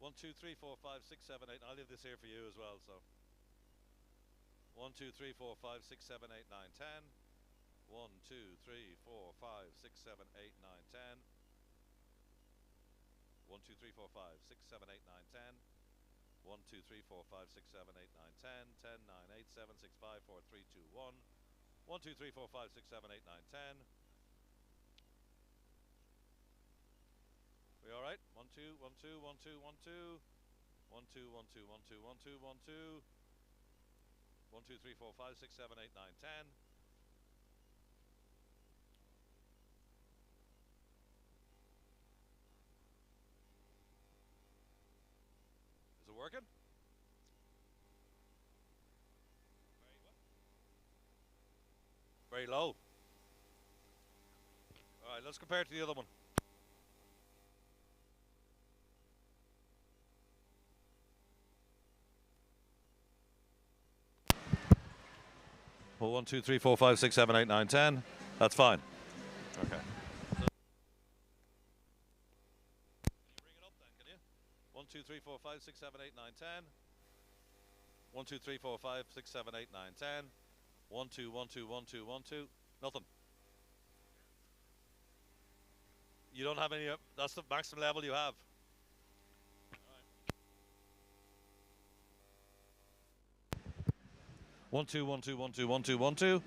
1, 2, 3, 4, 5, 6, 7, 8. I'll leave this here for you as well. So 1, 2, 3, 4, 5, 6, 7, 8, 9, 10. 1, 2, 3, 4, 5, 6, 7, 8, 9, 10. 1, 2, 3, 4, 5, 6, 7, 8, 9, 10. 1, 2, 3, 4, 5, 6, 7, 8, 9, 10. 10, 9, 8, 7, 6, 5, 4, 3, 2, 1. 1, 2, 3, 4, 5, 6, 7, 8, 9, 10. We all right? 1, 2, 1, 2, 1, 2, 1, 2. 1, 2, 1, 2, 1, 2, 1, 2, 1, 2. 1, 2, 3, 4, 5, 6, 7, 8, 9, 10. Is it working? Very low. All right, let's compare it to the other one. Well, 1, 2, 3, 4, 5, 6, 7, 8, 9, 10. That's fine. Okay. So, can you bring it up then, can you? 1, 2, 3, 4, 5, 6, 7, 8, 9, 10. 1, 2, 3, 4, 5, 6, 7, 8, 9, 10. 1, 2, 1, 2, 1, 2, 1, 2. Nothing. You don't have any, that's the maximum level you have. 1, 2, 1, 2, 1, 2, 1, 2, 1, 2.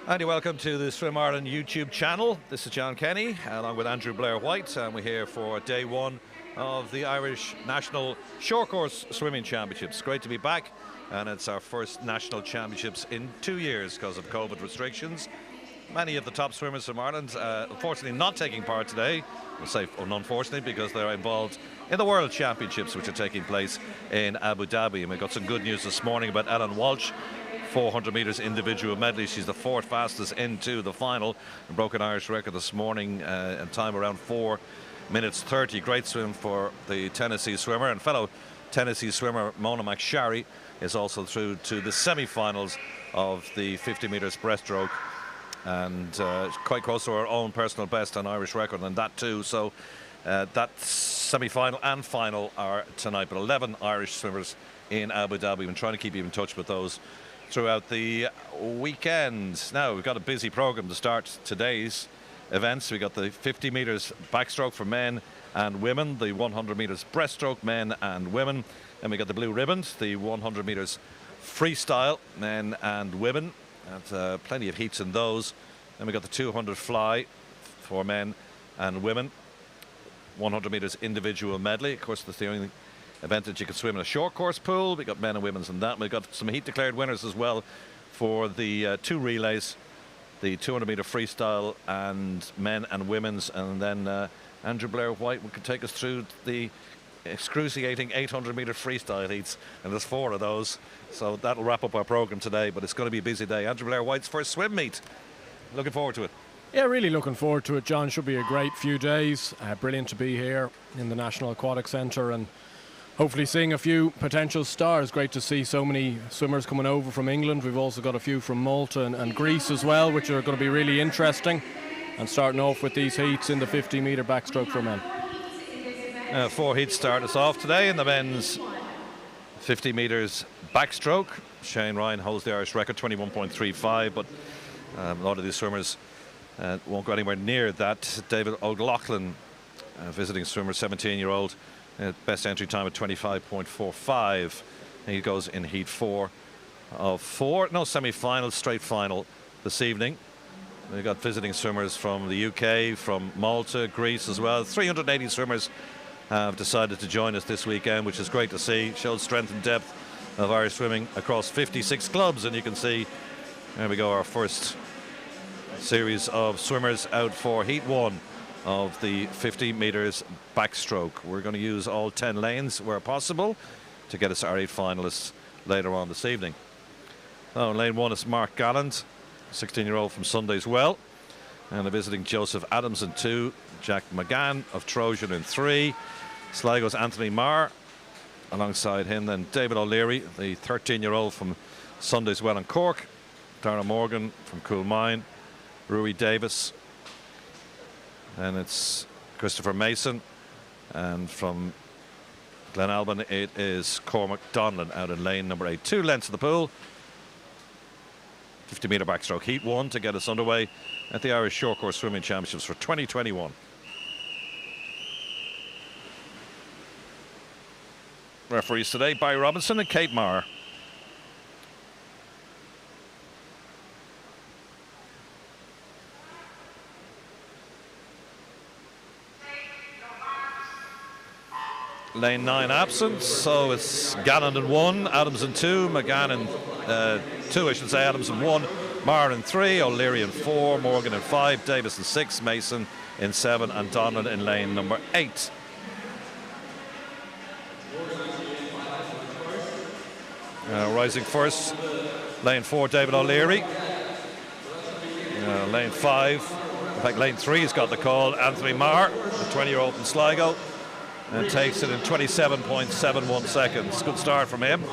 And you're welcome to the Swim Ireland YouTube channel. This is John Kenny along with Andrew Blair-White, and we're here for day one of the Irish National Short Course Swimming Championships. Great to be back, and it's our first national championships in 2 years because of COVID restrictions. Many of the top swimmers from Ireland unfortunately not taking part today. We'll say unfortunately because they're involved in the World Championships, which are taking place in Abu Dhabi. And we got some good news this morning about Ellen Walsh, 400 metres individual medley. She's the fourth fastest into the final and broke an Irish record this morning in time around 4 minutes 30. Great swim for the Tennessee swimmer, and fellow Tennessee swimmer Mona McSharry is also through to the semi-finals of the 50 metres breaststroke, and quite close to her own personal best and Irish record and that too. So that semi-final and final are tonight, but 11 Irish swimmers in Abu Dhabi. We've been trying to keep you in touch with those throughout the weekend. Now we've got a busy program to start today's events. We got the 50 metres backstroke for men and women, the 100 metres breaststroke men and women, and we got the blue ribbons, the 100 metres freestyle men and women, and plenty of heats in those. Then we got the 200 fly for men and women, 100 metres individual medley. Of course, that's the only event that you can swim in a short course pool. We got men and women's in that. We've got some heat declared winners as well for the two relays, the 200 metre freestyle and men and women's, and then Andrew Blair-White could take us through the excruciating 800 metre freestyle heats, and there's 4 of those, so that'll wrap up our program today. But it's going to be a busy day. Andrew Blair-White's first swim meet. Looking forward to it. Yeah, really looking forward to it, John. Should be a great few days. Brilliant to be here in the National Aquatic Centre and hopefully seeing a few potential stars. Great to see so many swimmers coming over from England. We've also got a few from Malta and Greece as well, which are going to be really interesting. And starting off with these heats in the 50 metre backstroke for men. 4 heats start us off today in the men's 50 metres backstroke. Shane Ryan holds the Irish record, 21.35, but a lot of these swimmers won't go anywhere near that. David O'Loughlin, visiting swimmer, 17-year-old, best entry time at 25.45. He goes in heat 4 of 4. No semi-final, straight final this evening. We've got visiting swimmers from the UK, from Malta, Greece as well. 380 swimmers have decided to join us this weekend, which is great to see. Shows strength and depth of Irish swimming across 56 clubs, and you can see, there we go, our first series of swimmers out for heat 1 of the 50 metres backstroke. We're going to use all 10 lanes where possible to get us our 8 finalists later on this evening. Oh, lane 1 is Mark Galland, 16-year-old from Sunday's Well, and the visiting Joseph Adams in 2, Jack McGann of Trojan in 3, Sligo's Anthony Maher alongside him, then David O'Leary, the 13-year-old from Sunday's Well in Cork, Darragh Morgan from Coolmine, Rui Davis, and it's Christopher Mason, and from Glenalbyn it is Cormac Donlan out in lane number 8. 2 lengths of the pool. 50 metre backstroke heat 1 to get us underway at the Irish Short Course Swimming Championships for 2021. Referees today, Barry Robinson and Kate Maher. Lane 9 absent, so it's Galland in 1, Adams in 2, McGann in 2, I should say, Adams in 1, Maher in 3, O'Leary in 4, Morgan in 5, Davis in 6, Mason in 7, and Donlan in lane number 8. Rising first, lane 4, David O'Leary. Lane 5, in fact lane 3 has got the call, Anthony Maher, the 20-year-old from Sligo, and takes it in 27.71 seconds. Good start from him.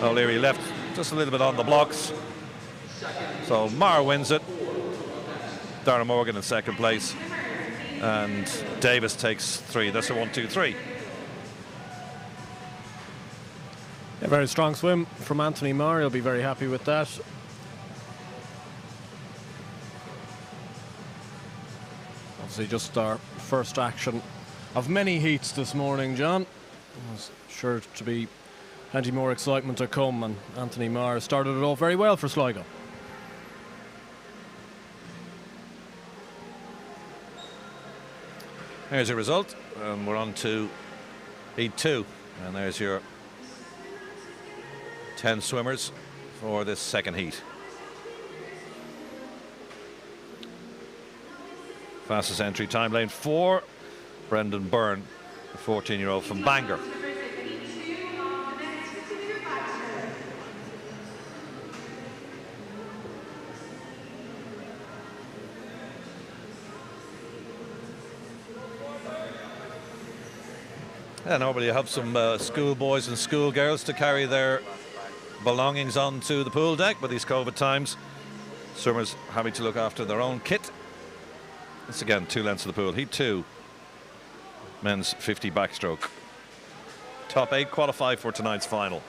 O'Leary left just a little bit on the blocks. So Maher wins it. Darragh Morgan in second place. And Davis takes 3. That's a 1-2-3. A very strong swim from Anthony Maher. He'll be very happy with that. Obviously just our first action of many heats this morning, John. There's sure to be plenty more excitement to come, and Anthony Maher started it off very well for Sligo. There's your result, and we're on to heat 2, and there's your 10 swimmers for this second heat. Fastest entry time, lane 4, Brendan Byrne, the 14-year-old from Bangor. Yeah, normally you have some schoolboys and schoolgirls to carry their belongings onto the pool deck, but these COVID times, swimmers having to look after their own kit. This again, 2 lengths of the pool. Heat 2, men's 50 backstroke. Top 8 qualify for tonight's final.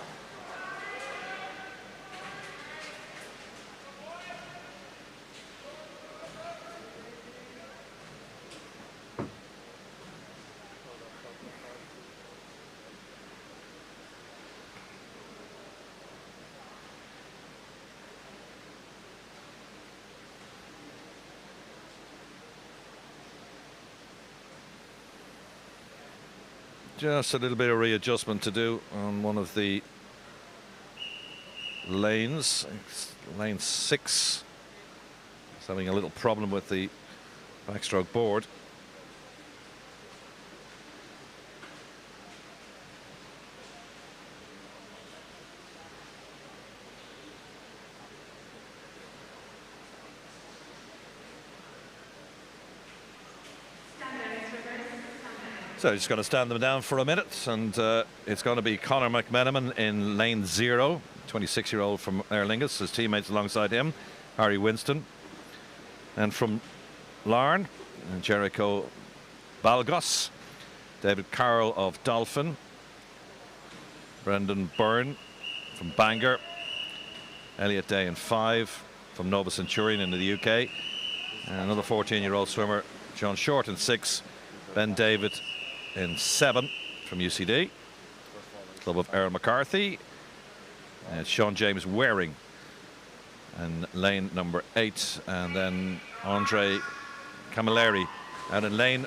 Just a little bit of readjustment to do on one of the lanes. Lane 6 is having a little problem with the backstroke board. So just going to stand them down for a minute, and it's going to be Conor McMenamin in lane 0, 26-year-old from Aer Lingus. His teammates alongside him, Harry Winston. And from Larne, Jericho Balgos, David Carroll of Dolphin, Brendan Byrne from Bangor, Elliot Day in 5 from Nova Centurion in the UK, and another 14-year-old swimmer, John Short in 6, Ben David in 7 from UCD, club of Earl McCarthy, and Sean James Waring in lane number 8, and then Andre Camilleri out in lane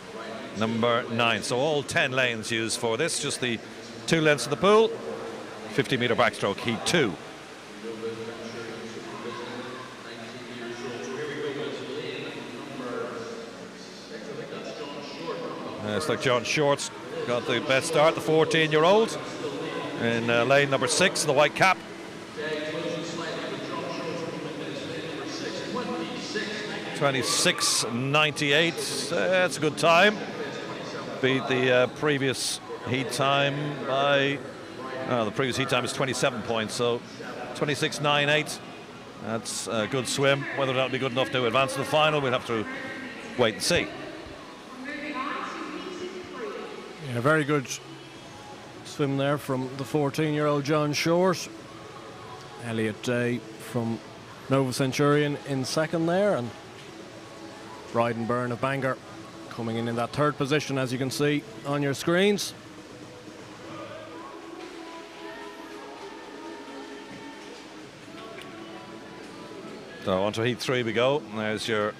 number 9. So all 10 lanes used for this, just the 2 lengths of the pool, 50-meter backstroke heat 2. It's like John Short's got the best start, the 14-year-old in lane number 6, the white cap. 26.98, that's a good time. Beat the previous heat time by, the previous heat time is 27 points, so 26.98. That's a good swim. Whether that'll be good enough to advance to the final, we'll have to wait and see. A very good swim there from the 14-year-old John Short. Elliot Day from Nova Centurion in 2nd there, and Bryden Byrne of Bangor coming in that 3rd position, as you can see on your screens. So on to heat 3 we go. There's your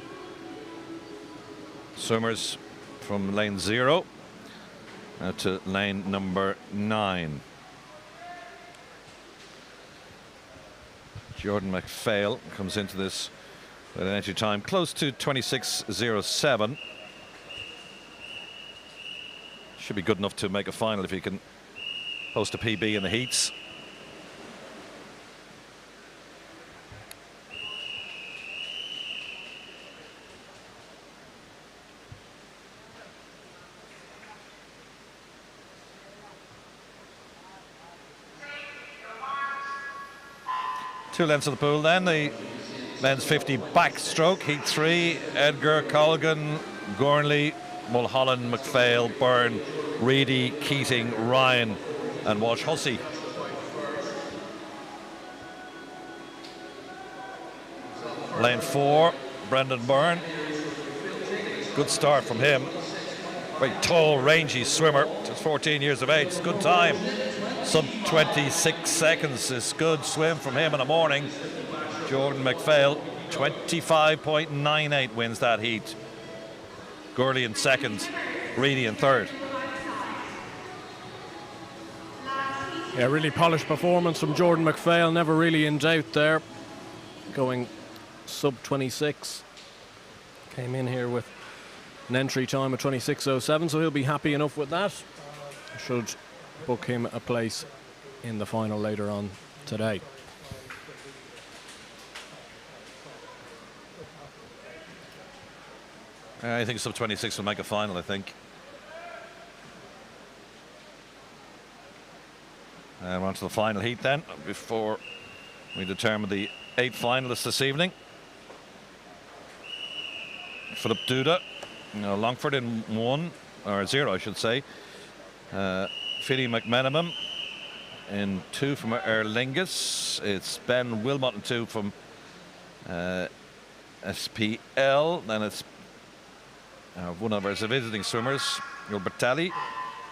swimmers from lane 0. To lane number 9. Jordan McPhail comes into this with an entry time close to 26.07. Should be good enough to make a final if he can post a PB in the heats. Two lengths of the pool then, the men's 50 backstroke, heat 3, Edgar, Colgan, Gornley, Mulholland, McPhail, Byrne, Reedy, Keating, Ryan and Walsh Hussey. Lane 4, Brendan Byrne. Good start from him. Very tall, rangy swimmer, just 14 years of age, good time. Sub 26 seconds is good swim from him in the morning. Jordan McPhail, 25.98 wins that heat. Gurley in 2nd. Reedy in third. Yeah, really polished performance from Jordan McPhail, never really in doubt there. Going sub 26. Came in here with an entry time of 26:07, so he'll be happy enough with that. Should book him a place in the final later on today. I think sub 26 will make a final, I think. And we're on to the final heat then, before we determine the 8 finalists this evening. Philip Duda, Longford in 1, or 0 I should say. Philly McMenamin in 2 from Aer Lingus. It's Ben Wilmot in 2 from SPL. Then it's one of our visiting swimmers, Gilbert Talley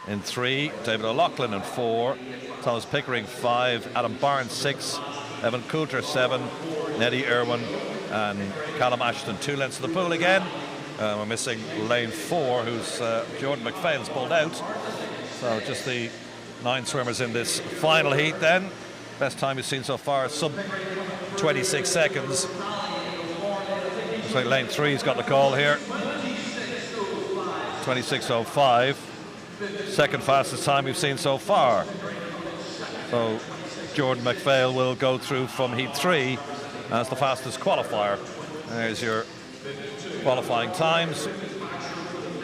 in 3, David O'Loughlin in 4, Thomas Pickering 5, Adam Barnes 6, Evan Coulter 7, Neddy Irwin and Callum Ashton 2 lengths of the pool again. We're missing lane 4, who's Jordan McPhail's pulled out. So just the 9 swimmers in this final heat then. Best time we've seen so far, sub 26 seconds. Looks like lane 3's got the call here. 26:05. Second fastest time we've seen so far. So Jordan McPhail will go through from heat 3 as the fastest qualifier. There's your qualifying times.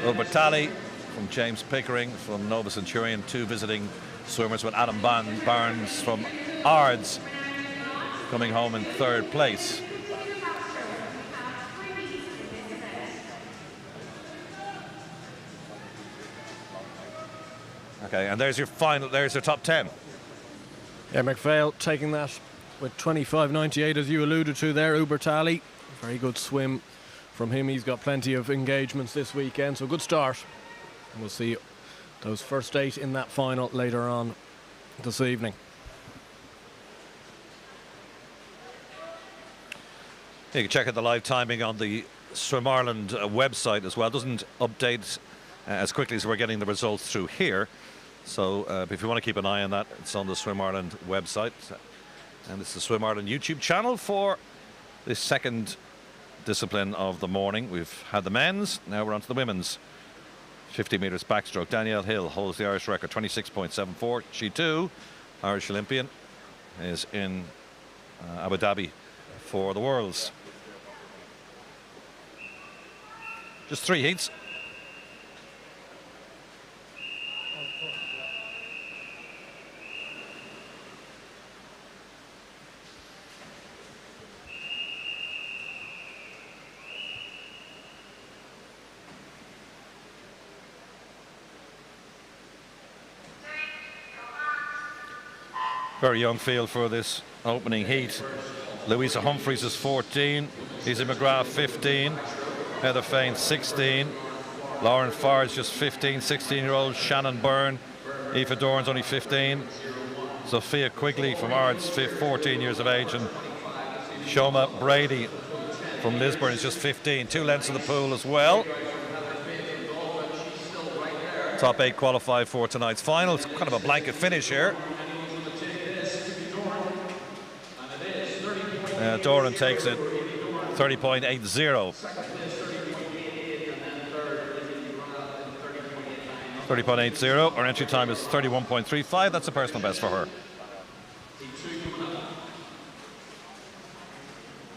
Gilbert Talley from James Pickering from Nova Centurion, 2 visiting swimmers, with Adam Barnes from Ards coming home in 3rd place. Okay, and there's your final, there's your top 10. Yeah, McPhail taking that with 25.98, as you alluded to there. Ubertali, very good swim from him. He's got plenty of engagements this weekend, so good start. And we'll see those first 8 in that final later on this evening. You can check out the live timing on the Swim Ireland website as well. It doesn't update as quickly as we're getting the results through here. So if you want to keep an eye on that, it's on the Swim Ireland website. And it's the Swim Ireland YouTube channel for the second discipline of the morning. We've had the men's, now we're on to the women's. 50 metres backstroke. Danielle Hill holds the Irish record, 26.74. She too, Irish Olympian, is in Abu Dhabi for the Worlds. Just 3 heats. Very young field for this opening heat. Louisa Humphreys is 14, Lisa McGrath 15, Heather Fain 16, Lauren Farr's just 15, 16-year-old Shannon Byrne, Aoife Doran's only 15, Sophia Quigley from Ards 14 years of age, and Shoma Brady from Lisburn is just 15, 2 lengths of the pool as well. Top 8 qualify for tonight's final. It's kind of a blanket finish here. Doran takes it 30.80. 30.80. Our entry time is 31.35. That's a personal best for her.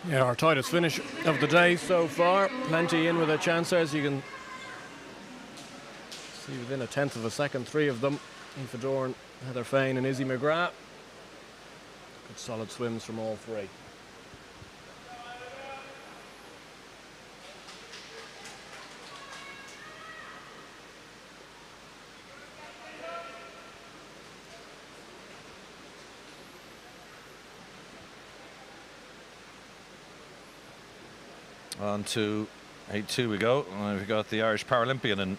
Yeah, our tightest finish of the day so far. Plenty in with a chance, as you can see within a tenth of a second. 3 of them. Aoife Doran, Heather Fain and Izzy McGrath. Good solid swims from all 3. On to 8-2 we go. We've got the Irish Paralympian in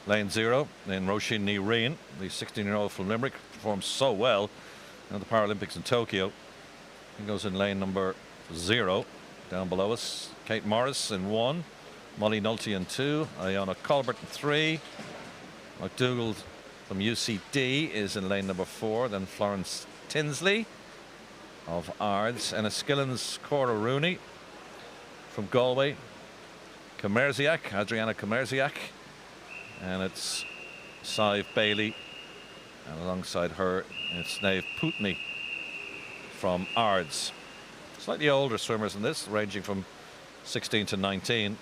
lane 0, in Roisin Ní Rian, the 16-year-old from Limerick, performed so well at the Paralympics in Tokyo. He goes in lane number 0. Down below us, Kate Morris in 1, Molly Nulty in 2, Ayana Colbert in 3, McDougall from UCD is in lane number 4. Then Florence Tinsley of Ards. Enniskillen's Cora Rooney from Galway. Adriana Komerziak. And it's Sive Bailey. And alongside her, it's Nave Putney from Ards. Slightly older swimmers in this, ranging from 16 to 19.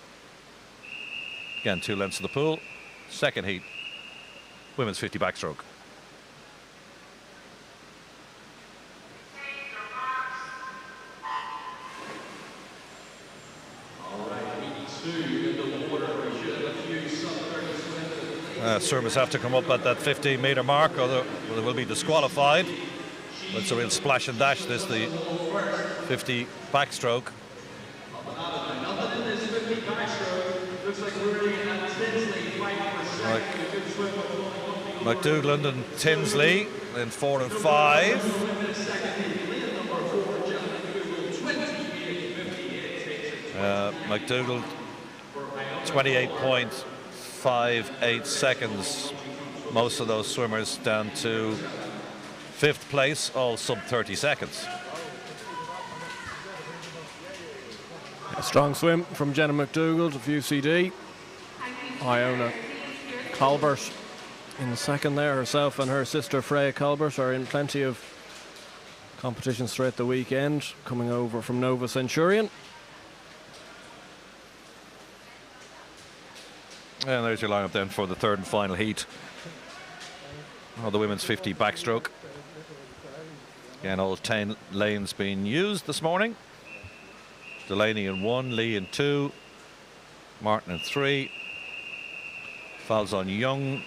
Again, 2 lengths of the pool. Second heat, women's 50 backstroke. Swimmers have to come up at that 15-meter mark, or they will be disqualified. It's a real splash and dash, this, the 50 backstroke. McDougall and Tinsley in 4 and 5. McDougall 28.58 seconds. Most of those swimmers down to 5th place, all sub 30 seconds. A strong swim from Jenna McDougall of UCD. Iona Colbert in the second there. Herself and her sister Freya Colbert are in plenty of competitions throughout the weekend, coming over from Nova Centurion. And there's your lineup then for the 3rd and final heat of the women's 50 backstroke. Again, all 10 lanes being used this morning. Delaney in 1, Lee in 2, Martin in 3, Falzon Young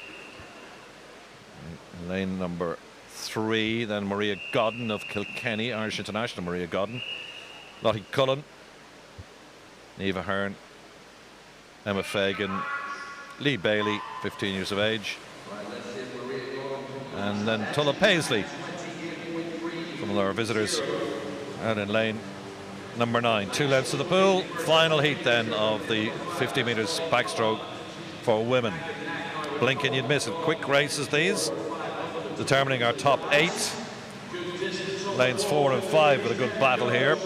in lane number 3, then Maria Godden of Kilkenny, Irish International Maria Godden, Lottie Cullen, Neva Hearn, Emma Fagan, Lee Bailey, 15 years of age, and then Tulla Paisley from our visitors out in lane number 9. 2 lengths of the pool. Final heat then of the 50 meters backstroke for women. Blink and you'd miss it. Quick races these, determining our top 8. Lanes 4 and 5 with a good battle here.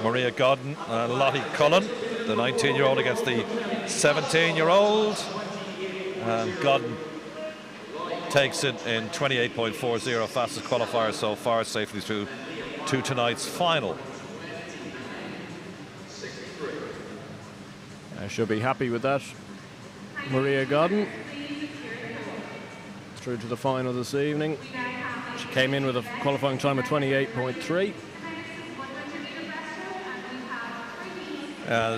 Maria Godden and Lottie Cullen, the 19-year-old against the 17-year-old. And Godden takes it in 28.40, fastest qualifier so far, safely through to tonight's final. She'll be happy with that. Maria Godden through to the final this evening. She came in with a qualifying time of 28.3.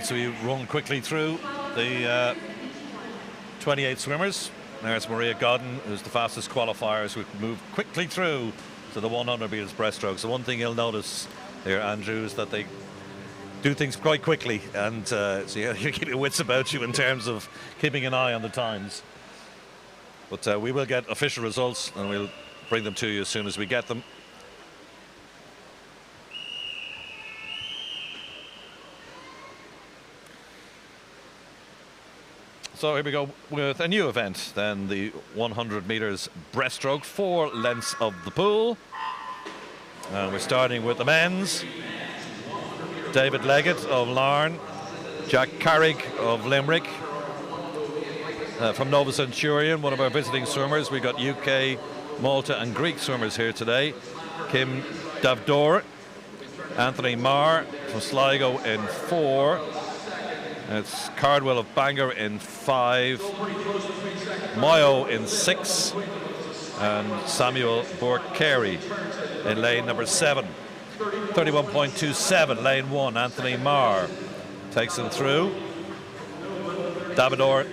So we run quickly through the 28 swimmers. There's Maria Godden, who's the fastest qualifier, as we move quickly through to the 100 meters breaststroke. So one thing you'll notice here, Andrew, is that they do things quite quickly, and so you keep your wits about you in terms of keeping an eye on the times. But we will get official results, and we'll bring them to you as soon as we get them. So here we go with a new event, then the 100 meters breaststroke, 4 lengths of the pool. And we're starting with the men's. David Leggett of Larne, Jack Carrick of Limerick. From Nova Centurion, one of our visiting swimmers. We got UK, Malta and Greek swimmers here today. Kim Davdor, Anthony Maher from Sligo in 4. It's Cardwell of Bangor in 5, Mayo in 6, and Samuel Burke-Carey in lane number 7. 31.27, lane 1, Anthony Maher takes him through. Davidor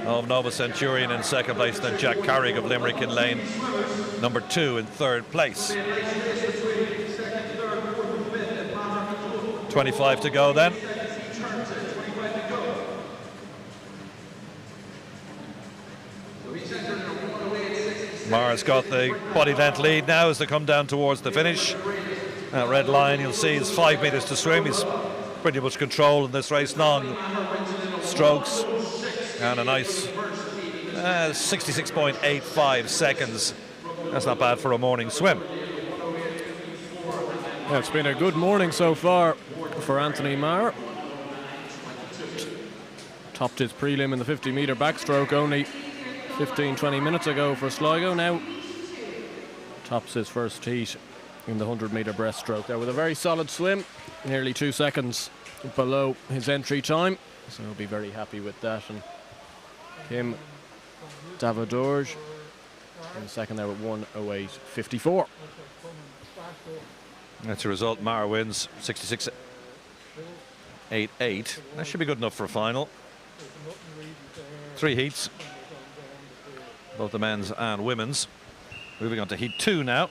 of Nova Centurion in 2nd place, then Jack Carrick of Limerick in lane number 2 in 3rd place. 25 to go then. Maher's got the body length lead now as they come down towards the finish. That red line you'll see is 5 meters to swim. He's pretty much control in this race. Long strokes and a nice 66.85 seconds. That's not bad for a morning swim. Yeah, it's been a good morning so far for Anthony Maher. Topped his prelim in the 50-metre backstroke only 15-20 minutes ago for Sligo. Now tops his first heat in the 100-metre breaststroke there with a very solid swim, nearly 2 seconds below his entry time, so he'll be very happy with that. And Kim Davidorge in second there with 1:08.54. That's a result. Maher wins 66.88. That should be good enough for a final. 3 heats, both the men's and women's. Moving on to heat 2 now.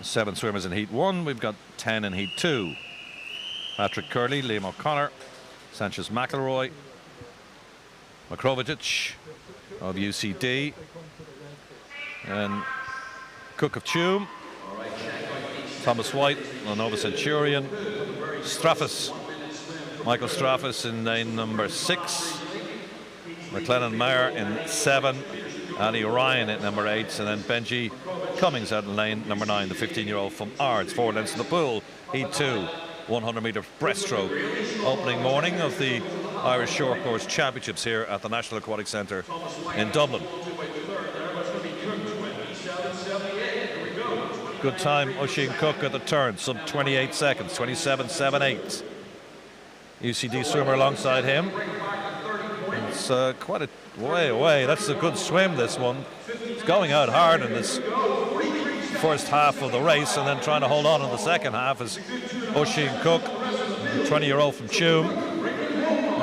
7 swimmers in heat 1. We've got 10 in heat 2. Patrick Curley, Liam O'Connor, Sanchez McElroy, Makrovic of UCD, and Cook of Tuam, Thomas White, Nova Centurion, Michael Straffus in lane number 6, McLennan Maher in 7, Ali Ryan at number 8, and then Benji Cummings out in lane number 9, the 15-year-old from Ards. 4 lengths in the pool. Heat 2, 100-metre breaststroke. Opening morning of the Irish Short Course Championships here at the National Aquatic Centre in Dublin. Good time, Oisin Cook at the turn, sub 28 seconds, 27.78. UCD swimmer alongside him. It's quite a way away. That's a good swim, this one. It's going out hard in this first half of the race and then trying to hold on in the second half is Oisin Cook, the 20-year-old from Tuam.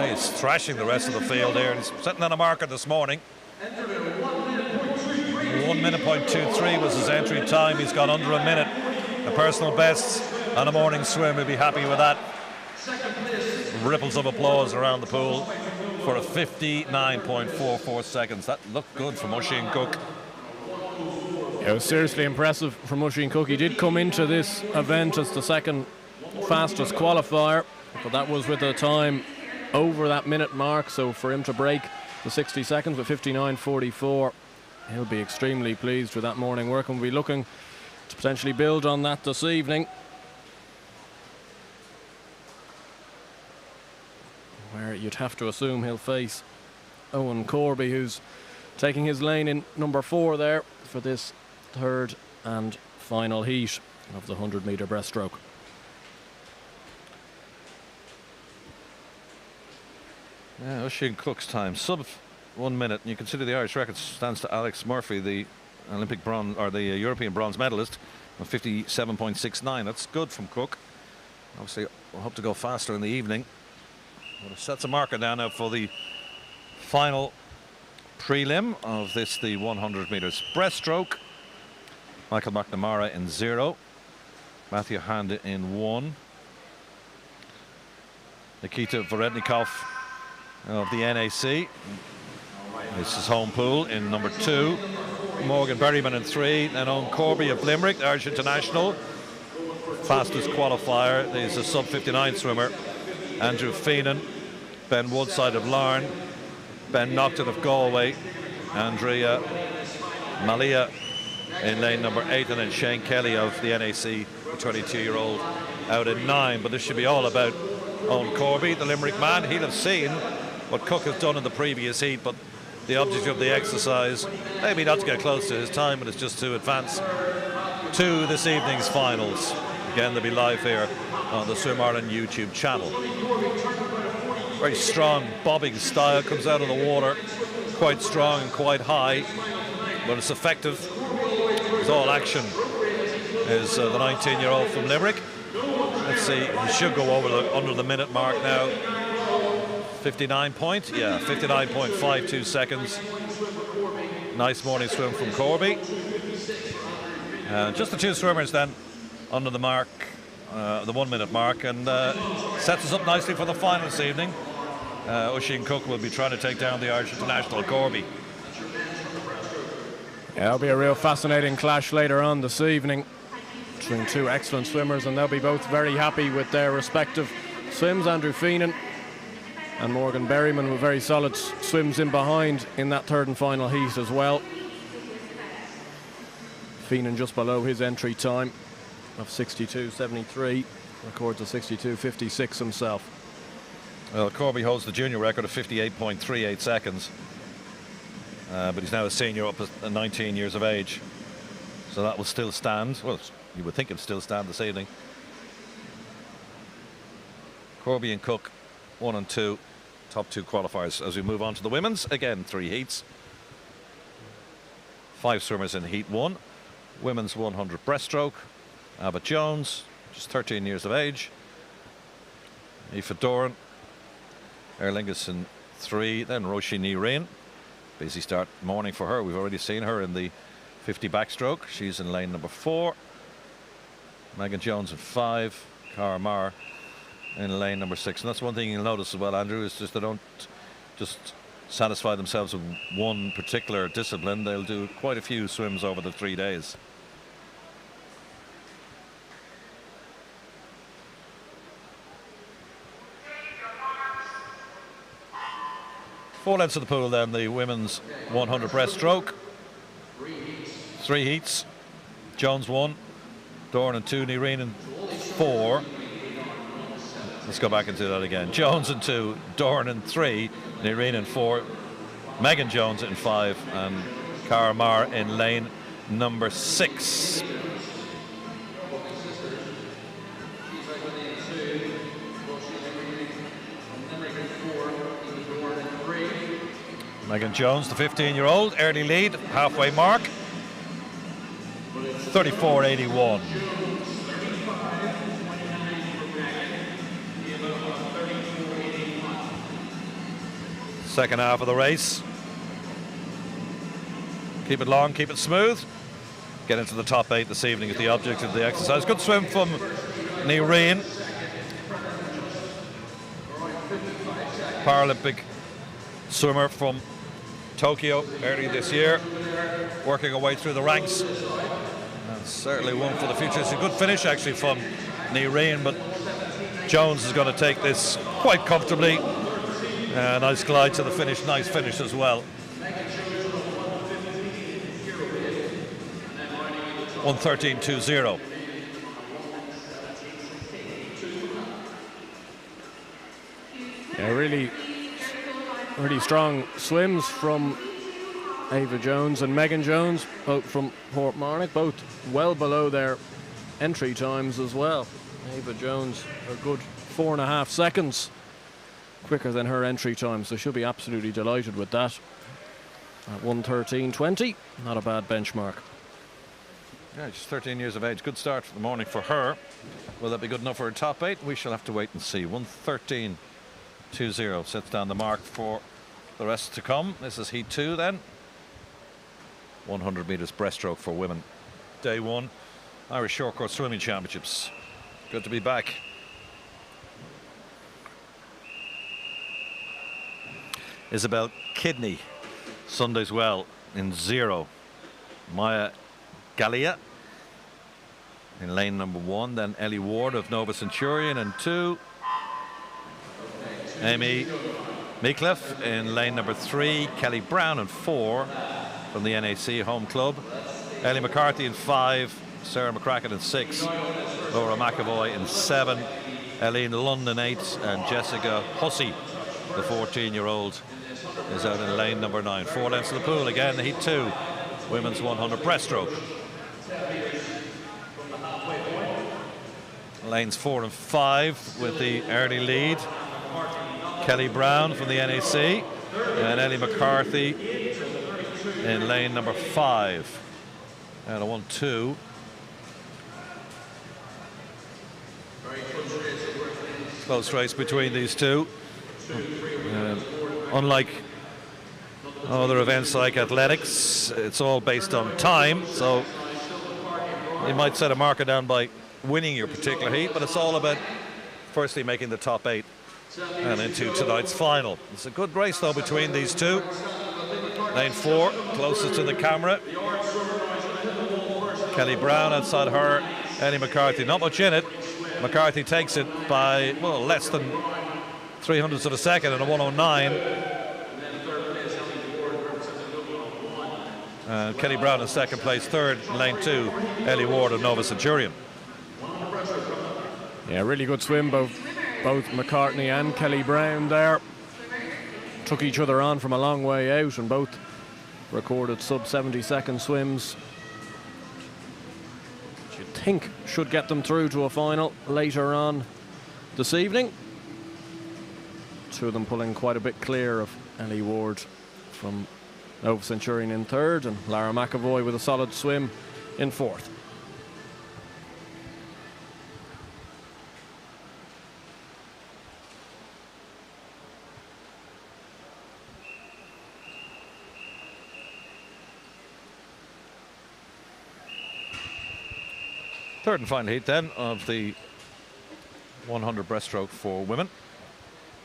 He's thrashing the rest of the field here. He's setting on a marker this morning. 1:23 was his entry time. He's got under a minute. A personal best on a morning swim. He'll be happy with that. Ripples of applause around the pool for a 59.44 seconds. That looked good from Oisin Cook. It was seriously impressive from Oisin Cook. He did come into this event as the second fastest qualifier, but that was with a time over that minute mark, so for him to break the 60 seconds with 59.44, he'll be extremely pleased with that morning work, and we'll be looking to potentially build on that this evening, where you'd have to assume he'll face Owen Corby, who's taking his lane in number 4 there for this third and final heat of the 100-metre breaststroke. Yeah, Oisin Cook's time, sub 1 minute. And you consider the Irish record stands to Alex Murphy, the Olympic bronze or the European bronze medalist, of 57.69. That's good from Cook. Obviously, we'll hope to go faster in the evening. But it sets a marker down now for the final prelim of this, the 100 metres breaststroke. Michael McNamara in 0, Matthew Hand in 1, Nikita Vorednikov of the NAC, this is home pool, in number 2, Morgan Berryman in 3, and Owen Corby of Limerick, the Irish international, fastest qualifier. He's a sub-59 swimmer. Andrew Feenan, Ben Woodside of Larne, Ben Nocton of Galway, Andrea Malia in lane number 8, and then Shane Kelly of the NAC, the 22-year-old, out in 9. But this should be all about Owen Corby, the Limerick man. He'll have seen what Cook has done in the previous heat, but the object of the exercise, maybe not to get close to his time, but it's just to advance to this evening's finals. Again, they'll be live here on the Swim Ireland YouTube channel. Very strong bobbing style, comes out of the water quite strong and quite high, but it's effective. It's all action. Is the 19-year-old from Limerick. Let's see, he should go over under the minute mark now. 59.52 seconds. Nice morning swim from Corby. Just the 2 swimmers then under the mark, the 1 minute mark, and sets us up nicely for the final this evening. Oisin Cook will be trying to take down the Irish international Corby. Yeah, it'll be a real fascinating clash later on this evening between 2 excellent swimmers, and they'll be both very happy with their respective swims. Andrew Feenan And Morgan Berryman with very solid swims in behind in that third and final heat as well. Feenan just below his entry time of 62.73, records a 62.56 himself. Well, Corby holds the junior record of 58.38 seconds, but he's now a senior up at 19 years of age, so that will still stand. Well, you would think it'll still stand this evening. Corby and Cook, 1 and 2, top 2 qualifiers. As we move on to the women's, again 3 heats, 5 swimmers in heat 1. Women's 100 breaststroke, Abbott Jones, just 13 years of age. Aoife Doran, Erlingus in 3, then Roisin Ní. Busy start morning for her. We've already seen her in the 50 backstroke. She's in lane number 4. Megan Jones in 5. Cara Maher in lane number 6. And that's one thing you'll notice as well, Andrew, is just they don't just satisfy themselves with one particular discipline. They'll do quite a few swims over the 3 days. Four lengths of the pool then, the women's 100 breaststroke. 3 heats. Jones 1, Doran in 2, Ní in 4. Let's go back into that again. Jones in 2, Doran in 3, Ní in 4, Megan Jones in 5, and Cara Maher in lane number 6. Megan Jones, the 15-year-old, early lead, halfway mark, 34.81. Second half of the race. Keep it long, keep it smooth. Get into the top 8 this evening is the object of the exercise. Good swim from Ní. Paralympic swimmer from Tokyo early this year, working her way through the ranks, and certainly one for the future. It's a good finish actually from Ní, but Jones is going to take this quite comfortably. Nice glide to the finish, nice finish as well. 1:13.20. Yeah, really strong swims from Ava Jones and Megan Jones, both from Portmarnock, both well below their entry times as well. Ava Jones a good 4.5 seconds quicker than her entry time, so she'll be absolutely delighted with that. At 1:13.20, not a bad benchmark. Yeah, she's 13 years of age. Good start for the morning for her. Will that be good enough for her top 8? We shall have to wait and see. 1:13.20 sets down the mark for the rest to come. This is heat 2 then. 100 meters breaststroke for women. Day 1, Irish Short Course Swimming Championships. Good to be back. Isabel Kidney, Sunday's well in 0. Maya Gallia in lane number 1. Then Ellie Ward of Nova Centurion in 2. Amy Meicliffe in lane number 3. Kelly Brown in 4 from the NAC home club. Ellie McCarthy in 5. Sarah McCracken in 6. Laura McAvoy in 7. Eileen Lund in 8. And Jessica Hussey, the 14-year-old, is out in lane number 9. 4 lengths of the pool again, the heat 2. Women's 100 breaststroke. Lanes 4 and 5 with the early lead. Kelly Brown from the NAC and Ellie McCarthy in lane number 5. And a 1-2. Close race between these two. Unlike other events like athletics, it's all based on time, so you might set a marker down by winning your particular heat, but it's all about firstly making the top 8 and into tonight's final. It's a good race though between these two. Lane 4, closest to the camera. Kelly Brown outside her, Ellie McCarthy. Not much in it. McCarthy takes it by, well, less than 300ths of a second and a 109. Kelly Brown in second place, third in lane 2, Ellie Ward of Nova Centurion. Yeah, really good swim, both McCartney and Kelly Brown there. Took each other on from a long way out and both recorded sub 70-second swims, which you'd think should get them through to a final later on this evening. Two of them pulling quite a bit clear of Ellie Ward from Nova Centurion in third, and Lara McAvoy with a solid swim in fourth. Third and final heat then of the 100 breaststroke for women.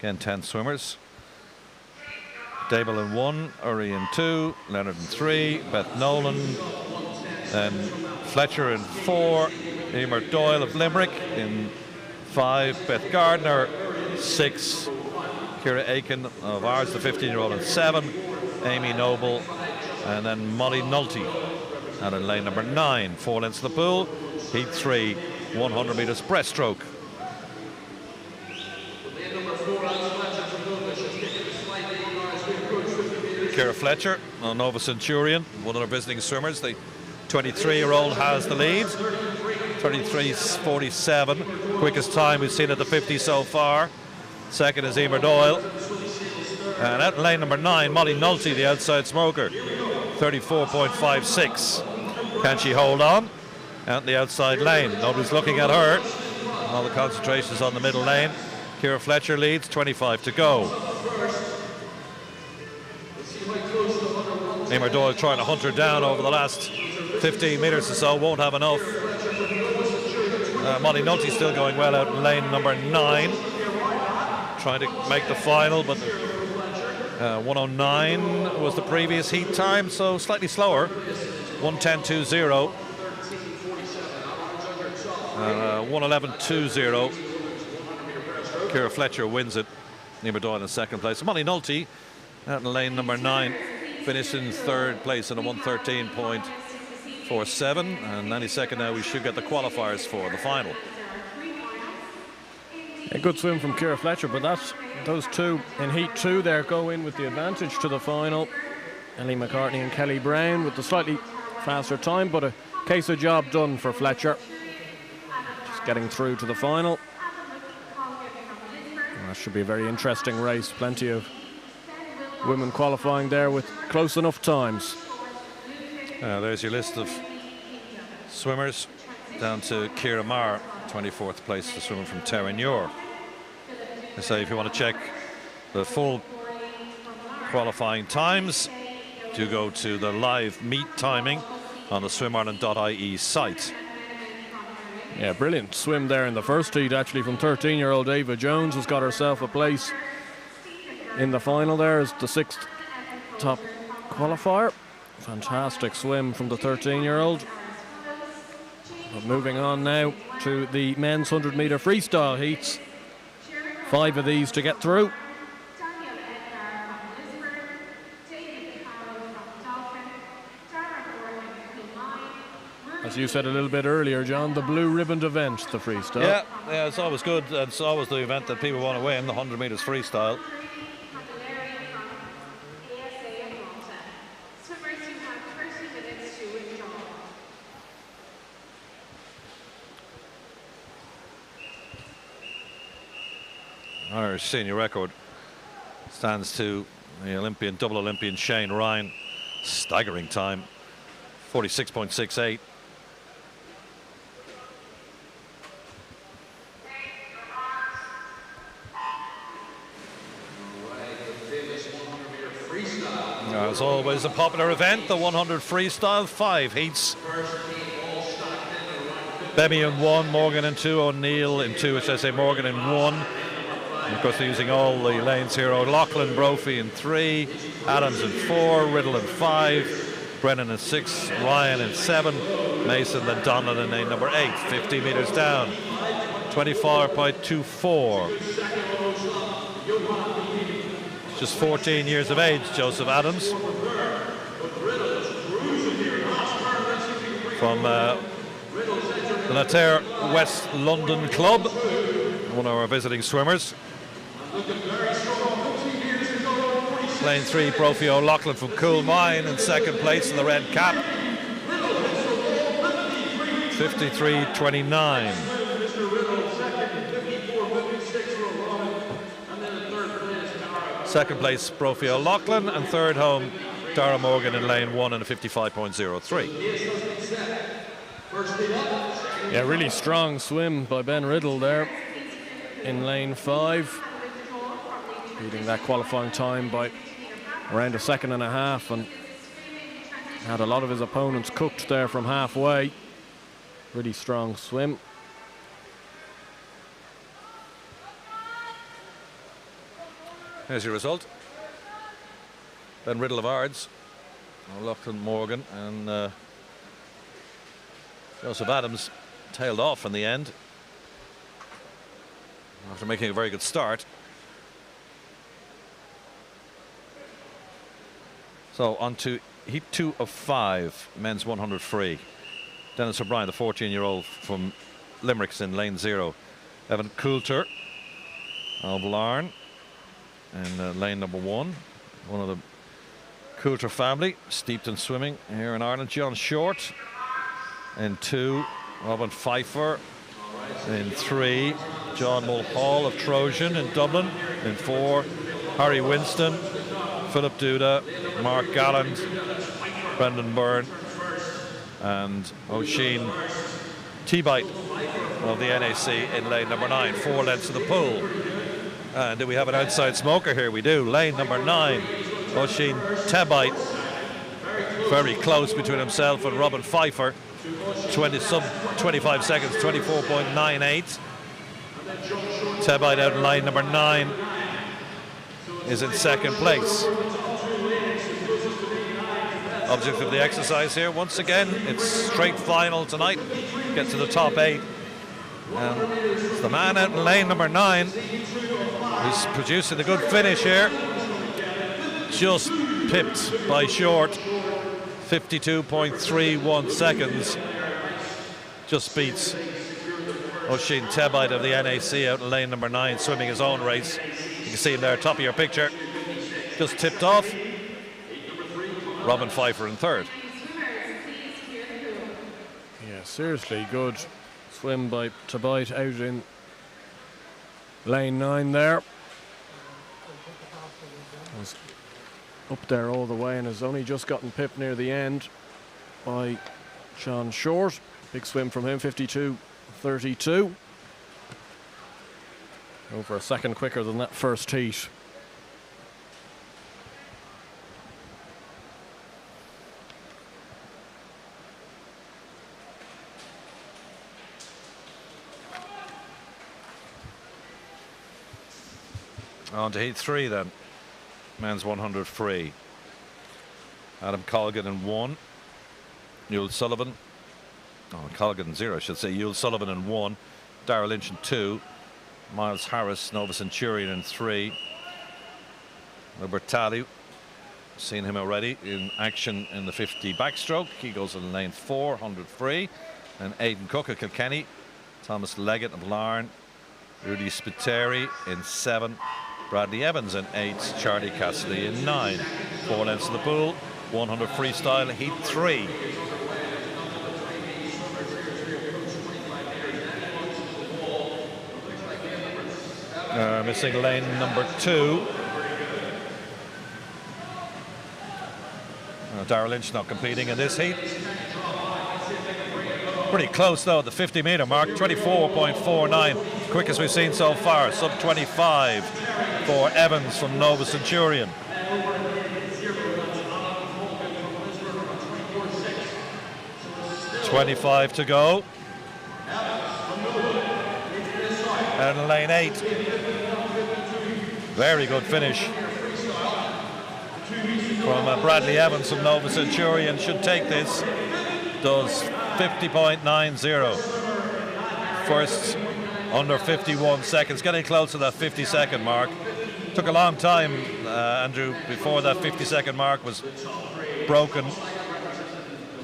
Again, 10 swimmers. Dable in 1, Uri in 2, Leonard in 3, Beth Nolan, then Fletcher in 4, Emer Doyle of Limerick in 5, Beth Gardner 6, Ciara Aiken of ours, the 15-year-old, in 7, Amy Noble, and then Molly Nulty out in lane number 9. 4 lengths of the pool, heat 3, 100 meters breaststroke. Ciara Fletcher on Nova Centurion, one of our visiting swimmers. The 23-year-old has the lead. 33:47, quickest time we've seen at the 50 so far. Second is Emer Doyle. And out in lane number 9, Molly Nulty, the outside smoker, 34.56. Can she hold on? Out in the outside lane, nobody's looking at her. All the concentration's on the middle lane. Ciara Fletcher leads, 25 to go. Emer Doyle trying to hunt her down over the last 15 metres or so, won't have enough. Molly Nulty still going well out in lane number 9, trying to make the final, but 109 was the previous heat time, so slightly slower. 1:10.20. 1:11.20. Ciara Fletcher wins it. Emer Doyle in second place. Molly Nulty out in lane number 9. Finished in third place in a 1:13.47, and any second now we should get the qualifiers for the final. A good swim from Ciara Fletcher, but those two in heat 2 there go in with the advantage to the final. Ellie McCartney and Kelly Brown with the slightly faster time, but a case of job done for Fletcher. Just getting through to the final. And that should be a very interesting race. Plenty of women qualifying there with close enough times. There's your list of swimmers, down to Ciara Maher, 24th place, the swimmer from Terranure. I say if you want to check the full qualifying times, do go to the live meet timing on the swimireland.ie site. Yeah, brilliant swim there in the first heat, actually, from 13-year-old Ava Jones, has got herself a place in the final there as the 6th top qualifier. Fantastic swim from the 13-year-old. But moving on now to the men's 100-meter freestyle heats. 5 of these to get through. As you said a little bit earlier, John, the blue ribboned event, the freestyle. Yeah, it's always good. It's always the event that people want to win, the 100 meters freestyle. Our senior record stands to the Olympian, double Olympian Shane Ryan. Staggering time, 46.68. As always, a popular event, the 100 freestyle, 5 heats. Bemmy in 1, Morgan in 2, O'Neill in 2, which I say Morgan in 1. And of course, they're using all the lanes here. O'Loughlin, Brophy in 3, Adams in 4, Riddle in 5, Brennan in 6, Ryan in 7, Mason, then Donlan in lane number 8, 50 meters down. 24.24. Just 14 years of age, Joseph Adams. From the Maher West London Club, one of our visiting swimmers. Lane 3, Brophy O'Loughlin from Coolmine in second place in the red cap. 53.29. Second place, Brophy O'Loughlin, and third home, Dara Morgan in lane 1 and a 55.03. Yeah, really strong swim by Ben Riddle there in lane 5. Beating that qualifying time by around a second and a half, and had a lot of his opponents cooked there from halfway. Really strong swim. Here's your result. Ben Riddle of Ards, O'Loughlin, Morgan, and Joseph Adams tailed off in the end after making a very good start. So on to heat 2 of 5, men's 100 free. Dennis O'Brien, the 14-year-old from Limerick's in lane 0. Evan Coulter of Larne in lane number 1. One of the Coulter family, steeped in swimming here in Ireland. John Short in 2. Robin Pfeiffer in 3. John Mulhall of Trojan in Dublin in 4. Harry Winston, Philip Duda, Mark Galland, Brendan Byrne, and Oisin T-Bite of the NAC in lane number 9. 4 lengths of the pool. And do we have an outside smoker here? We do. Lane number 9, Oisin T-Bite. Very close between himself and Robin Pfeiffer. 25 seconds, 24.98. T-Bite out in line number 9 is in second place. Object of the exercise here, once again, it's straight final tonight. Get to the top 8. And it's the man out in lane number 9 who's producing a good finish here. Just pipped by Short. 52.31 seconds. Just beats Oisin T-Bite of the NAC out in lane number 9, swimming his own race. You can see him there, top of your picture. Just tipped off. Robin Pfeiffer in third. Yeah, seriously good swim by T-Bite out in lane 9 there. Was up there all the way and has only just gotten pipped near the end by John Short. Big swim from him, 52.32. Over a second quicker than that first heat. On to heat 3 then. Men's 100 free. Adam Colgan in 1. Yule Sullivan. Oh, Colgan in 0, I should say. Yule Sullivan in 1. Darrell Lynch in 2. Miles Harris, Nova Centurion in 3. Robert Talley. Seen him already in action in the 50 backstroke. He goes in lane 4, 100 free. And Aidan Cook of Kilkenny. Thomas Leggett of Larne. Rudy Spiteri in 7. Bradley Evans in 8, Charlie Cassidy in 9. 4 lengths of the pool, 100 freestyle, heat 3. Missing lane number 2. Darrell Lynch not competing in this heat. Pretty close though at the 50-meter mark, 24.49, quickest we've seen so far, sub 25 for Evans from Nova Centurion. .25 to go. And lane 8. Very good finish from Bradley Evans from Nova Centurion. Should take this. Does 50.90. First under 51 seconds, getting close to that 50-second mark. Took a long time, Andrew, before that 50-second mark was broken.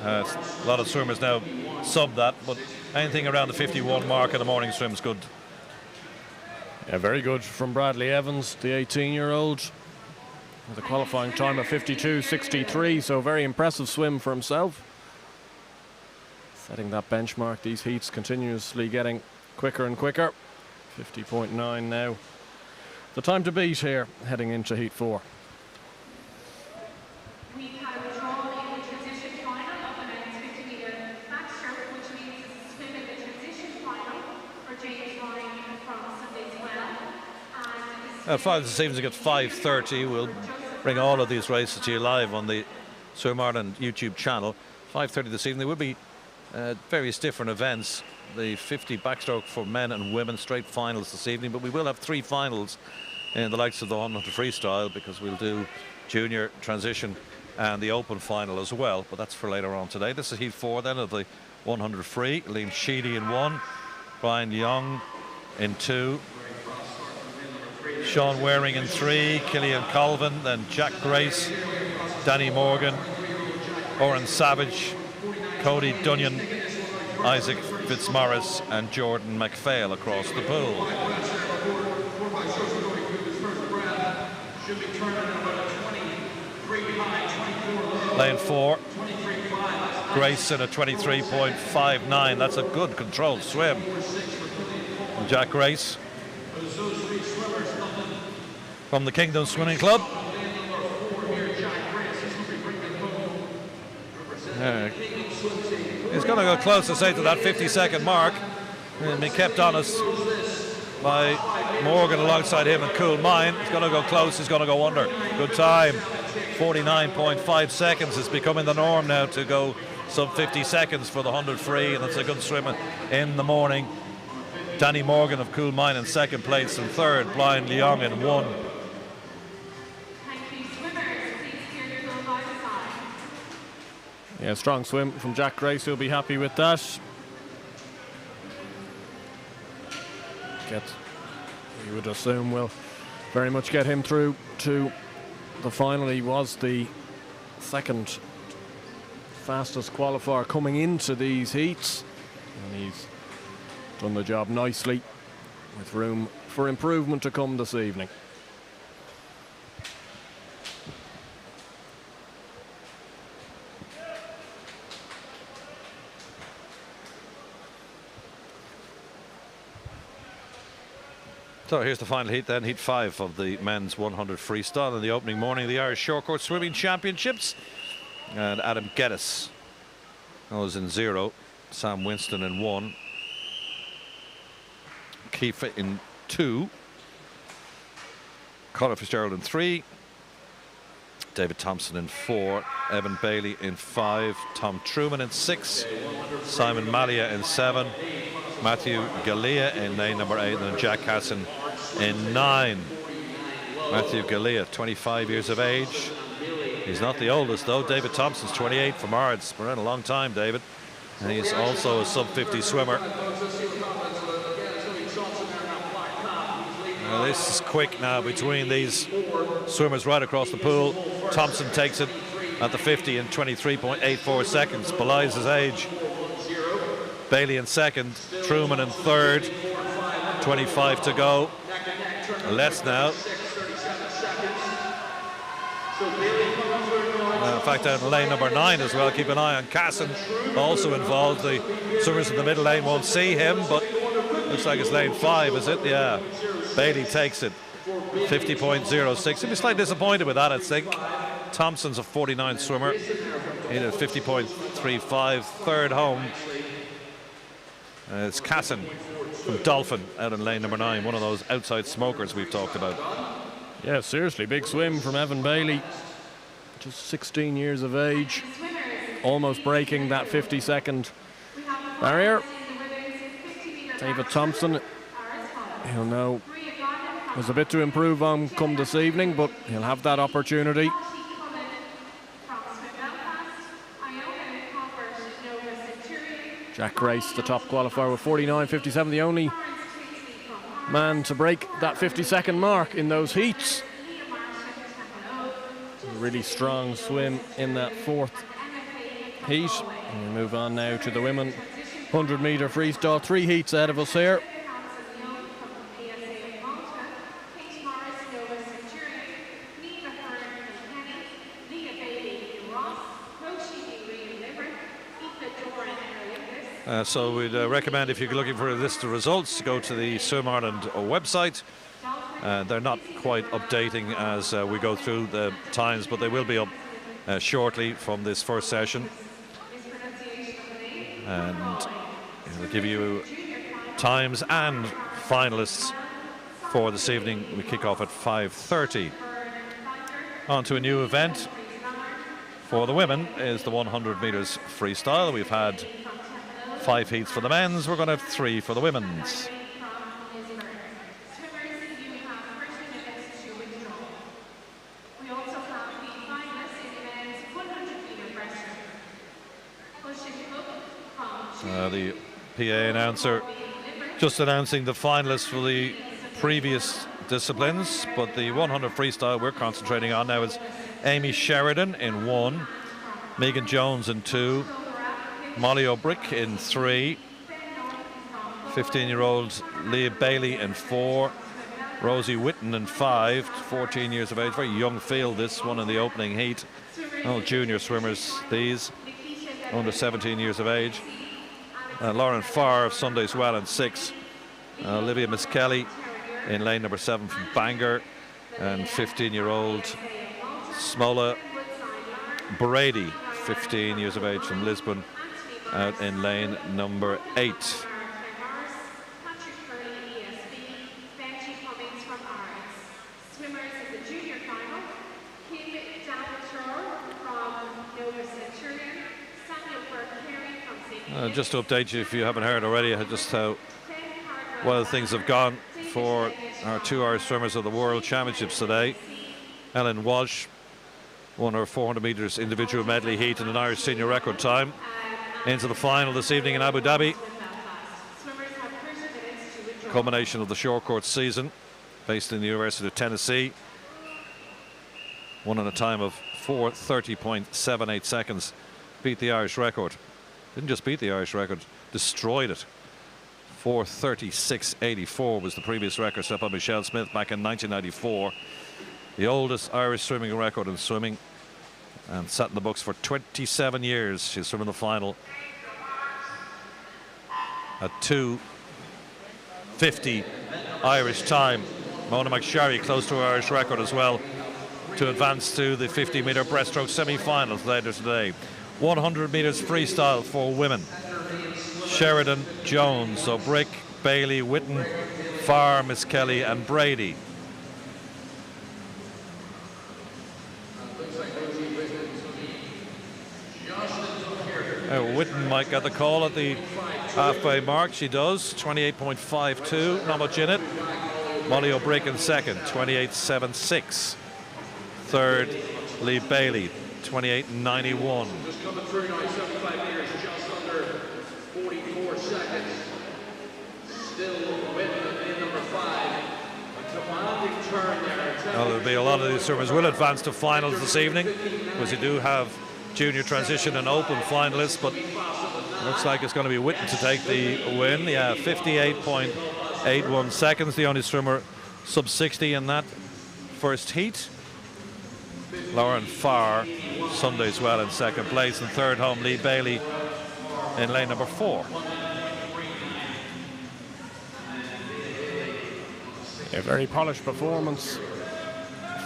A lot of swimmers now sub that, but anything around the 51 mark in the morning swim is good. Yeah, very good from Bradley Evans, the 18-year-old, with a qualifying time of 52.63, so very impressive swim for himself. Setting that benchmark, these heats continuously getting quicker and quicker. 50.9 now. The time to beat here, heading into heat 4. We have a draw in the transition final of the men's 50-meter backstroke, which means this is swim in the transition final for James Ryan from Sunday's well. Finals this evening at 5:30. We'll bring all of these races to you live on the Swim Ireland YouTube channel. 5:30 this evening. There will be various different events. The 50 backstroke for men and women, straight finals this evening, but we will have 3 finals in the likes of the 100 freestyle, because we'll do junior, transition and the open final as well, but that's for later on today. This is heat 4 then of the 100 free. Liam Sheedy in 1, Brian Young in 2, Sean Waring in 3, Killian Colvin, then Jack Grace, Danny Morgan, Oren Savage, Cody Dunyan, Isaac Fitzmaurice and Jordan McPhail across the pool. Lane 4, Grace in a 23.59. That's a good controlled swim. And Jack Grace from the Kingdom Swimming Club. He's going to go close to say to that 50-second mark, and be kept honest by Morgan alongside him and Cool Mine. He's going to go close, he's going to go under. Good time. 49.5 seconds is becoming the norm now to go sub 50 seconds for the 100 free, and that's a good swim in the morning. Danny Morgan of Cool Mine in 2nd place, and 3rd, Brian Leong in 1. Yeah, strong swim from Jack Grace. He'll be happy with that. You would assume will very much get him through to the final. He was the 2nd fastest qualifier coming into these heats, and he's done the job nicely, with room for improvement to come this evening. So here's the final heat then, heat 5 of the men's 100 freestyle. In the opening morning of the Irish Short Course Swimming Championships. And Adam Geddes was in 0, Sam Winston in 1, Keefe in 2, Conor Fitzgerald in 3, David Thompson in 4, Evan Bailey in 5, Tom Truman in 6, Simon Malia in 7, Matthew Galea in lane number 8, and then Jack Hassan in 9. Matthew Galea, 25 years of age. He's not the oldest though. David Thompson's 28 from Ards. Been around a long time, David. And he's also a sub-50 swimmer. Now this is quick now between these swimmers right across the pool. Thompson takes it at the 50 in 23.84 seconds. Belies his age. Bailey in 2nd, Truman in 3rd, 25 to go. Less now. In fact, down in lane number 9 as well. Keep an eye on Casson, also involved. The swimmers in the middle lane won't see him, but looks like it's lane 5, is it? Yeah. Bailey takes it, 50.06. He'll be slightly disappointed with that, I think. Thompson's a 49 swimmer. He did 50.35, 3rd home. It's Casson from Dolphin out in lane number 9, one of those outside smokers we've talked about. Yeah, seriously, big swim from Evan Bailey. Just 16 years of age, almost breaking that 50-second barrier. David Thompson, he'll know there's a bit to improve on come this evening, but he'll have that opportunity. Jack Grace, the top qualifier with 49.57, the only man to break that 50-second mark in those heats. A really strong swim in that fourth heat. And we move on now to the women 100 meter freestyle. 3 heats ahead of us here. So we'd recommend, if you're looking for a list of results, go to the Swim Ireland website. They're not quite updating as we go through the times, but they will be up shortly from this first session. And we'll give you times and finalists for this evening. We kick off at 5:30. On to a new event for the women is the 100 meters freestyle. We've had 5 heats for the men's. We're going to have 3 for the women's. The PA announcer just announcing the finalists for the previous disciplines, but the 100 freestyle we're concentrating on now is Amy Sheridan in 1, Megan Jones in 2, Molly O'Brick in 3, 15-year-old Leah Bailey in 4, Rosie Whitten in 5, 14 years of age. Very young field, this one in the opening heat. All junior swimmers, these, under 17 years of age. Lauren Farr of Sunday's Well in 6, Olivia Miskelly in lane number 7 from Bangor, and 15-year-old Smola Brady, 15 years of age from Lisbon, out in lane number 8. Just to update you, if you haven't heard already, just how well things have gone for our 2 Irish swimmers of the World Championships today. Ellen Walsh won her 400 metres individual medley heat in an Irish senior record time. Into the final this evening in Abu Dhabi. Culmination of the short court season, based in the University of Tennessee. Won in a time of 4:30.78 seconds. Beat the Irish record. Didn't just beat the Irish record, destroyed it. 4:36.84 was the previous record set by Michelle Smith back in 1994. The oldest Irish swimming record in swimming, and sat in the books for 27 years. She's swimming the final at 2:50 Irish time. Mona McSharry close to her Irish record as well to advance to the 50-meter breaststroke semi-finals later today. 100 meters freestyle for women. Sheridan, Jones, O'Brick, Bailey, Whitten, Farr, Miskelly and Brady. Whitten might get the call at the halfway mark. She does. 28.52, not much in it. Molly O'Brick in second, 28.76. Third, Lee Bailey, 28.91. Just coming through 975 meters, just under 44 seconds. Still Whitten in number 5. A commanding turn there. Well, there'll be a lot of these swimmers will advance to finals this evening, because you do have junior transition and open finalists, but looks like it's going to be Whitten to take the win. Yeah, 58.81 seconds, the only swimmer sub 60 in that first heat. Lauren Farr, Sunday's Well in second place, and third home Lee Bailey in lane number 4. A very polished performance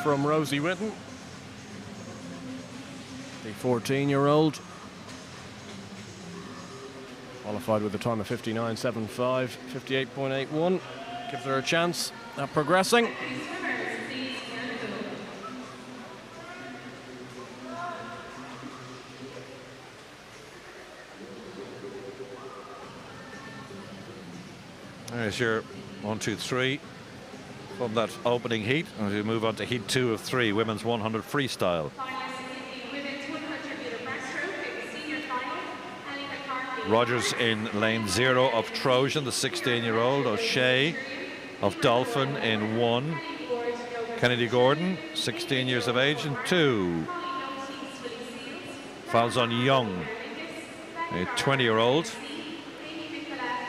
from Rosie Whitten, the 14-year-old, qualified with a time of 59.75, 58.81. Gives her a chance at progressing. There's your 1, 2, 3 from that opening heat. As we move on to heat 2 of 3, women's 100 freestyle. Rogers in lane 0 of Trojan, the 16-year-old. O'Shea of Dolphin in 1. Kennedy Gordon, 16 years of age, in 2. Fouls on Young, a 20-year-old.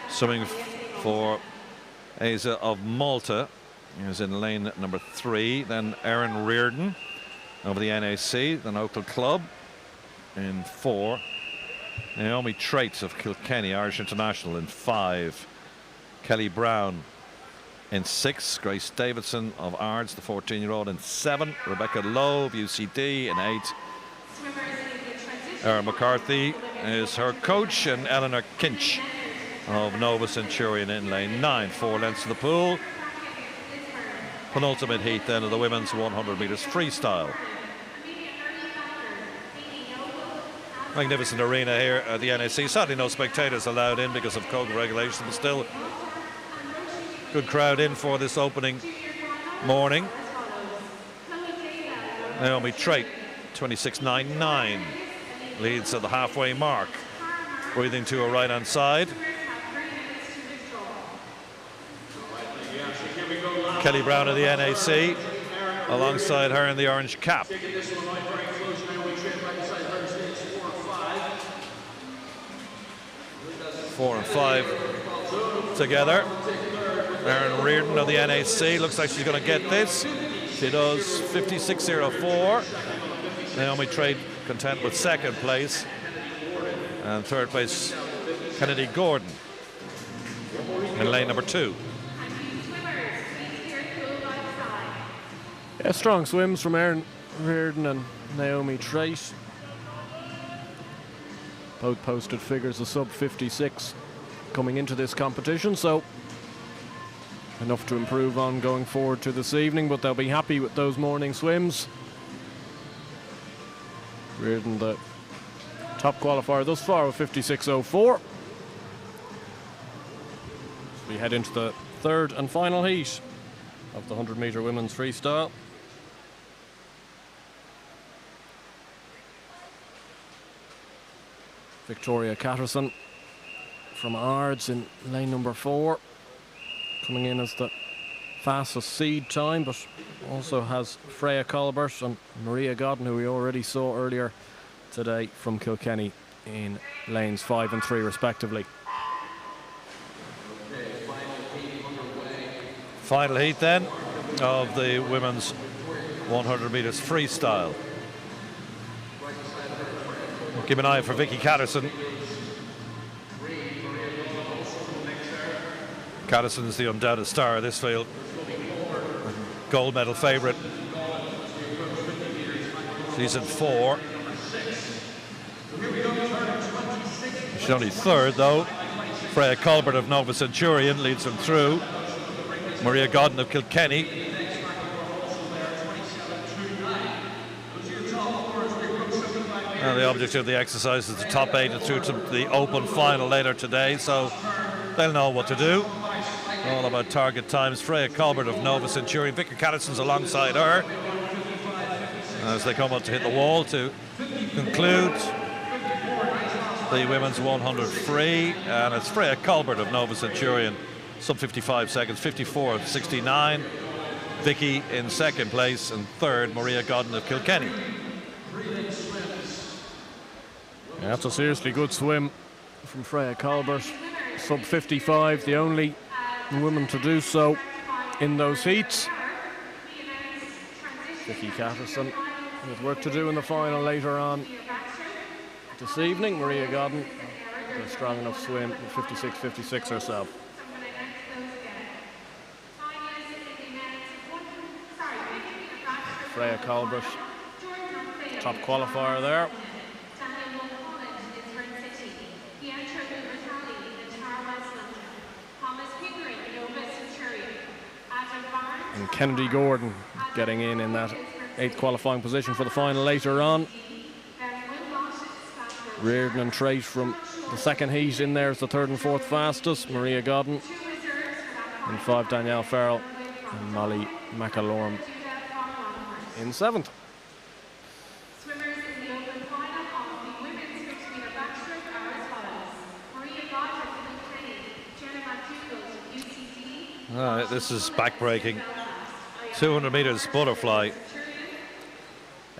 Swimming for Asa of Malta. He was in lane number 3. Then Erin Reardon of the NAC, the local club, in 4. Naomi Traits of Kilkenny, Irish International, in 5. Kelly Brown in 6. Grace Davidson of Ards, the 14-year-old, in 7. Rebecca Lowe of UCD in 8. Erin McCarthy is her coach, and Eleanor Kinch of Nova Centurion in lane 9. 4 lengths to the pool. Penultimate heat then of the women's 100 meters freestyle. Magnificent arena here at the NAC. Sadly no spectators allowed in because of COVID regulations, but still good crowd in for this opening morning. Naomi Trait, 26.99, leads at the halfway mark. Breathing to her right hand side. Kelly Brown of the NAC alongside her in the orange cap. 4 and 5 together. Erin Reardon of the NAC looks like she's going to get this. She does. 56.04. Naomi Trade content with second place, and third place Kennedy Gordon in lane number 2. Yeah, strong swims from Erin Reardon and Naomi Trate. Both posted figures of sub 56 coming into this competition, so enough to improve on going forward to this evening, but they'll be happy with those morning swims. Reardon, the top qualifier thus far, with 56.04. We head into the third and final heat of the 100 metre women's freestyle. Victoria Catterson from Ards in lane number 4, coming in as the fastest seed time, but also has Freya Colbert and Maria Godden, who we already saw earlier today, from Kilkenny in lanes 5 and 3 respectively. Final heat then of the women's 100 metres freestyle. Keep an eye for Vicky Catterson. Catterson's the undoubted star of this field. Gold medal favourite. She's in 4. She's only third though. Freya Colbert of Nova Centurion leads them through. Maria Godden of Kilkenny. And the object of the exercise is the top 8 and through to the open final later today, so they'll know what to do. All about target times. Freya Colbert of Nova Centurion. Vicky Catterson's alongside her as they come up to hit the wall to conclude the women's 100 free, and it's Freya Colbert of Nova Centurion, sub 55 seconds, 54.69. Vicky in second place, and third Maria Godden of Kilkenny. Yeah, that's a seriously good swim from Freya Colbert. Sub 55, the only woman to do so in those heats. Vicky Catterson with work to do in the final later on this evening. Maria Godden, a strong enough swim with 56.56 herself. Freya Colbert, top qualifier there. And Kennedy Gordon getting in that 8th qualifying position for the final later on. Reardon and Trait from the second heat in there as the 3rd and 4th fastest. Maria Godden in 5, Danielle Farrell and Molly McAlorm in 7th. Swimmers in the open final of the women's 50 metre backstroke are as follows: Maria Godden of Kilkenny, Jenna McDougall, UCD. This is back-breaking. 200 meters butterfly.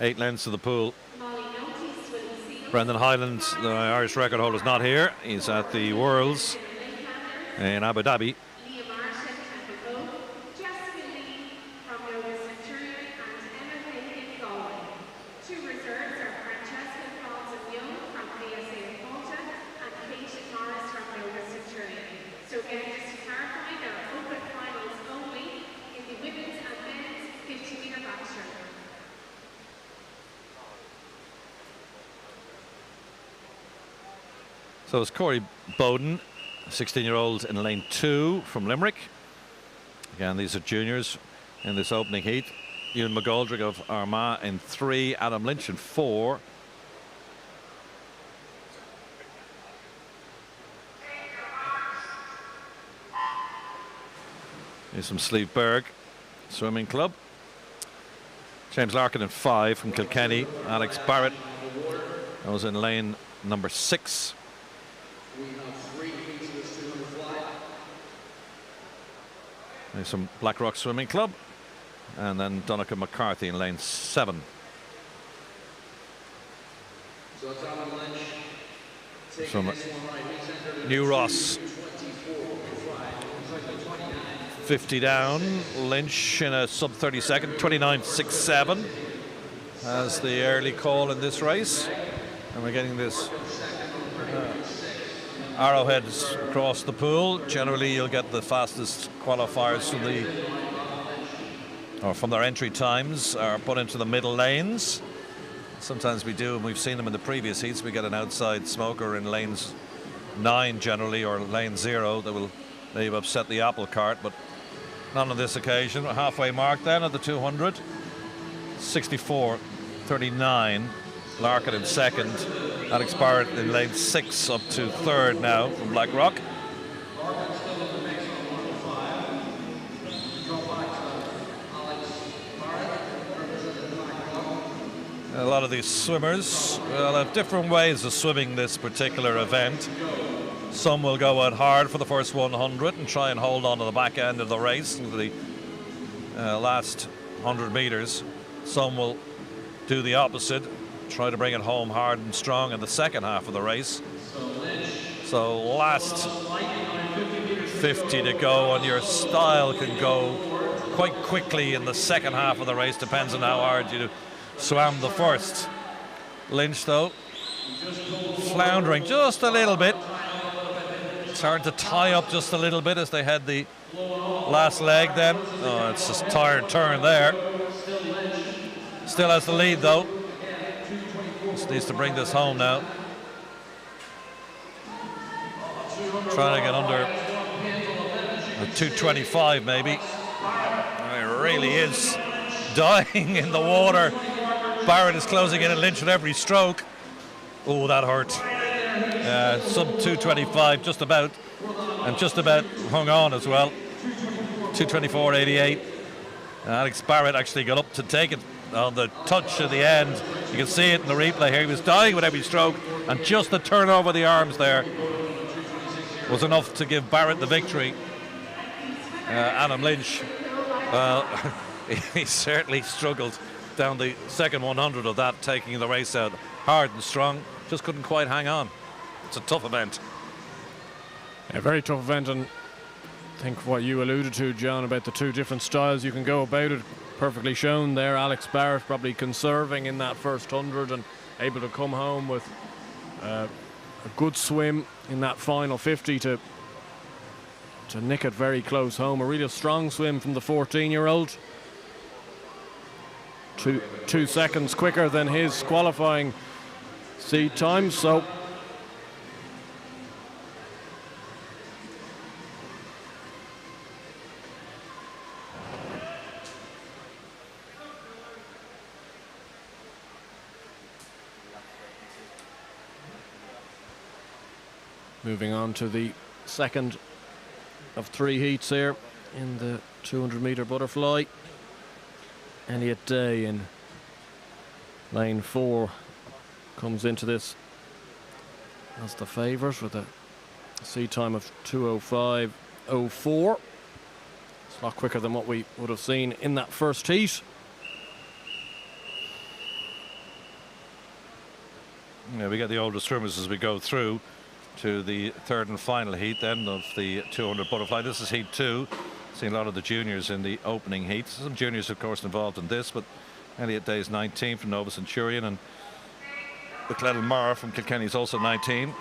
8 lengths to the pool. Brendan Hyland, the Irish record holder, is not here. He's at the Worlds in Abu Dhabi. So it's Corey Bowden, 16-year-old in lane 2 from Limerick. Again, these are juniors in this opening heat. Ewan McGoldrick of Armagh in 3, Adam Lynch in 4. Here's from Slieve Swimming Club. James Larkin in 5 from Kilkenny. Alex Barrett was in lane number 6. There's some Blackrock Swimming Club, and then Donncha McCarthy in lane 7. From New Ross. 50 down. Lynch in a sub 30 second, 29.67 as the early call in this race. And we're getting this arrowheads across the pool. Generally, you'll get the fastest qualifiers from their entry times are put into the middle lanes. Sometimes we do, and we've seen them in the previous heats. We get an outside smoker in lanes 9 generally, or lane 0 that will maybe upset the apple cart, but none on this occasion. Halfway mark then at the 200. 64.39. Larkin in 2nd. Alex Barrett in lane 6 up to 3rd now from Blackrock. A lot of these swimmers will have different ways of swimming this particular event. Some will go out hard for the first 100 and try and hold on to the back end of the race into the last 100 meters. Some will do the opposite, try to bring it home hard and strong in the second half of the race. So last 50 to go, and your style can go quite quickly in the second half of the race, depends on how hard you swam the first. Lynch though, floundering just a little bit. Starting to tie up just a little bit as they had the last leg then. Oh, it's just tired turn there. Still has the lead though. Just needs to bring this home now. Trying to get under a 225 maybe. It really is dying in the water. Barrett is closing in and Lynch at every stroke. Oh, that hurt. Sub 225 just about, and just about hung on as well. 224.88. Alex Barrett actually got up to take it on the touch at the end. You can see it in the replay here. He was dying with every stroke, and just the turn over the arms there was enough to give Barrett the victory. Adam Lynch, well, he certainly struggled down the second 100 of that, taking the race out hard and strong. Just couldn't quite hang on. It's a tough event. A very tough event, and I think what you alluded to, John, about the two different styles you can go about it, perfectly shown there. Alex Barrett probably conserving in that first 100 and able to come home with a good swim in that final 50 to nick it very close home. A really strong swim from the 14-year-old. 2 seconds quicker than his qualifying seed time. So moving on to the second of 3 heats here in the 200-meter butterfly. Elliot Day in lane 4 comes into this as the favourite with a seed time of 2:05.04. It's a lot quicker than what we would have seen in that first heat. Yeah, we get the older swimmers as we go through to the third and final heat then of the 200 butterfly. This is heat 2. Seen a lot of the juniors in the opening heat. Some juniors, of course, involved in this, but Elliot Day is 19 from Nova Centurion, and Maher from Kilkenny is also 19.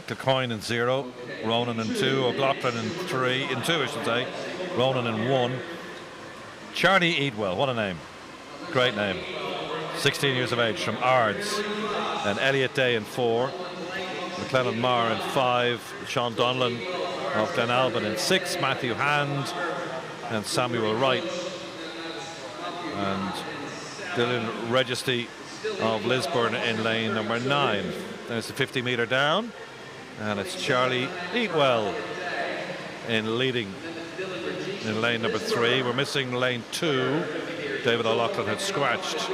Kilcoyne in 0, Ronan in 2, O'Loughlin in 3, in 2 I should say, Ronan in 1. Charlie Eatwell, what a name, great name, 16 years of age, from Ards. And Elliot Day in 4, Maher in 5, Sean Donlan of Glenalbyn in 6, Matthew Hand and Samuel Wright, and Dylan Registy of Lisburn in lane number 9. There's the 50 metre down, and it's Charlie Eatwell in leading in lane number 3. We're missing lane 2. David O'Loughlin had scratched.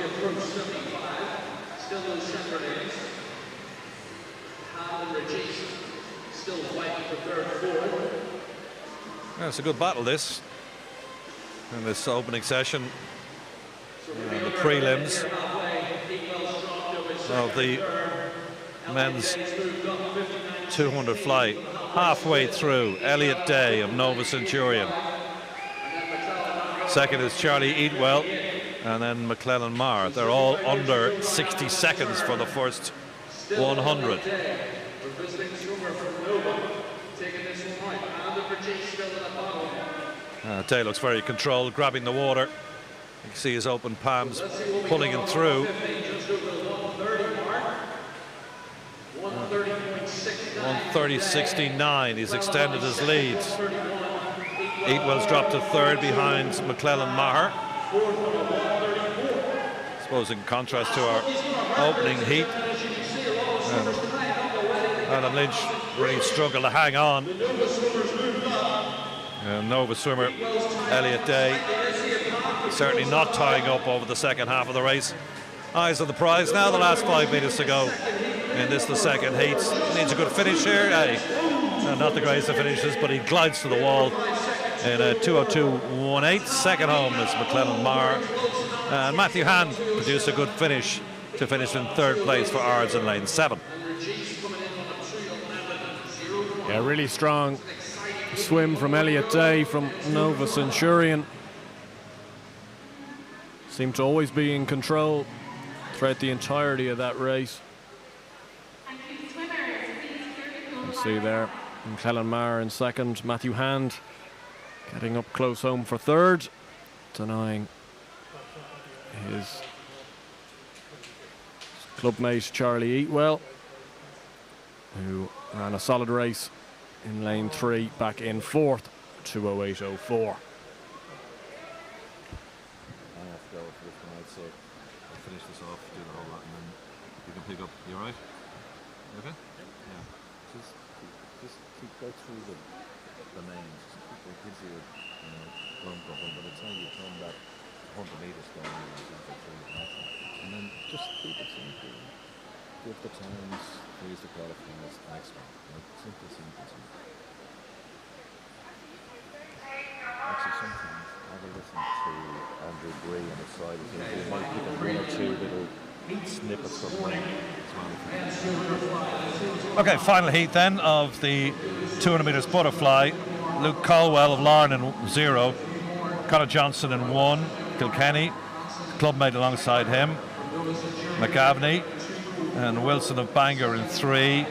Yeah, it's a good battle, this, in this opening session, the prelims of the men's 200 fly. Halfway through, Elliot Day of Nova Centurion. Second is Charlie Eatwell, and then Maher. They're all under 60 seconds for the first 100. Day looks very controlled, grabbing the water. You can see his open palms pulling him through. 1:30.69. He's extended his lead. Eatwell's dropped to third behind Maher. I suppose in contrast to our opening heat, Adam Lynch really struggled to hang on. Nova swimmer Elliot Day certainly not tying up over the second half of the race. Eyes on the prize now, the last 5 meters to go in this, the second heat. Needs a good finish here. Not the greatest of finishes, but he glides to the wall in a 2:02.18. Second home is Maher. And Matthew Hand produced a good finish to finish in third place for Ards in lane 7. Yeah, really strong swim from Elliot Day from Nova Centurion. Seemed to always be in control throughout the entirety of that race. You can see there Maher in second, Matthew Hand getting up close home for third, denying his clubmate Charlie Eatwell, who ran a solid race in lane 3, back in fourth, 2:08.04. I have to go for this tonight, so I'll finish this off, do the whole lot, and then you can pick up. You all right? You okay? Yeah. Just go through the names. It gives you a lump of them, by the time you turn that 100 meters down, and then just keep it simple. Give the times, please the qualifiers, next one. Simple. Actually, sometimes have a listen to Andrew Gray on the side. He might pick up 1 or 2 little snippets from him as well. Okay, final heat then of the 200 meters butterfly. Luke Caldwell of Larne in 0, Conor Johnson in 1, Kilkenny, clubmate alongside him, McAvney, and Wilson of Bangor in 3,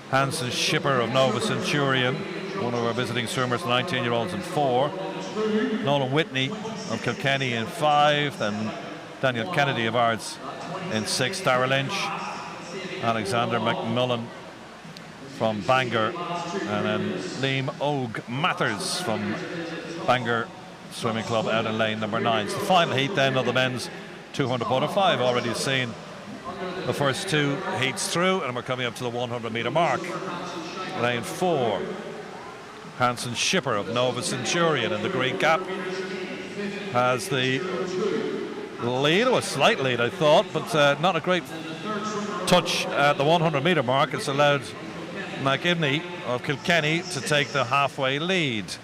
Hanson Shipper of Nova Centurion, one of our visiting swimmers, 19-year-olds in 4, Nolan Whitney of Kilkenny in 5, then Daniel Kennedy of Ards in 6, Dara Lynch, Alexander McMullen from Bangor, and then Liam Og Mathers from Bangor Swimming Club out in lane number 9. It's the final heat then of the men's 200 butterfly. I've already seen the first 2 heats through, and we're coming up to the 100 meter mark. Lane 4, Hanson Shipper of Nova Centurion in the green cap has the lead, or a slight lead I thought, but not a great touch at the 100 meter mark. It's allowed McIvney of Kilkenny to take the halfway lead.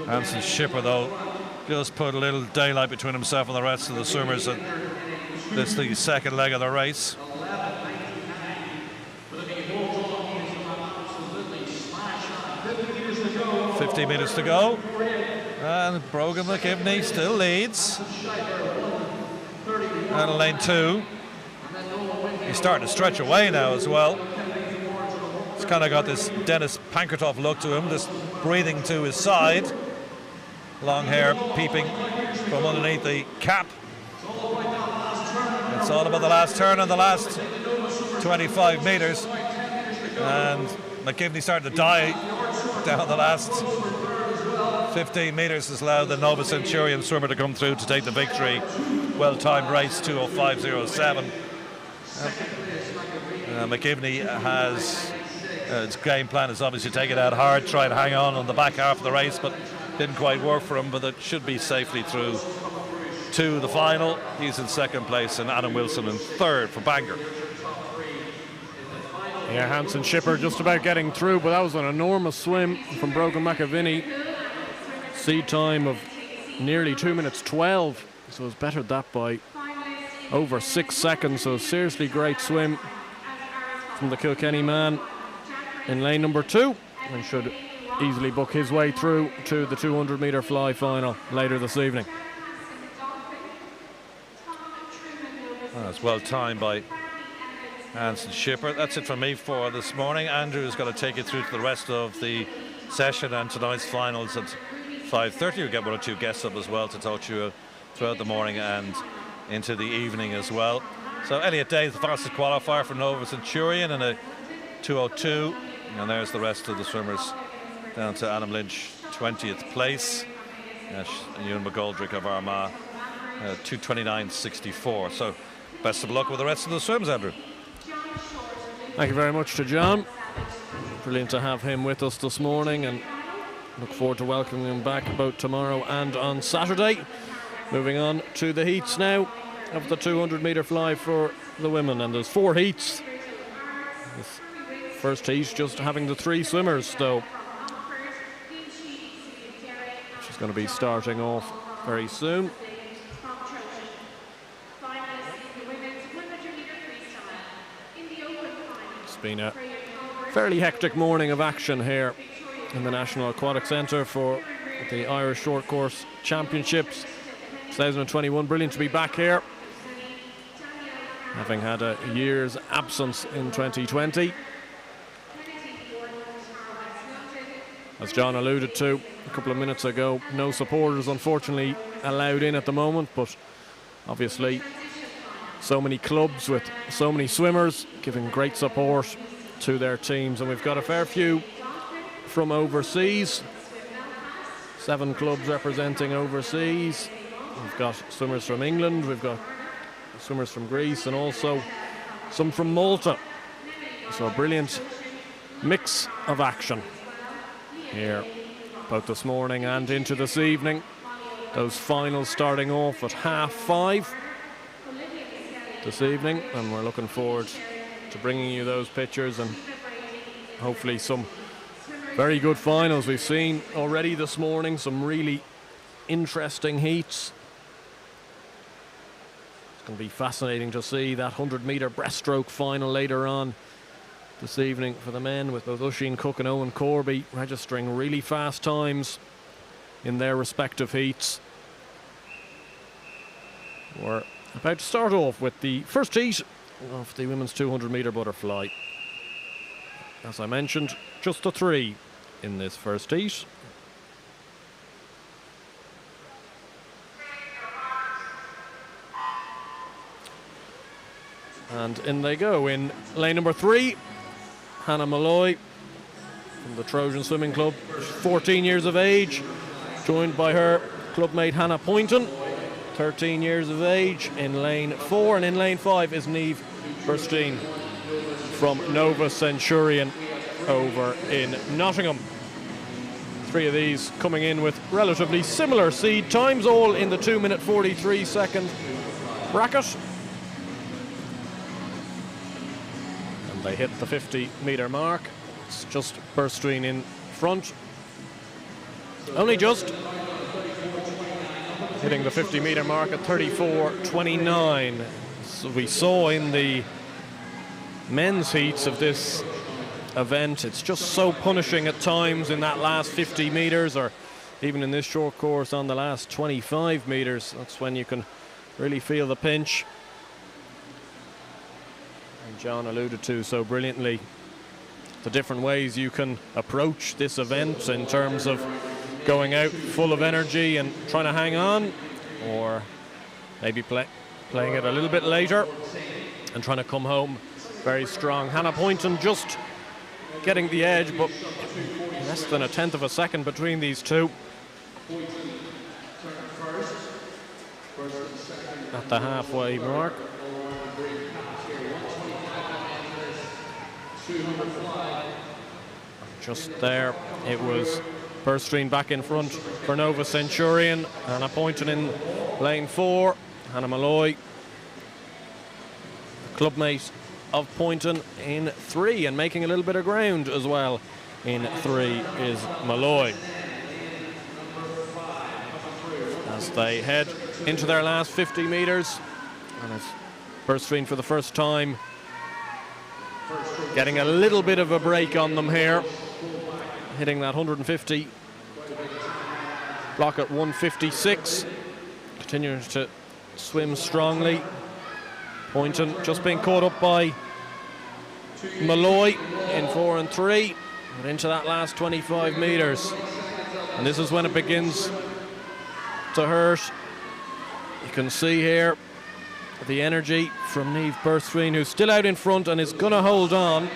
Hansen Schipper, though, just put a little daylight between himself and the rest of the swimmers. And this is the second leg of the race. 50 metres to go. And Brogan McGivney still leads. And lane 2. He's starting to stretch away now as well. He's kind of got this Dennis Pankratoff look to him, just breathing to his side. Long hair peeping from underneath the cap. It's all about the last turn and the last 25 metres. And McGivney starting to die down the last 15 metres has allowed the Nova Centurion swimmer to come through to take the victory. Well-timed race, 2:05.07. McGivney has his game plan is obviously take it out hard, try and hang on the back half of the race, but didn't quite work for him. But it should be safely through to the final. He's in second place, and Adam Wilson in third for Bangor. Yeah, Hansen Schipper just about getting through, but that was an enormous swim from Brogan McAviney. Seed time of nearly 2 minutes 12, so it's bettered that by over 6 seconds. So seriously great swim from the Kilkenny man in lane number 2, and should easily book his way through to the 200 metre fly final later this evening. That's well timed by Hansen Schipper. That's it from me for this morning. Andrew is going to take you through to the rest of the session and tonight's finals at 5:30. We'll get one or two guests up as well to talk to you throughout the morning and into the evening as well. So Elliot Day is the fastest qualifier for Nova Centurion in a 2:02, and there's the rest of the swimmers down to Adam Lynch, 20th place. Ewan McGoldrick of Armagh, 2:29.64. So best of luck with the rest of the swims, Andrew. Thank you very much to John. Brilliant to have him with us this morning, and look forward to welcoming him back both tomorrow and on Saturday. Moving on to the heats now of the 200 metre fly for the women, and there's 4 heats. This first heat just having the 3 swimmers though. She's going to be starting off very soon. It's been a fairly hectic morning of action here in the National Aquatic Centre for the Irish Short Course Championships 2021. Brilliant to be back here, having had a year's absence in 2020. As John alluded to a couple of minutes ago, no supporters unfortunately allowed in at the moment, but obviously so many clubs with so many swimmers giving great support to their teams, and we've got a fair few from overseas. 7 clubs representing overseas. We've got swimmers from England, we've got swimmers from Greece, and also some from Malta. So a brilliant mix of action here both this morning and into this evening. Those finals starting off at 5:30 this evening, and we're looking forward to bringing you those pictures and hopefully some very good finals. We've seen already this morning some really interesting heats. It's going to be fascinating to see that 100 metre breaststroke final later on this evening for the men, with both Oisin Cook and Owen Corby registering really fast times in their respective heats. We're about to start off with the first heat of the women's 200 metre butterfly. As I mentioned, just the 3 in this first heat. And in they go. In lane number 3, Hannah Malloy from the Trojan Swimming Club, 14 years of age, joined by her clubmate Hannah Poynton, 13 years of age, in lane 4. And in lane 5 is Niamh Burstein from Nova Centurion over in Nottingham. 3 of these coming in with relatively similar seed times, all in the 2-minute 43-second bracket. And they hit the 50 metre mark. It's just Burstein in front. Only just hitting the 50-meter mark at 34.29. So we saw in the men's heats of this event, it's just so punishing at times in that last 50 meters, or even in this short course on the last 25 meters. That's when you can really feel the pinch. And John alluded to so brilliantly the different ways you can approach this event in terms of going out full of energy and trying to hang on, or maybe playing it a little bit later and trying to come home very strong. Hannah Poynton just getting the edge, but less than 1/10 of a second between these two. At the halfway mark. Just there, it was Breaststroke back in front for Nova Centurion. Hannah Poynton in lane 4. Hannah Malloy, clubmate of Poynton, in 3, and making a little bit of ground as well in 3 is Malloy. As they head into their last 50 meters, and it's Breaststroke for the first time getting a little bit of a break on them here, hitting that 150 block at 156, continuing to swim strongly. Poynton just being caught up by Malloy in 4 and 3, but into that last 25 meters, and this is when it begins to hurt. You can see here the energy from Niamh Breaststroke, who's still out in front and is going to hold on.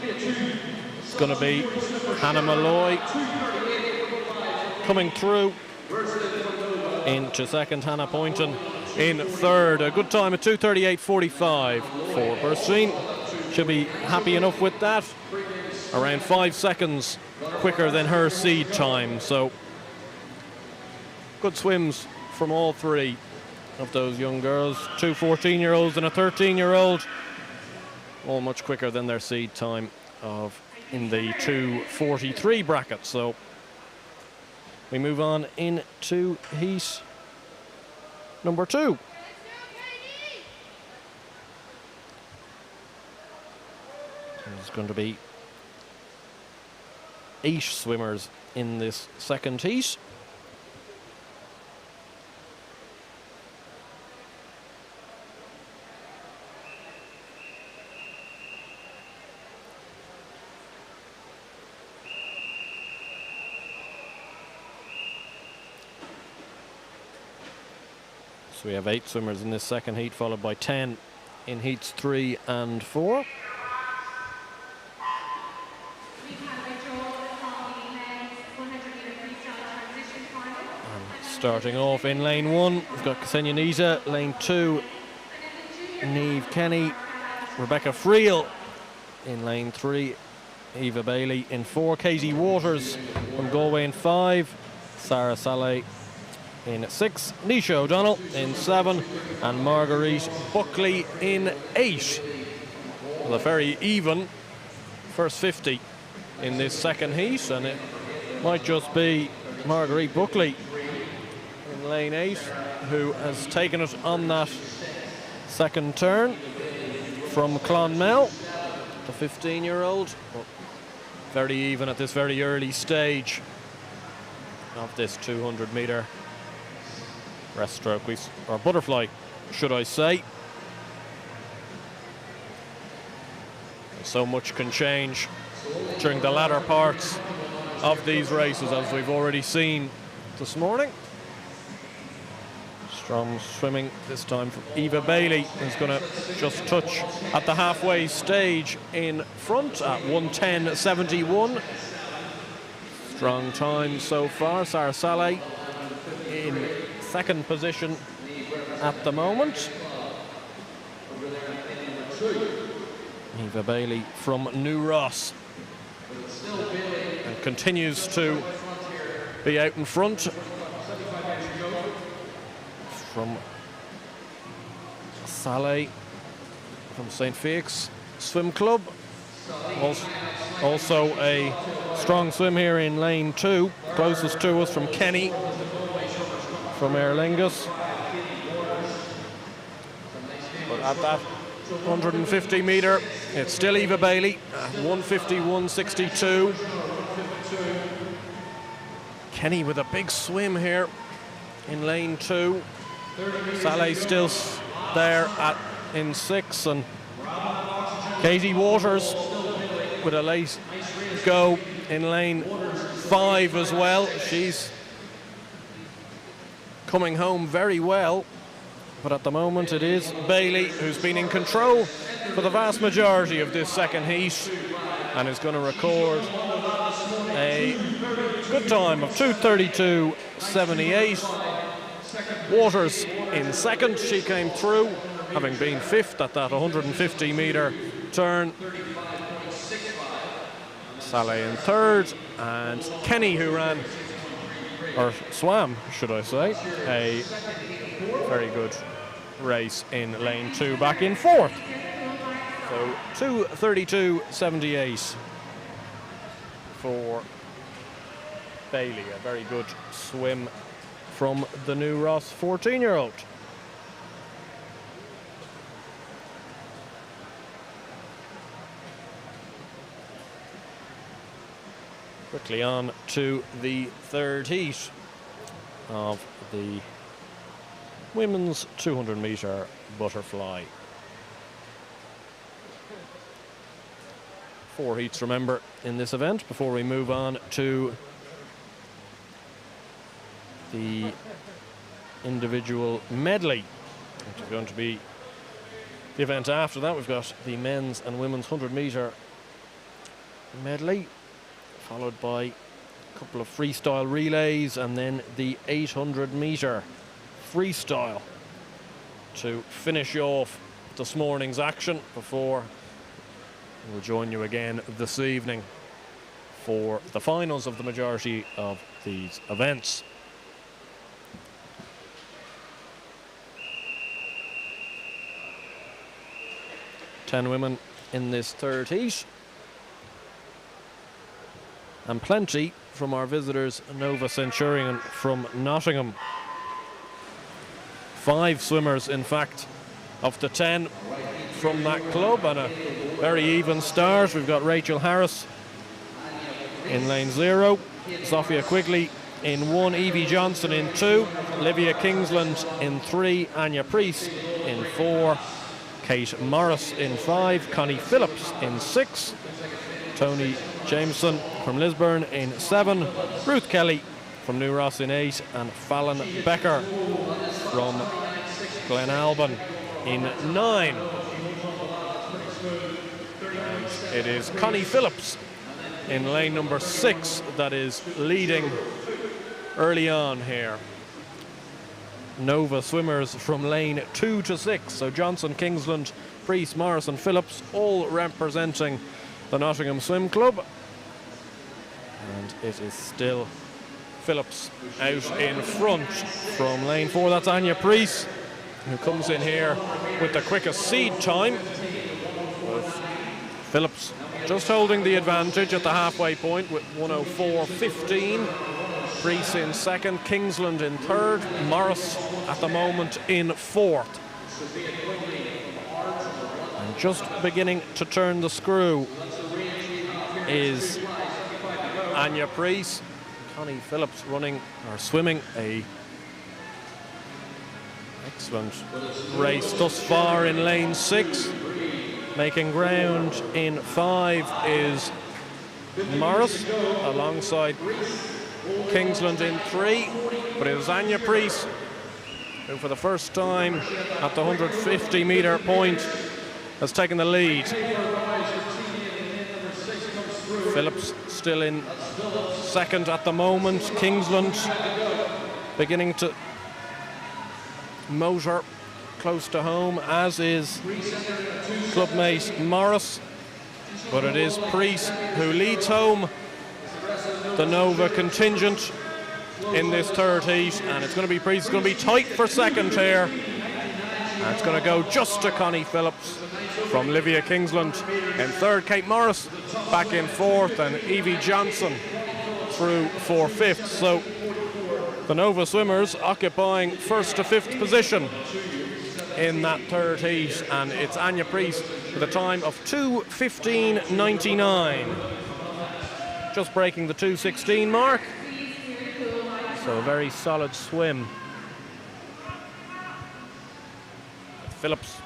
It's going to be Hannah Malloy coming through into second. Hannah Poynton in third. A good time at 2:38.45 for Breaststroke. Should be happy enough with that. Around 5 seconds quicker than her seed time. So good swims from all 3 of those young girls. 2 14-year-olds and a 13-year-old. All much quicker than their seed time of in the 2:43 bracket. So we move on into heat number 2. There's going to be 8 swimmers in this second heat. So we have 8 swimmers in this second heat, followed by 10 in heats 3 and 4. Starting off in lane 1, we've got Ksenia Nita. Lane 2, Niamh Kenny. Rebecca Friel in lane 3. Eva Bailey in 4. Katie Waters from Galway in 5. Sarah Saleh in 6. Nisha O'Donnell in 7. And Marguerite Buckley in 8. Well, a very even first 50 in this second heat, and it might just be Marguerite Buckley in lane 8 who has taken it on that second turn from Clonmel, the 15-year-old. Well, very even at this very early stage of this 200-meter breaststroke, or butterfly, should I say. So much can change during the latter parts of these races, as we've already seen this morning. Strong swimming this time from Eva Bailey, who's going to just touch at the halfway stage in front at 1:10.71. Strong time so far. Sarah Saleh in second position at the moment. Eva Bailey from New Ross, and continues to be out in front from Saleh from St. Felix Swim Club. Also a strong swim here in lane 2, closest to us from Kenny from Aer Lingus. But at that 150 metre, it's still Eva Bailey, 151.62. Kenny with a big swim here in lane 2. Saleh still there in 6, and Katie Waters with a late go in lane 5 as well. She's coming home very well, but at the moment it is Bailey who's been in control for the vast majority of this second heat and is going to record a good time of 2:32.78. Waters in second, she came through having been 5th at that 150 metre turn. Saleh in 3rd, and Kenny, who ran, or swam should I say, a very good race in lane 2 back in 4th. So 2:32.78 for Bailey, a very good swim from the new Ross 14-year-old. Quickly on to the 3rd heat of the women's 200 metre butterfly. 4 heats, remember, in this event before we move on to the individual medley, which is going to be the event after that. We've got the men's and women's 100 metre medley, followed by a couple of freestyle relays, and then the 800 metre freestyle to finish off this morning's action before we'll join you again this evening for the finals of the majority of these events. Ten women in this 3rd heat, and plenty from our visitors, Nova Centurion from Nottingham. 5 swimmers, in fact, of the 10 from that club, and a very even start. We've got Rachel Harris in lane 0, Sophia Quigley in 1, Evie Johnson in 2, Olivia Kingsland in 3, Anya Priest in 4, Kate Morris in 5, Connie Phillips in 6, Tony Jameson from Lisburn in 7, Ruth Kelly from New Ross in 8, and Fallon Becker from Glenalbyn in 9. And it is Connie Phillips in lane number 6 that is leading early on here. Nova swimmers from lane 2 to 6, so Johnson, Kingsland, Priest, Morris and Phillips, all representing the Nottingham Swim Club. And it is still Phillips out in front from lane 4. That's Anya Priest, who comes in here with the quickest seed time. With Phillips just holding the advantage at the halfway point with 1:04.15. Priest in 2nd, Kingsland in 3rd, Morris at the moment in 4th. And just beginning to turn the screw is Anya Priest. Connie Phillips running or swimming a excellent race thus far in lane 6. Making ground in 5 is Morris alongside Kingsland in 3, but it is Anya Priest who for the first time at the 150 metre point has taken the lead. Phillips still in 2nd at the moment. Kingsland beginning to motor close to home, as is clubmate Morris, but it is Priest who leads home the Nova contingent in this 3rd heat, and it's going to be Priest. It's going to be tight for 2nd here, And it's going to go just to Connie Phillips from Livia Kingsland in third. Kate Morris back in fourth, and Evie Johnson through for fifth. So the Nova swimmers occupying first to fifth position in that third heat, and it's Anya Priest with a time of 2:15.99, just breaking the 2:16 mark. So a very solid swim. Phillips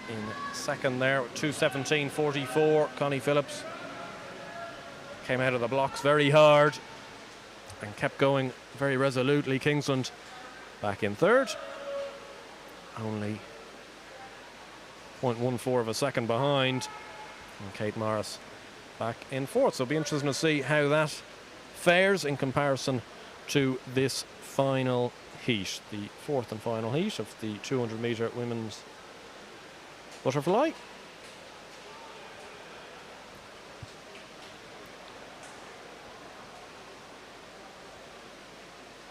in second there with 2:17.44. Connie Phillips came out of the blocks very hard and kept going very resolutely. Kingsland back in third, only 0.14 of a second behind, and Kate Morris back in fourth. So it'll be interesting to see how that fares in comparison to this final heat, the fourth and final heat of the 200 metre women's butterfly.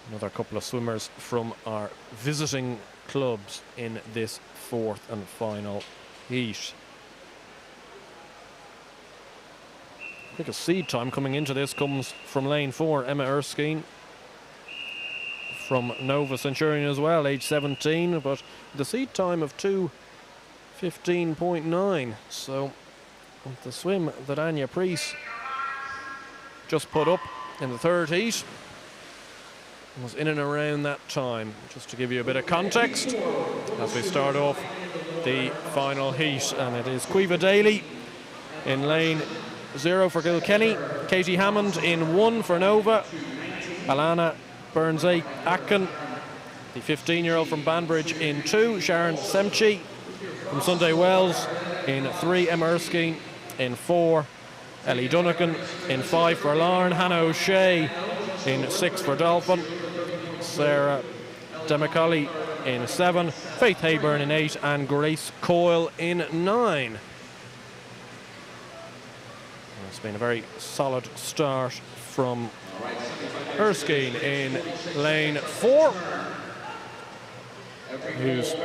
Another couple of swimmers from our visiting clubs in this fourth and final heat. Quickest seed time coming into this comes from lane 4, Emma Erskine from Nova Centurion as well, age 17, but the seed time of 2:15.9. So the swim that Anya Priest just put up in the third heat was in and around that time. Just to give you a bit of context as we start off the final heat, and it is Quiva Daly in lane 0 for Kilkenny, Katie Hammond in 1 for Nova, Alana Burns Atkin, the 15-year-old from Banbridge, in 2, Sharon Semchi from Sunday Wells in 3, Emma Erskine in 4, Ellie Dunnigan in 5 for Larne, Hannah O'Shea in 6 for Dolphin, Sarah Demacaulay in 7, Faith Hayburn in 8, and Grace Coyle in 9. It's been a very solid start from Erskine in lane 4, who's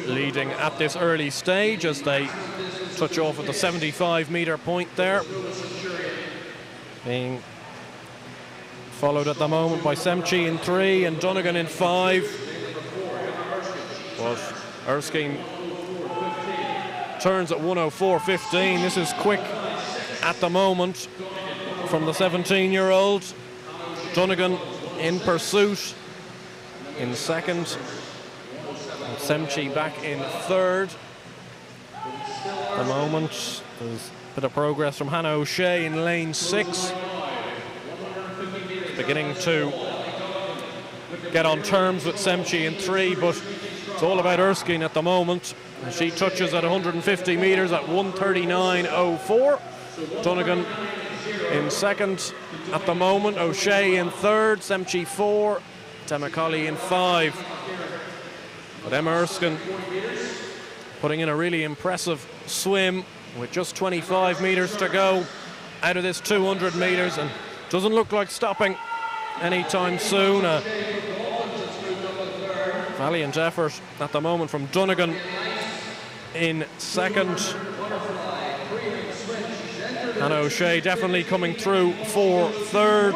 leading at this early stage as they touch off at the 75-metre point there, being followed at the moment by Semchi in 3 and Dunnigan in 5. But Erskine turns at 1:04.15. This is quick at the moment from the 17-year-old. Dunnigan in pursuit in second, and Semchi back in third. At the moment there's a bit of progress from Hannah O'Shea in lane 6, beginning to get on terms with Semchi in 3, but it's all about Erskine at the moment. She touches at 150 metres at 1:39.04. Dunnigan in second at the moment, O'Shea in third, Semchi 4, Demacaulay in 5. But Emma Erskine putting in a really impressive swim with just 25 metres to go out of this 200 metres, and doesn't look like stopping anytime soon. A valiant effort at the moment from Dunnigan in second. Hannah O'Shea definitely coming through for third.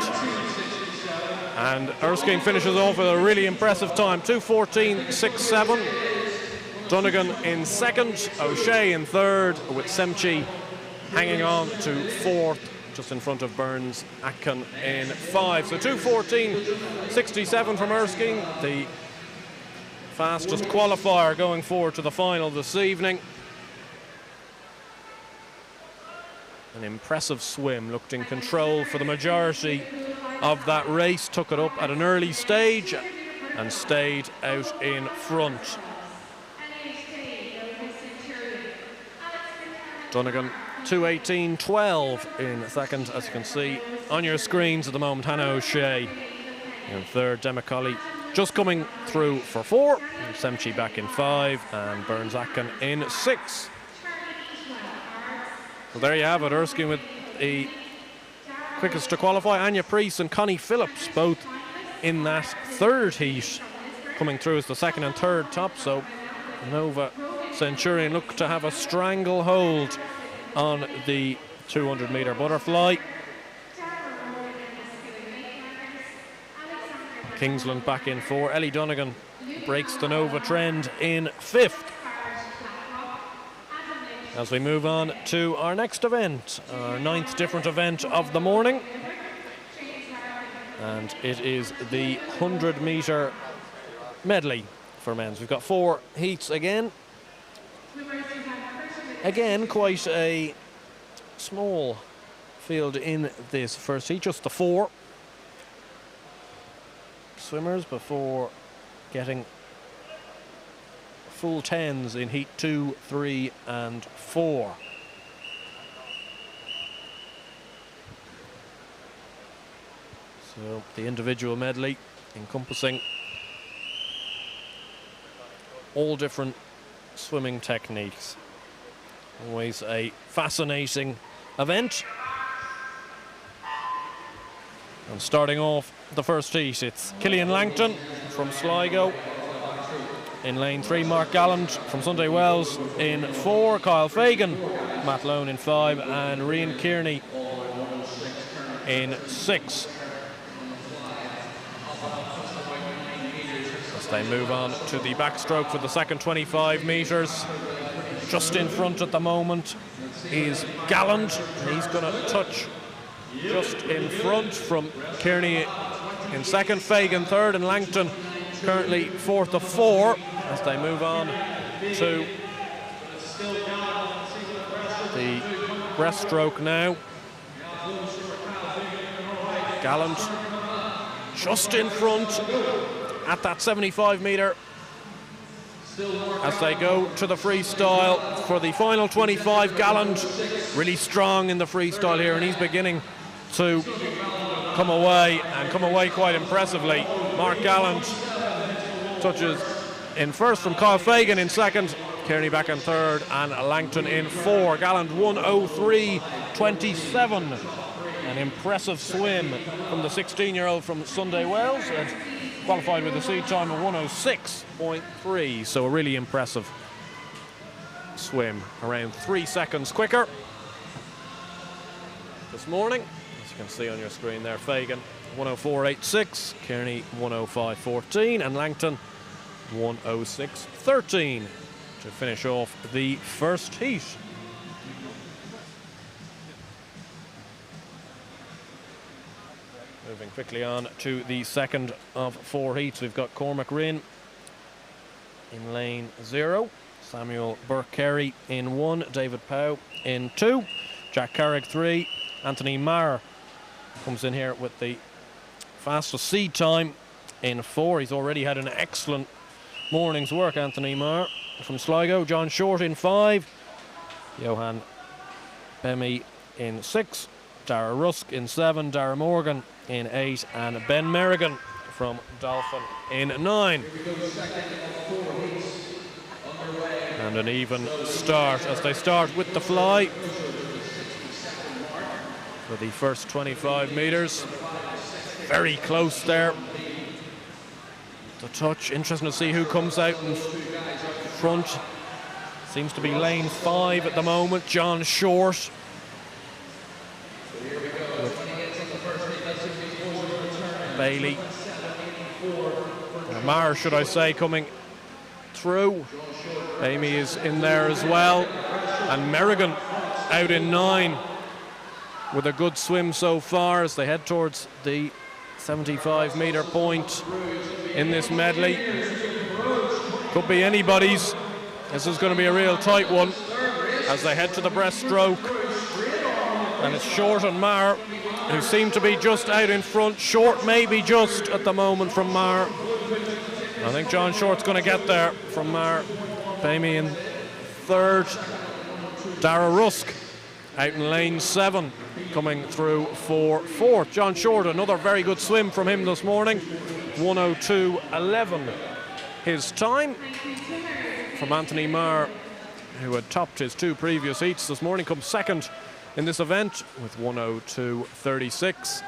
And Erskine finishes off with a really impressive time, 2:14.67. Dunnigan in second, O'Shea in third, with Semchi hanging on to fourth, just in front of Burns Atkin in 5. So 2:14.67 from Erskine, the fastest qualifier going forward to the final this evening. An impressive swim, looked in control for the majority of that race, took it up at an early stage and stayed out in front. Dunnigan 2:18.12 in second, as you can see on your screens at the moment. Hannah O'Shea in third, Demacaulay just coming through for 4, Semchi back in 5, and Burns Atkin in 6. So there you have it, Erskine with the quickest to qualify. Anya Priest and Connie Phillips both in that third heat coming through as the second and third top, so Nova Centurion look to have a stranglehold on the 200-meter butterfly. Kingsland back in 4. Ellie Donegan breaks the Nova trend in 5th. As we move on to our next event, our 9th different event of the morning. And it is the 100-meter medley for men's. We've got 4 heats again. Again, quite a small field in this first heat, just the 4 swimmers before getting full 10s in heat 2, 3 and 4. So the individual medley encompassing all different swimming techniques. Always a fascinating event. And starting off the first heat, it's Killian Langton from Sligo in lane 3, Mark Gallant from Sunday Wells in 4, Kyle Fagan, Matt Lone in 5 and Rian Kearney in 6. As they move on to the backstroke for the second 25 metres, just in front at the moment is Gallant. He's going to touch just in front from Kearney in second, Fagan third, and Langton currently 4th of 4 as they move on to the breaststroke now. Gallant just in front at that 75-metre as they go to the freestyle for the final 25. Gallant really strong in the freestyle here, and he's beginning to come away quite impressively. Mark Gallant touches in first from Kyle Fagan in second, Kearney back in third and Langton in 4. Gallant 1:03.27. An impressive swim from the 16-year-old from Sunday Wells, and qualified with a seed time of 1:06.3. So a really impressive swim, around 3 seconds quicker this morning. As you can see on your screen there, Fagan 1:04.86, Kearney 1:05.14 and Langton 1:06.13 to finish off the first heat. Moving quickly on to the second of 4 heats, we've got Cormac Rinn in lane 0, Samuel Burke-Carey in 1, David Pow in 2, Jack Carrick 3, Anthony Maher comes in here with the fastest seed time in 4. He's already had an excellent morning's work, Anthony Maher from Sligo. John Short in 5, Johan Bemi in 6, Dara Rusk in 7, Dara Morgan in 8 and Ben Merrigan from Dolphin in 9. And an even start as they start with the fly for the first 25 metres. Very close there. The touch, interesting to see who comes out in front. Seems to be lane 5 at the moment, John Short. Bailey, Maher, should I say, coming through. Amy is in there as well, and Merrigan out in 9 with a good swim so far as they head towards the 75-metre point in this medley. Could be anybody's. This is going to be a real tight one as they head to the breaststroke, and it's Short and Maher who seem to be just out in front. Short maybe just at the moment from Maher. I think John Short's going to get there from Maher. Amy in third. Dara Rusk out in lane 7 coming through for 4th. John Short, another very good swim from him this morning. 1:02.11 his time. From Anthony Maher, who had topped his 2 previous heats this morning, comes second in this event with 1:02.36.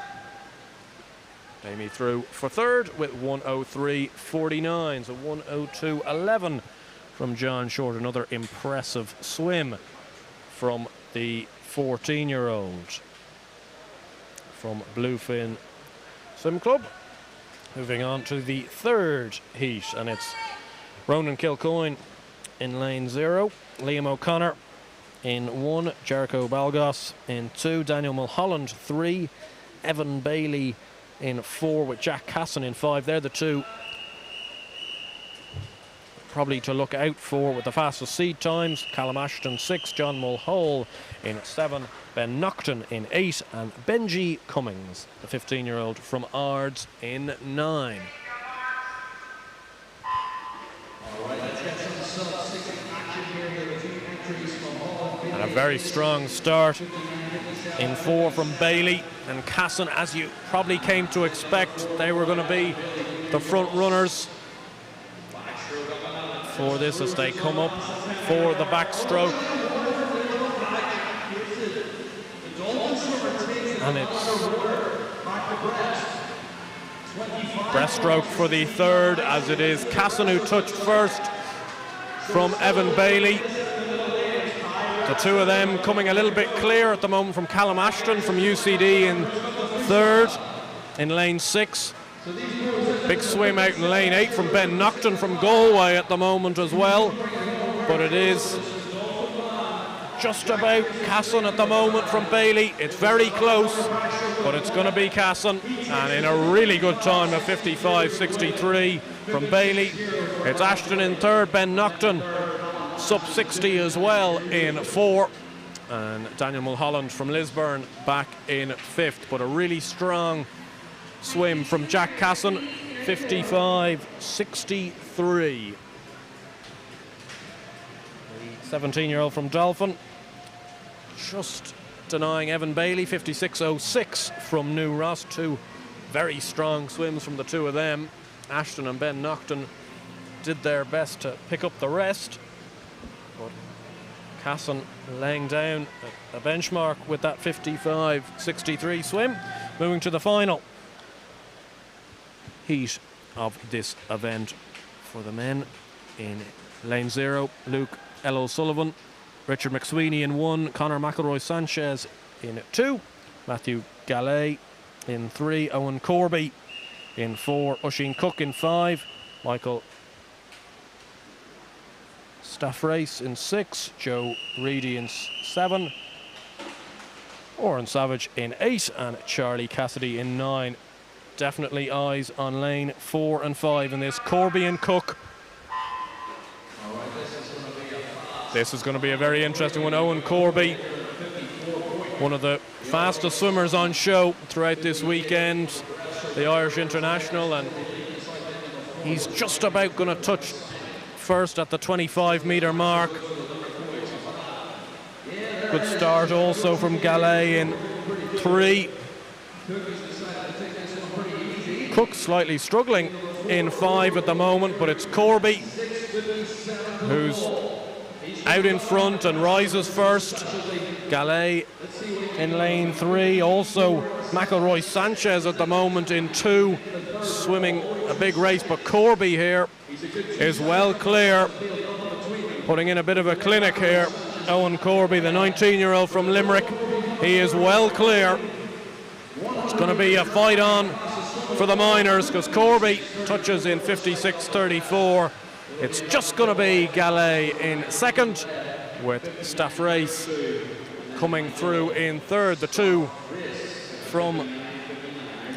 Amy through for third with 1:03.49, so 1:02.11 from John Short. Another impressive swim from the 14-year-old from Bluefin Swim Club. Moving on to the third heat, and it's Ronan Kilcoyne in lane 0, Liam O'Connor in 1, Jericho Balgos in 2, Daniel Mulholland 3, Evan Bailey in 4 with Jack Casson in 5. They're the two probably to look out for with the fastest seed times. Callum Ashton 6, John Mulhall in 7, Ben Nocton in 8, and Benji Cummings, the 15-year-old from Ards, in 9. And a very strong start in 4 from Bailey and Casson, as you probably came to expect. They were going to be the front runners for this as they come up for the backstroke. And it's breaststroke for the third, as it is Casson who touched first from Evan Bailey. The two of them coming a little bit clear at the moment from Callum Ashton from UCD in third in lane 6. Big swim out in lane 8 from Ben Nocton from Galway at the moment as well. But it is just about Casson at the moment from Bailey. It's very close, but it's going to be Casson, and in a really good time of 55.63 from Bailey. It's Ashton in third, Ben Nocton sub 60 as well in 4, and Daniel Mulholland from Lisburn back in 5th. But a really strong swim from Jack Casson, 55.63. The 17-year-old from Dolphin just denying Evan Bailey, 56.06 from New Ross. Two very strong swims from the two of them. Ashton and Ben Nocton did their best to pick up the rest, but Casson laying down a benchmark with that 55.63 swim. Moving to the final heat of this event for the men. In lane 0, Luke L. O'Sullivan, Richard McSweeney in 1, Conor McElroy Sanchez in 2, Matthew Gallet in 3, Owen Corby in 4, Oisin Cook in 5, Michael Staffrace in 6, Joe Reedy in 7, Oren Savage in 8, and Charlie Cassidy in 9. Definitely eyes on lane 4 and 5 in this. Corby and Cook. This is going to be a very interesting one. Owen Corby, one of the fastest swimmers on show throughout this weekend, the Irish International, and he's just about going to touch first at the 25-metre mark. Good start also from Gallet in 3. Cook slightly struggling in 5 at the moment, but it's Corby who's out in front and rises first. Gallet in lane 3. Also McElroy Sanchez at the moment in 2, swimming a big race, but Corby here is well clear, putting in a bit of a clinic here. Owen Corby, the 19-year-old from Limerick, he is well clear. It's going to be a fight on for the minors because Corby touches in 56.34. It's just going to be Gallet in second, with Staffrace coming through in third. The two from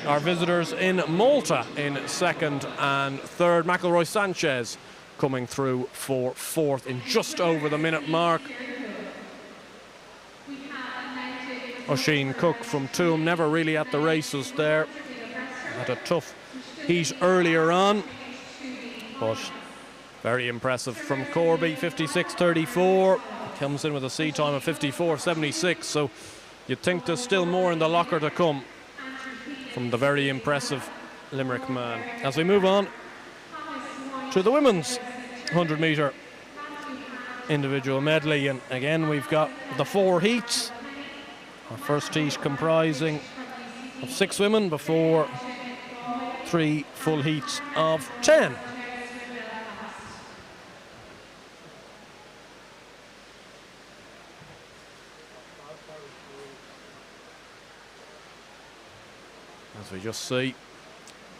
our visitors in Malta in second and third. McElroy Sanchez coming through for fourth in just over the minute mark. Oisin Cook from Tuam, never really at the races there. Had a tough heat earlier on, but very impressive from Corby. 56.34, comes in with a sea time of 54.76, so you'd think there's still more in the locker to come from the very impressive Limerick man. As we move on to the women's 100-metre individual medley, and again we've got the 4 heats. Our first heat comprising of 6 women before 3 full heats of 10. As we just see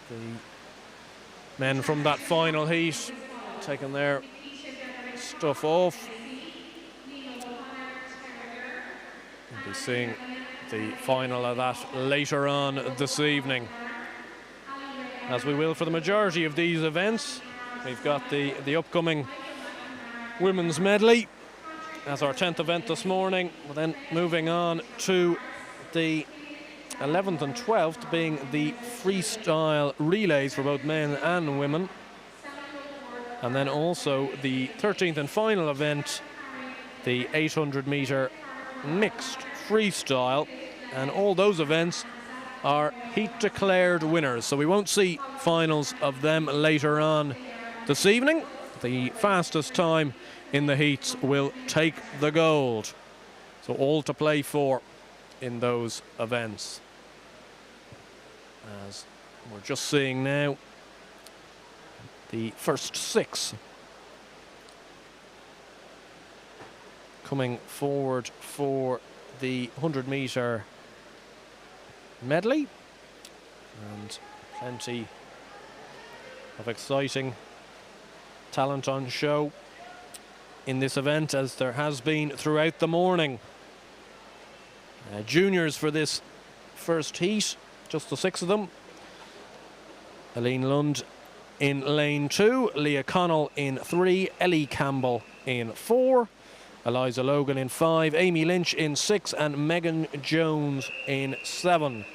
the men from that final heat taking their stuff off. We'll be seeing the final of that later on this evening, as we will for the majority of these events. We've got the upcoming women's medley as our 10th event this morning, but then moving on to the 11th and 12th being the freestyle relays for both men and women, and then also the 13th and final event, the 800 meter mixed freestyle, and all those events are heat declared winners, so we won't see finals of them later on this evening. The fastest time in the heats will take the gold, so all to play for in those events. As we're just seeing now the first 6 coming forward for the 100 meter medley, and plenty of exciting talent on show in this event, as there has been throughout the morning. Juniors for this first heat, just the 6 of them. Aline Lund in lane 2, Leah Connell in 3, Ellie Campbell in 4, Eliza Logan in 5, Amy Lynch in 6, and Megan Jones in 7.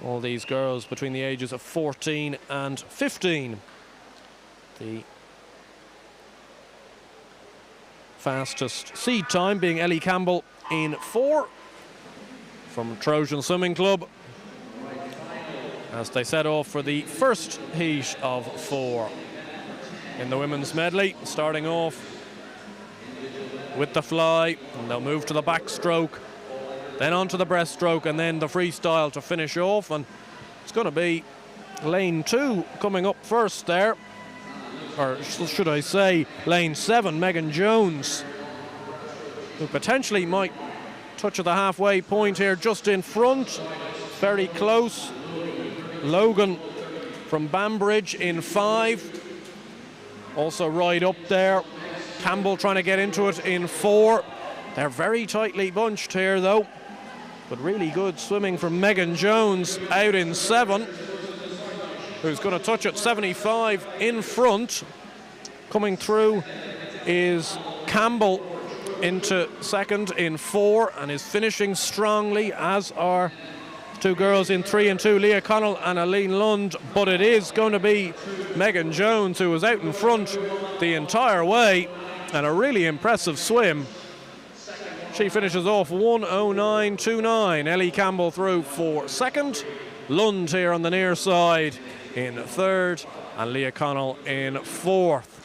All these girls between the ages of 14 and 15. The fastest seed time being Ellie Campbell in 4 from Trojan Swimming Club, as they set off for the first heat of 4 in the women's medley, starting off with the fly, and they'll move to the backstroke, then on to the breaststroke, and then the freestyle to finish off. And it's going to be lane 2 coming up first there, or should I say lane 7, Megan Jones, who potentially might touch at the halfway point here, just in front, very close. Logan from Banbridge in 5, also right up there. Campbell trying to get into it in 4. They're very tightly bunched here though, but really good swimming from Megan Jones out in 7, who's going to touch at 75 in front. Coming through is Campbell into second in 4, and is finishing strongly, as are 2 girls in 3 and 2, Leah Connell and Aline Lund. But it is going to be Megan Jones who was out in front the entire way, and a really impressive swim. She finishes off 1:09.29. Ellie Campbell through for second, Lund here on the near side in 3rd, and Leah Connell in 4th.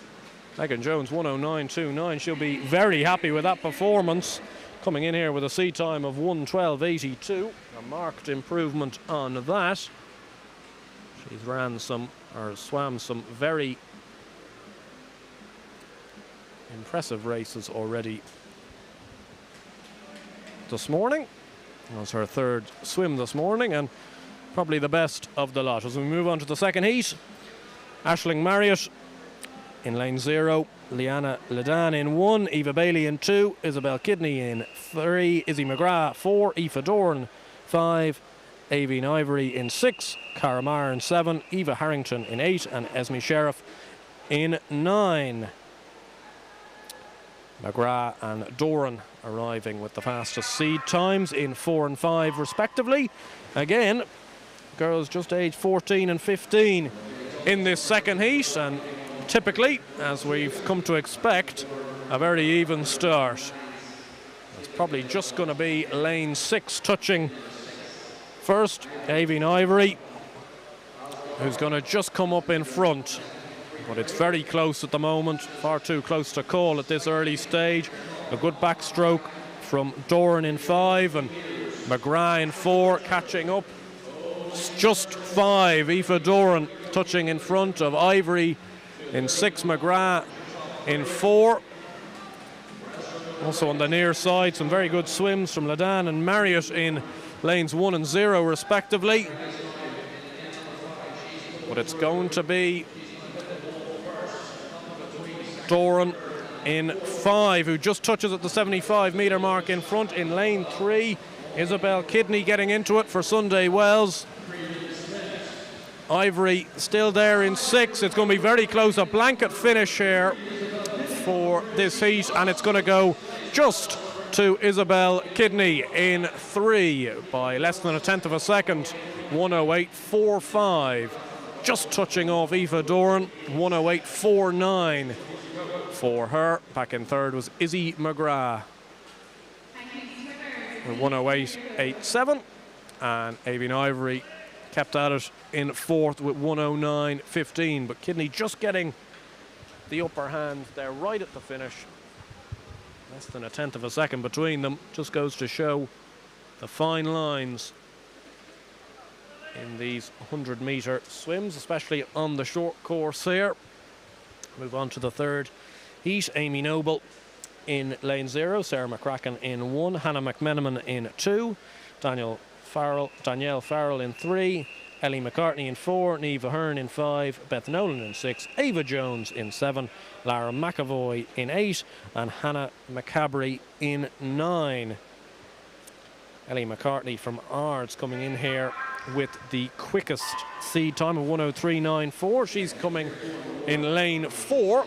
Megan Jones 1:09.29. She'll be very happy with that performance, coming in here with a seed time of 1:12.82. A marked improvement on that. She's swam some very impressive races already this morning. That was her 3rd swim this morning, and probably the best of the lot. As we move on to the second heat, Aisling Marriott in lane 0, Leanna Ledan in 1, Eva Bailey in 2, Isabel Kidney in 3, Izzy McGrath 4, Aoife Dorn 5, Aveen Ivory in 6, Cara Maher in 7, Eva Harrington in 8, and Esme Sheriff in 9. McGrath and Doran arriving with the fastest seed times in 4 and 5 respectively. Again, girls just aged 14 and 15 in this second heat, and typically, as we've come to expect, a very even start. It's probably just going to be lane 6 touching first, Aveen Ivory, who's going to just come up in front. But it's very close at the moment, far too close to call at this early stage. A good backstroke from Doran in 5, and McGrath in 4, catching up. It's just 5. Aoife Doran touching in front of Ivory in 6, McGrath in 4. Also on the near side, some very good swims from Ladan and Marriott in lanes 1 and 0 respectively. But it's going to be Doran in 5, who just touches at the 75 metre mark in front in lane 3. Isabel Kidney getting into it for Sunday Wells. Ivory still there in 6. It's going to be very close, a blanket finish here for this heat, and it's going to go just to Isabel Kidney in 3 by less than a tenth of a second. 108.45, just touching off Aoife Doran. 108.49 for her. Back in 3rd was Izzy McGrath with 108.87, and Avian Ivory kept at it in 4th with 109.15, but Kidney just getting the upper hand there right at the finish. Less than a tenth of a second between them. Just goes to show the fine lines in these 100 metre swims, especially on the short course here. Move on to the 3rd heat. Amy Noble in lane 0, Sarah McCracken in 1, Hannah McMenamin in 2, Danielle Farrell in 3, Ellie McCartney in 4, Niamh Ahern in 5, Beth Nolan in 6, Ava Jones in 7, Lara McAvoy in 8, and Hannah McCabry in 9. Ellie McCartney from Ards coming in here with the quickest seed time of 103.94. She's coming in lane 4.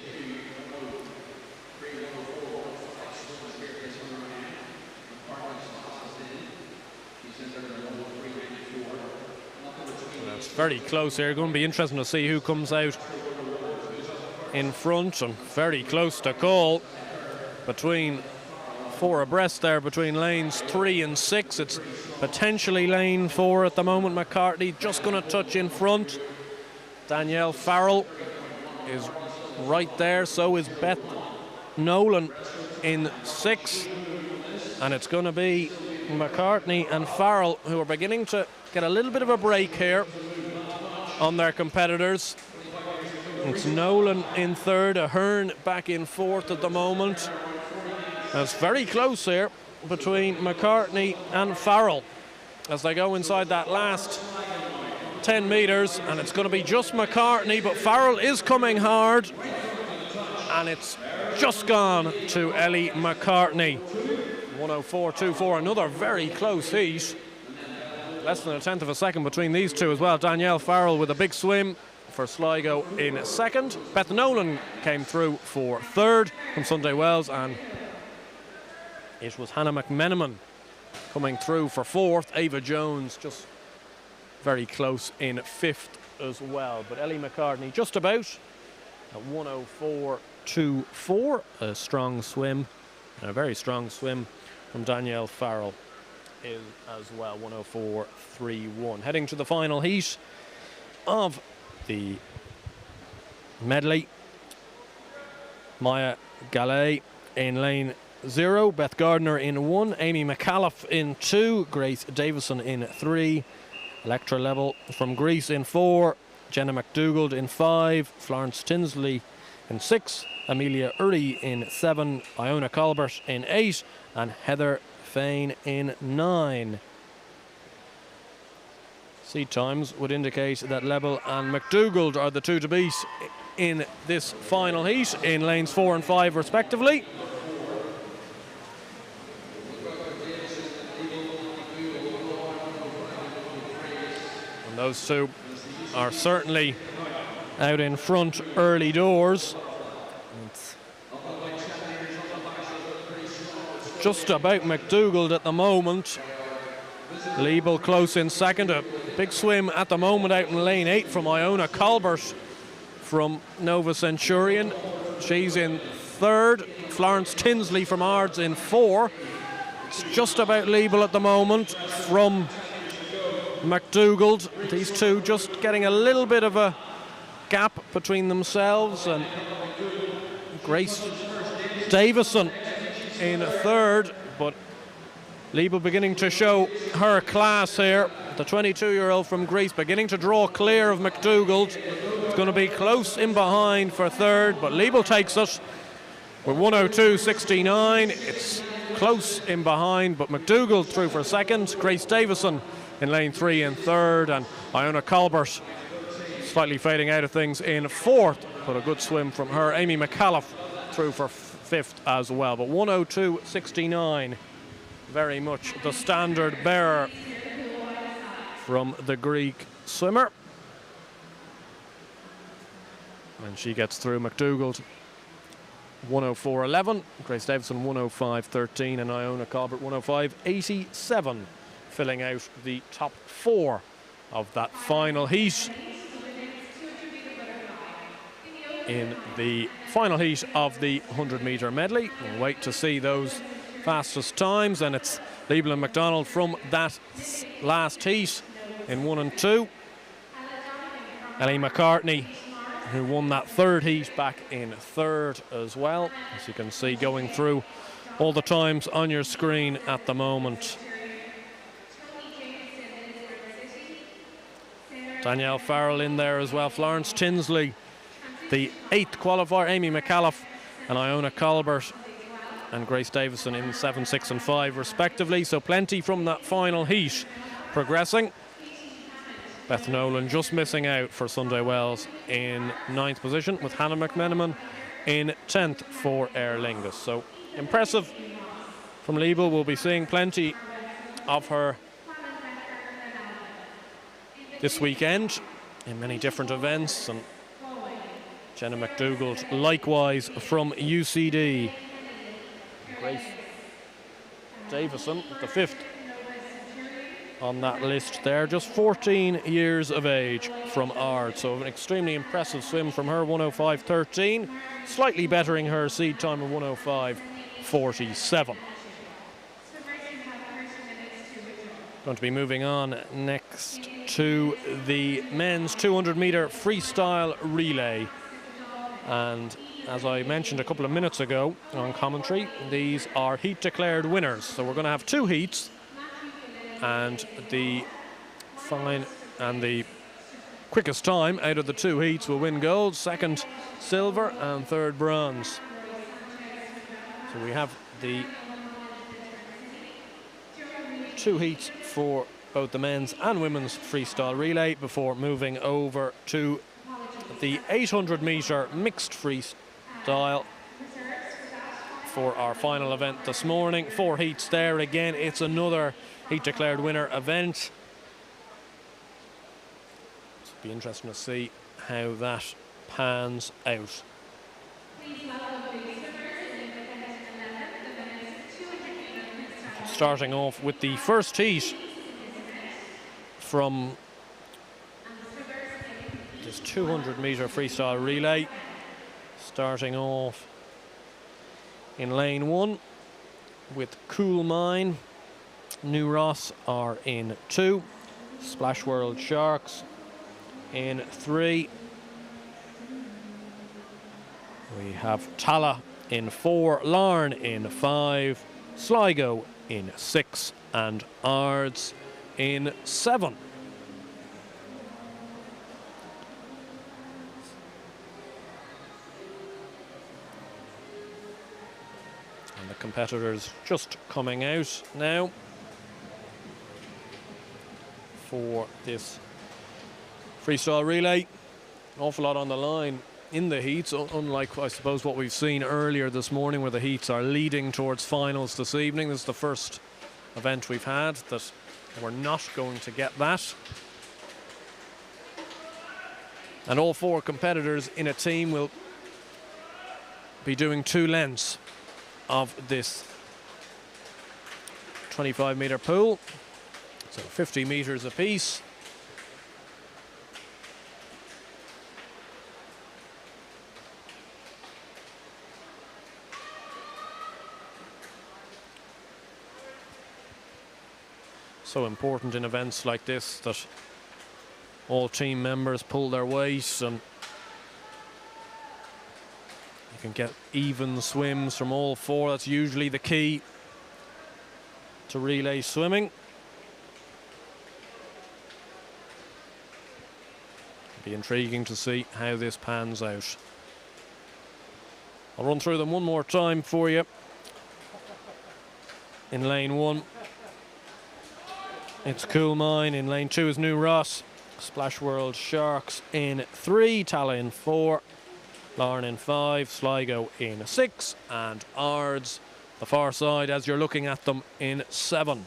It's very close here. Going to be interesting to see who comes out in front, and very close to call between 4 abreast there between lanes 3 and 6. It's potentially lane 4 at the moment. McCartney just going to touch in front. Danielle Farrell is right there, so is Beth Nolan in 6, and it's going to be McCartney and Farrell who are beginning to get a little bit of a break here on their competitors. It's Nolan in 3rd, Ahern back in 4th at the moment. And it's very close here between McCartney and Farrell as they go inside that last 10 metres, and it's going to be just McCartney, but Farrell is coming hard, and it's just gone to Ellie McCartney. 104.24, another very close heat. Less than a tenth of a second between these two as well. Danielle Farrell with a big swim for Sligo in 2nd. Beth Nolan came through for 3rd from Sunday Wells, and it was Hannah McMenamin coming through for 4th. Ava Jones just very close in 5th as well. But Ellie McCartney just about at 104.24. A strong swim, a very strong swim from Danielle Farrell is as well. 104.31. Heading to the final heat of the medley. Maya Gallet in lane 0, Beth Gardner in 1, Amy McAuliffe in 2, Grace Davison in 3, Electra Level from Greece in 4, Jenna McDougald in 5, Florence Tinsley in 6, Amelia Urry in 7, Iona Colbert in 8, and Heather Fain in 9. Seed times would indicate that Level and McDougald are the two to beat in this final heat in lanes 4 and 5 respectively. And those two are certainly out in front early doors. It's just about McDougald at the moment. Liebel close in 2nd. A big swim at the moment out in lane 8 from Iona Colbert from Nova Centurion. She's in 3rd. Florence Tinsley from Ards in 4. It's just about Liebel at the moment from McDougald. These two just getting a little bit of a gap between themselves, and Grace Davison in 3rd, but Liebel beginning to show her class here. the 22-year-old from Greece, beginning to draw clear of McDougall. It's going to be close in behind for third, but Liebel takes it with 102.69. It's close in behind, but McDougall through for second. Grace Davison in lane 3 in third, and Iona Colbert slightly fading out of things in fourth, but a good swim from her. Amy McAuliffe through for fifth as well, but 102.69, very much the standard bearer from the Greek swimmer. And she gets through. McDougall 104.11, Grace Davison 105.13, and Iona Colbert 105.87, filling out the top 4 of that final heat. In the final heat of the 100-metre medley, we'll wait to see those fastest times, and it's Liebel and McDonald from that last heat in 1 and 2. Ellie McCartney, who won that third heat, back in third as well, as you can see going through all the times on your screen at the moment. Danielle Farrell in there as well. Florence Tinsley, the 8th qualifier. Amy McAuliffe and Iona Colbert and Grace Davison in 7, 6 and 5 respectively. So plenty from that final heat progressing. Beth Nolan just missing out for Sunday Wells in 9th position, with Hannah McMenamin in 10th for Aer Lingus. So impressive from Liebel. We'll be seeing plenty of her this weekend in many different events, and Jenna McDougall likewise from UCD. Grace Davison, the 5th on that list there, just 14 years of age from Ard. So an extremely impressive swim from her, 105.13, slightly bettering her seed time of 105.47. Going to be moving on next to the men's 200-metre freestyle relay. And as I mentioned a couple of minutes ago on commentary, these are heat declared winners. So we're going to have 2 heats, and the quickest time out of the 2 heats will win gold, second silver and third bronze. So we have the 2 heats for both the men's and women's freestyle relay before moving over to the 800-metre mixed freestyle for our final event this morning. 4 heats there. Again, it's another heat declared winner event. It'll be interesting to see how that pans out. Starting off with the first heat from this 200-metre freestyle relay, starting off in lane 1 with Cool Mine. New Ross are in 2, Splash World Sharks in 3. We have Tala in 4, Larne in 5, Sligo in 6, and Ards in 7. And the competitors just coming out now for this freestyle relay. An awful lot on the line in the heats, unlike I suppose what we've seen earlier this morning, where the heats are leading towards finals this evening. This is the first event we've had that we're not going to get that. And all 4 competitors in a team will be doing 2 lengths of this 25-metre pool, so 50 metres apiece. So important in events like this that all team members pull their weight, and you can get even swims from all 4. That's usually the key to relay swimming. Be intriguing to see how this pans out. I'll run through them one more time for you. In lane 1, it's Cool Mine. In lane 2 is New Ross. Splash World Sharks in 3, Tala in 4, Lauren in 5, Sligo in 6, and Ards, the far side as you're looking at them, in 7.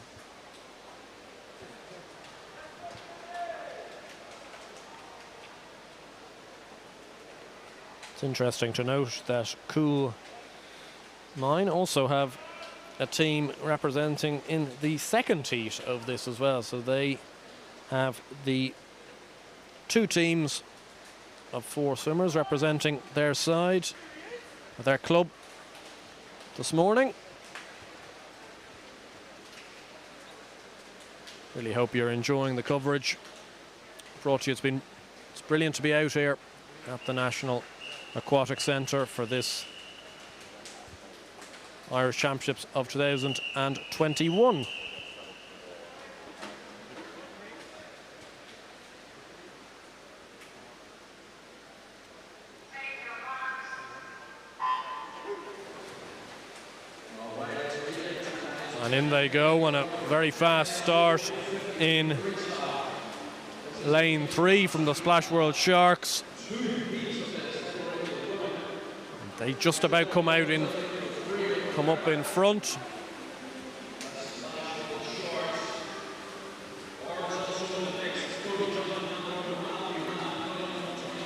It's interesting to note that Cool Mine also have a team representing in the second heat of this as well. So they have the 2 teams of 4 swimmers representing their side, their club this morning. Really hope you're enjoying the coverage brought to you. It's brilliant to be out here at the National Aquatic Centre for this Irish Championships of 2021. And in they go on a very fast start in lane 3 from the Splash World Sharks. They just about come up in front.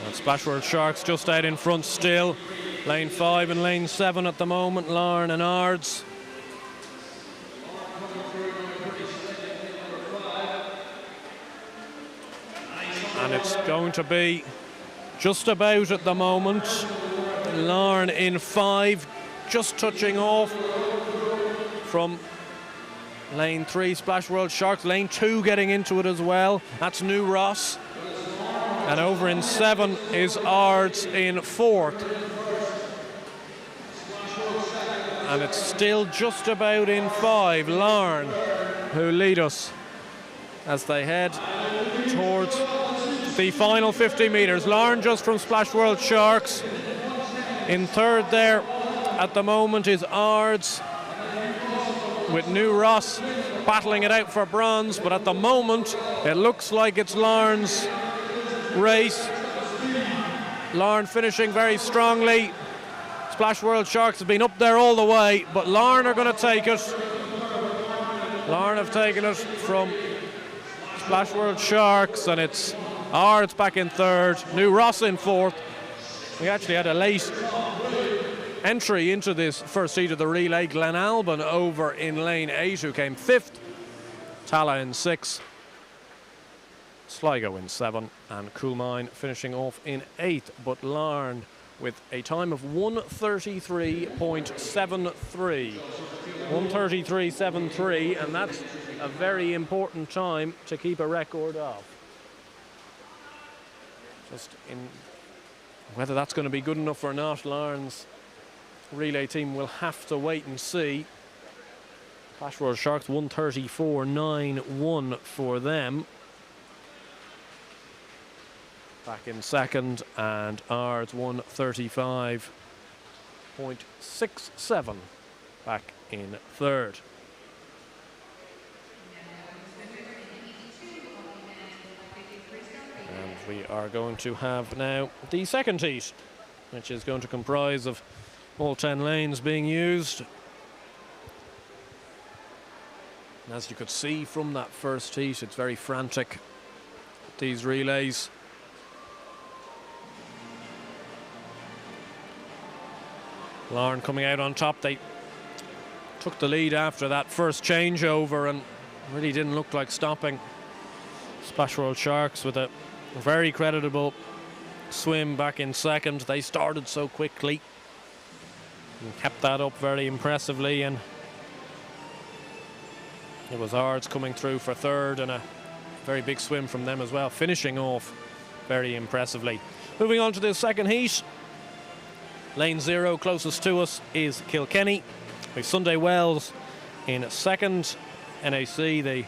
And Splash World Sharks just out in front still. Lane 5 and lane 7 at the moment, Lauren and Ards. And it's going to be just about at the moment. Lauren in 5, just touching off from lane 3, Splash World Sharks. Lane 2 getting into it as well. That's New Ross. And over in 7 is Ards in 4th. And it's still just about in 5, Lauren, who lead us as they head towards the final 50 metres. Lauren just from Splash World Sharks. In 3rd there at the moment is Ards, with New Ross battling it out for bronze, but at the moment it looks like it's Lauren's race. Lauren finishing very strongly. Splash World Sharks have been up there all the way, but Lauren are going to take it. Lauren have taken it from Splash World Sharks, and it's Ards back in 3rd, New Ross in 4th. We actually had a late entry into this first heat of the relay. Glenalban over in lane 8, who came 5th. Tala in 6th. Sligo in 7th. And Coolmine finishing off in 8th. But Larne with a time of 1:33.73. 1:33.73, and that's a very important time to keep a record of. Just in whether that's going to be good enough or not, Larne's relay team will have to wait and see. Splash World Sharks 1:34.91 for them. Back in second, and Ards 1:35.67 back in third. And we are going to have now the second heat, which is going to comprise of all 10 lanes being used. And as you could see from that first heat, it's very frantic, these relays. Larne coming out on top. They took the lead after that first changeover and really didn't look like stopping. Splash World Sharks with a very creditable swim back in second. They started so quickly and kept that up very impressively, and it was Ards coming through for third, and a very big swim from them as well, finishing off very impressively. Moving on to the second heat. Lane 0, closest to us, is Kilkenny. We've Sunday Wells in second. NAC, the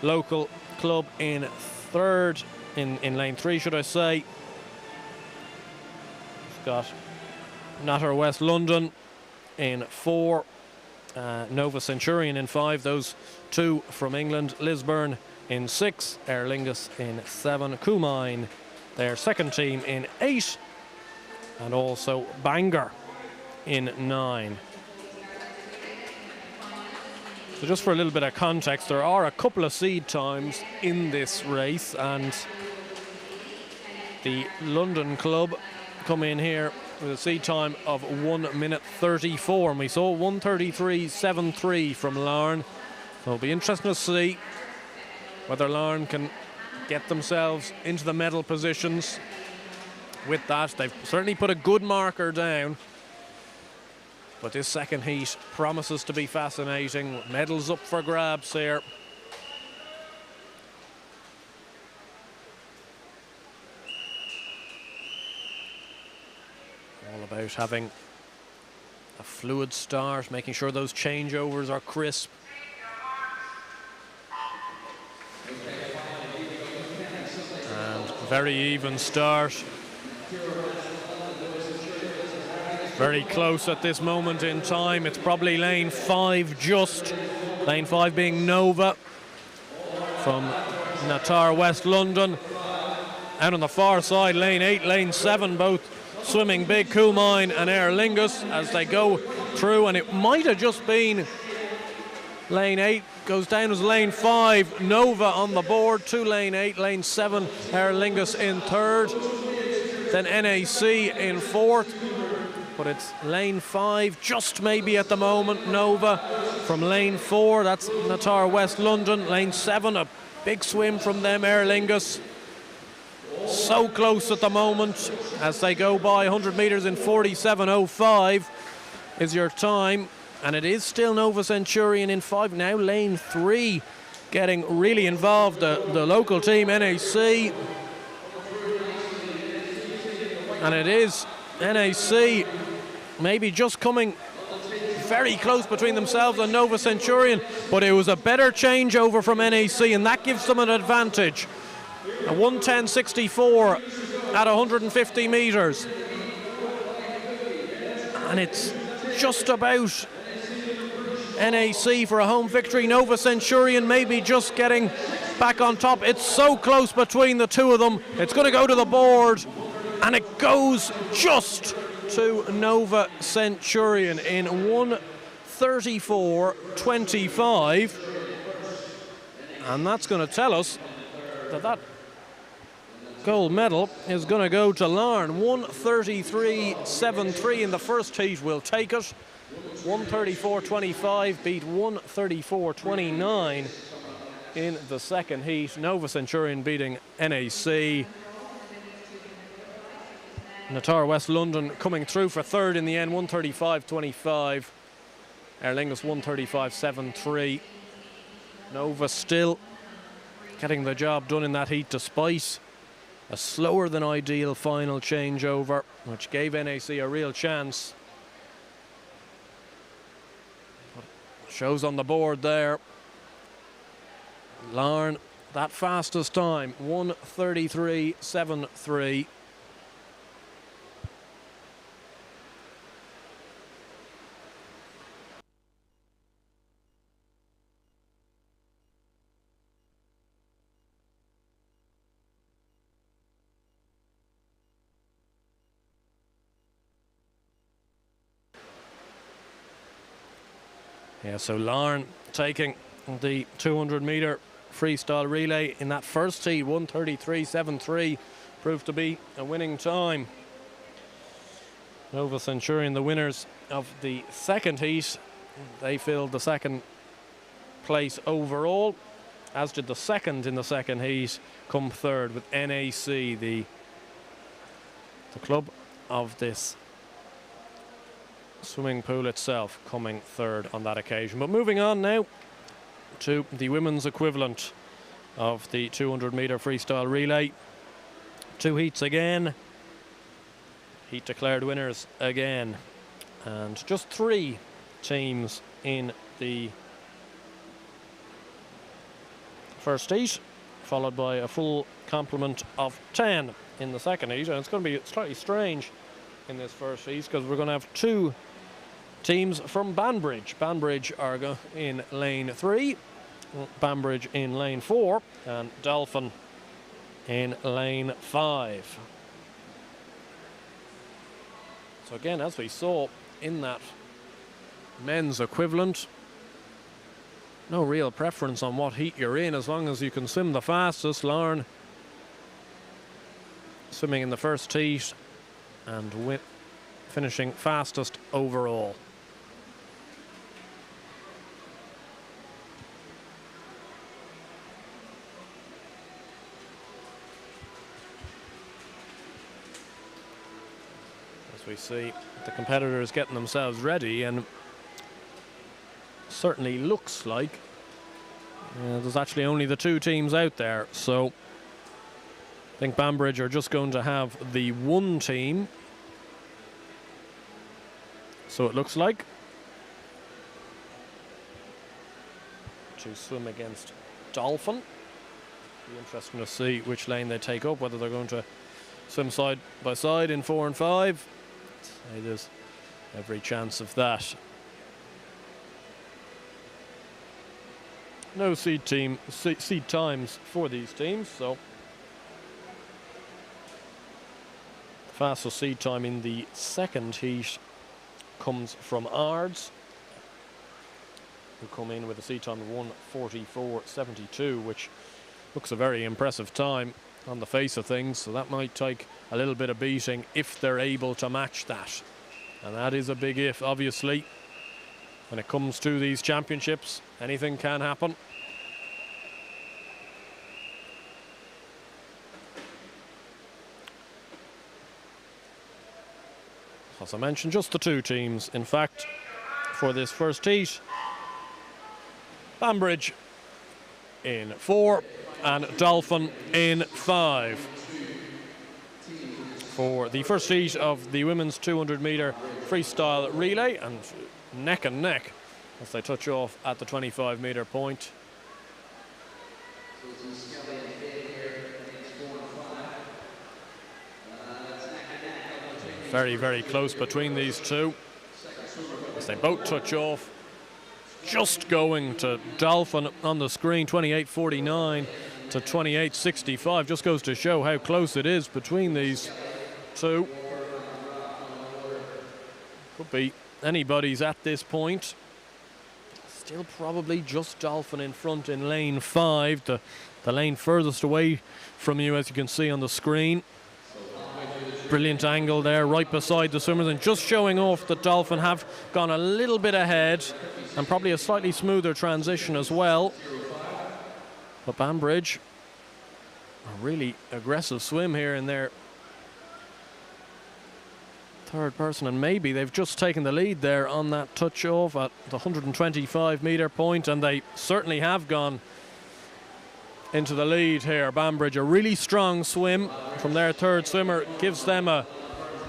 local club, in third. in lane 3, should I say. We've got Natter West London in 4, Nova Centurion in 5, those two from England. Lisburn in 6, Aer Lingus in 7, Coomine, their second team, in 8, and also Bangor in 9. So just for a little bit of context, there are a couple of seed times in this race, and the London club come in here with a seed time of 1 minute 34, and we saw 1:33.73 from Larne. So it'll be interesting to see whether Larne can get themselves into the medal positions with that. They've certainly put a good marker down, but this second heat promises to be fascinating. Medals up for grabs here. All about having a fluid start, making sure those changeovers are crisp. And very even start. Very close at this moment in time. It's probably lane 5 just. Lane 5 being Nova from Natar West London. Out on the far side, lane 8, lane 7, both swimming big, Coomine and Aer Lingus as they go through, and it might have just been lane 8 goes down as lane 5, Nova on the board, to lane 8, lane 7, Aer Lingus in 3rd, then NAC in 4th, but it's lane 5 just maybe at the moment. Nova from lane 4, that's Natar West London. Lane 7, a big swim from them, Aer Lingus. So close at the moment as they go by. 100 metres in 47.05 is your time, and it is still Nova Centurion in 5. Now lane 3 getting really involved, the local team NAC, and it is NAC maybe just coming very close between themselves and Nova Centurion, but it was a better changeover from NAC, and that gives them an advantage. A 1:10.64 at 150 metres, and it's just about NAC for a home victory. Nova Centurion maybe just getting back on top. It's so close between the two of them. It's going to go to the board, and it goes just to Nova Centurion in 1:34.25, and that's going to tell us that gold medal is going to go to Larne. 1:33.73 in the first heat will take it. 1:34.25 beat 1:34.29 in the second heat. Nova Centurion beating NAC. Natar West London coming through for 3rd in the end, 1:35.25. Aer Lingus 1:35.73. Nova still getting the job done in that heat despite a slower than ideal final changeover, which gave NAC a real chance. Shows on the board there. Larne, that fastest time, 1:33.73. Yeah, so Larne taking the 200 metre freestyle relay in that first heat. 1:33.73 proved to be a winning time. Nova Centurion, the winners of the second heat, they filled the second place overall, as did the second in the second heat come 3rd, with NAC, the club of this swimming pool itself, coming 3rd on that occasion. But moving on now to the women's equivalent of the 200 metre freestyle relay. 2 heats again, heat declared winners again, and just 3 teams in the first heat. followed by a full complement of 10 in the second heat. And it's going to be slightly strange in this first heat because we're going to have two teams from Banbridge. Banbridge are in lane 3, Banbridge in lane 4, and Dolphin in lane 5. So again, as we saw in that men's equivalent, no real preference on what heat you're in as long as you can swim the fastest. Lauren swimming in the first heat and finishing fastest overall. As we see the competitors getting themselves ready, and certainly looks like there's actually only the two teams out there, so I think Banbridge are just going to have the one team, so it looks like, to swim against Dolphin. Be interesting to see which lane they take up, whether they're going to swim side by side in 4 and 5. There's every chance of that. No seed times for these teams, so the fastest seed time in the second heat comes from Ards, who come in with a seed time of 1:44.72, which looks a very impressive time on the face of things, so that might take a little bit of beating if they're able to match that. And that is a big if, obviously. When it comes to these championships, anything can happen. As I mentioned, just the two teams, in fact, for this first heat. Banbridge in 4 and Dolphin in 5. For the first heat of the women's 200-metre freestyle relay, and neck and neck as they touch off at the 25-metre point. Very, very close between these two as they both touch off. Just going to Dolphin on the screen, 28.49 to 28.65. Just goes to show how close it is between these two. Could be anybody's at this point. Still probably just Dolphin in front in lane 5, the lane furthest away from you, as you can see on the screen. Brilliant angle there right beside the swimmers, and just showing off that Dolphin have gone a little bit ahead, and probably a slightly smoother transition as well. But Banbridge, a really aggressive swim here in their third person, and maybe they've just taken the lead there on that touch off at the 125-metre point, and they certainly have gone into the lead here. Banbridge, a really strong swim from their third swimmer, gives them a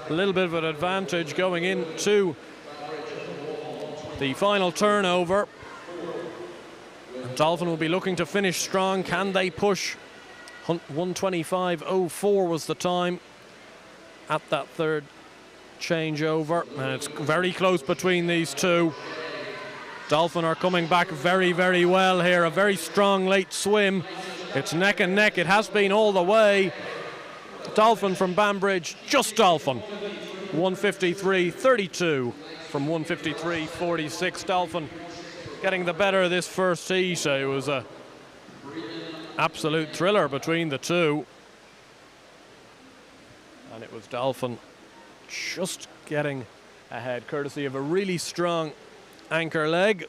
little bit of an advantage going into the final turnover. And Dolphin will be looking to finish strong. Can they push? 125.04 was the time at that third changeover, and it's very close between these two. Dolphin are coming back very, very well here. A very strong late swim. It's neck and neck. It has been all the way. Dolphin from Banbridge, just Dolphin. 153.32 from 153.46. Dolphin getting the better of this first heat. It was a absolute thriller between the two, and it was Dolphin just getting ahead, courtesy of a really strong anchor leg.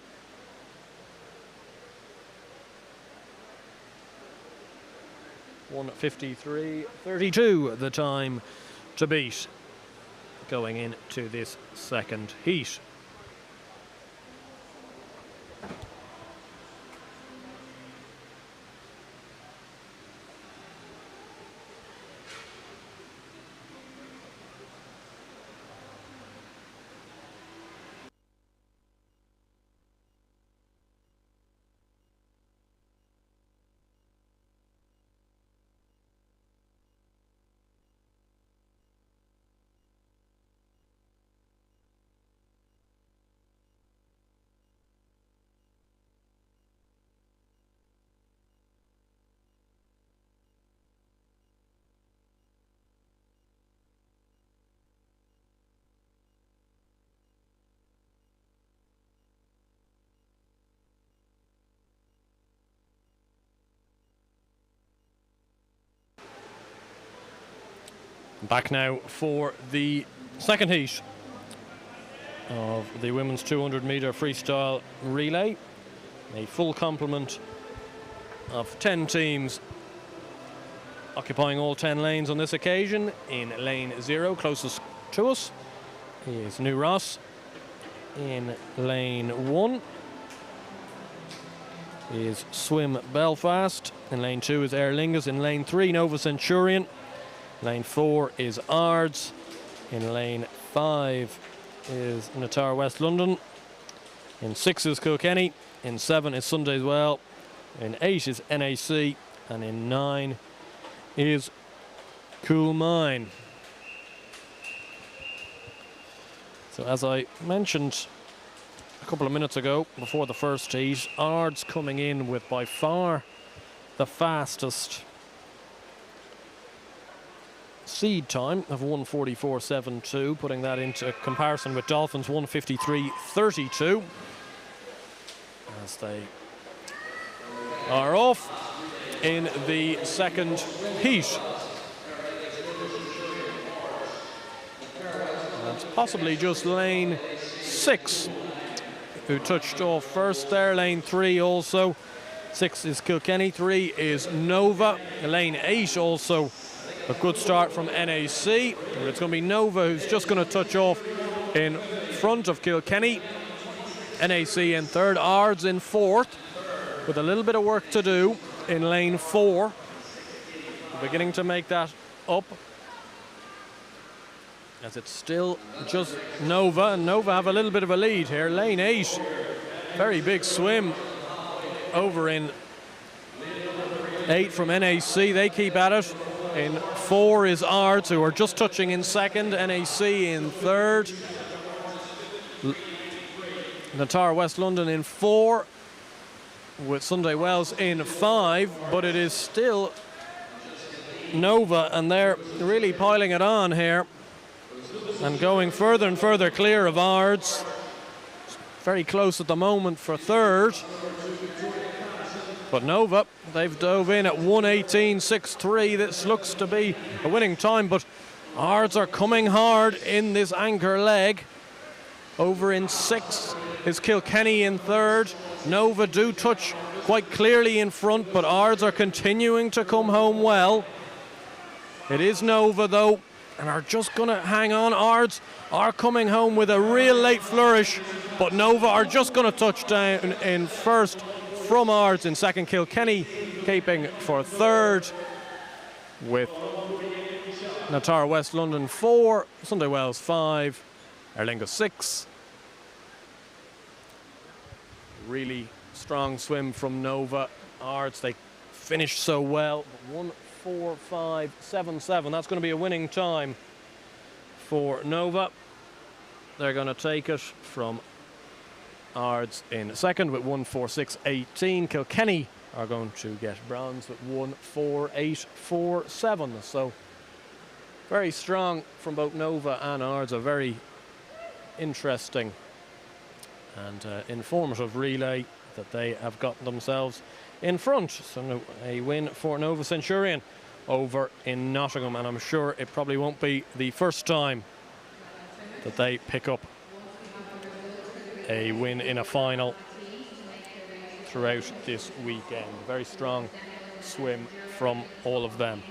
(153.32) the time to beat going into this second heat. Back now for the second heat of the women's 200 meter freestyle relay. A full complement of 10 teams occupying all 10 lanes on this occasion. In lane 0, closest to us, is New Ross. In lane 1 is Swim Belfast. In lane 2 is Aer Lingus. In lane 3, Nova Centurion. Lane 4 is Ards. In lane 5 is Natar West London. In 6 is Kilkenny. In 7 is Sundays Well. In 8 is NAC. And in 9 is Coolmine. So as I mentioned a couple of minutes ago, before the first heat, Ards coming in with by far the fastest seed time of 1:44.72, putting that into comparison with Dolphins 1:53.32 as they are off in the second heat. That's possibly just lane 6 who touched off first there. Lane 3 also. 6 is Kilkenny, 3 is Nova. Lane 8 also a good start from NAC. But it's going to be Nova who's just going to touch off in front of Kilkenny. NAC in third, Ards in fourth, with a little bit of work to do in lane 4. Beginning to make that up, as it's still just Nova, and Nova have a little bit of a lead here. Lane 8, very big swim over in 8 from NAC. They keep at it. In 4 is Ards, who are just touching in second. NAC in third. Natar West London in 4, with Sunday Wells in 5, but it is still Nova, and they're really piling it on here and going further and further clear of Ards. Very close at the moment for third, but Nova, they've dove in at 1:18.63. This looks to be a winning time, but Ards are coming hard in this anchor leg. Over in 6 is Kilkenny in third. Nova do touch quite clearly in front, but Ards are continuing to come home well. It is Nova though, and are just going to hang on. Ards are coming home with a real late flourish, but Nova are just going to touch down in first from Ards. In second, Kilkenny keeping for third, with Natar West London 4, Sunday Wells 5, Aer Lingus 6. Really strong swim from Nova. Ards, they finished so well. 1:45.77. That's going to be a winning time for Nova. They're going to take it from Ards in second with 1:46.18. Kilkenny are going to get bronze with 1:48.47. So very strong from both Nova and Ards. A very interesting and informative relay that they have gotten themselves in front. So a win for Nova Centurion over in Nottingham, and I'm sure it probably won't be the first time that they pick up a win in a final throughout this weekend. Very strong swim from all of them.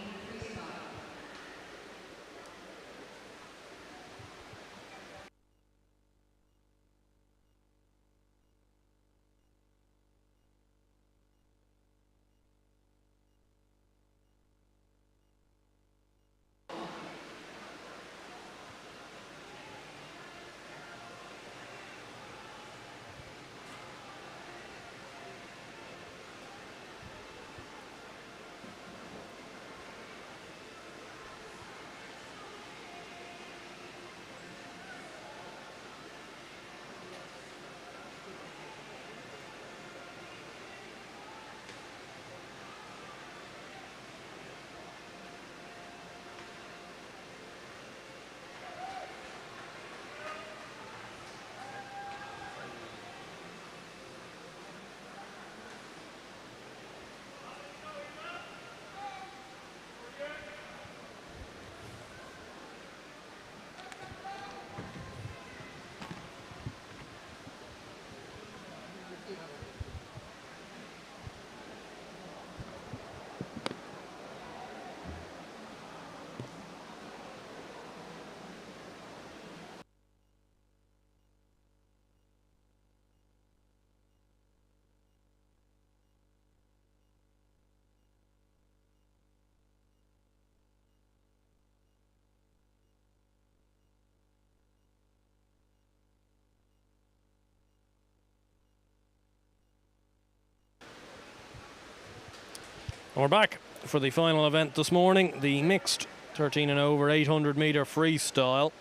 We're back for the final event this morning, the mixed 13 and over 800 meter freestyle.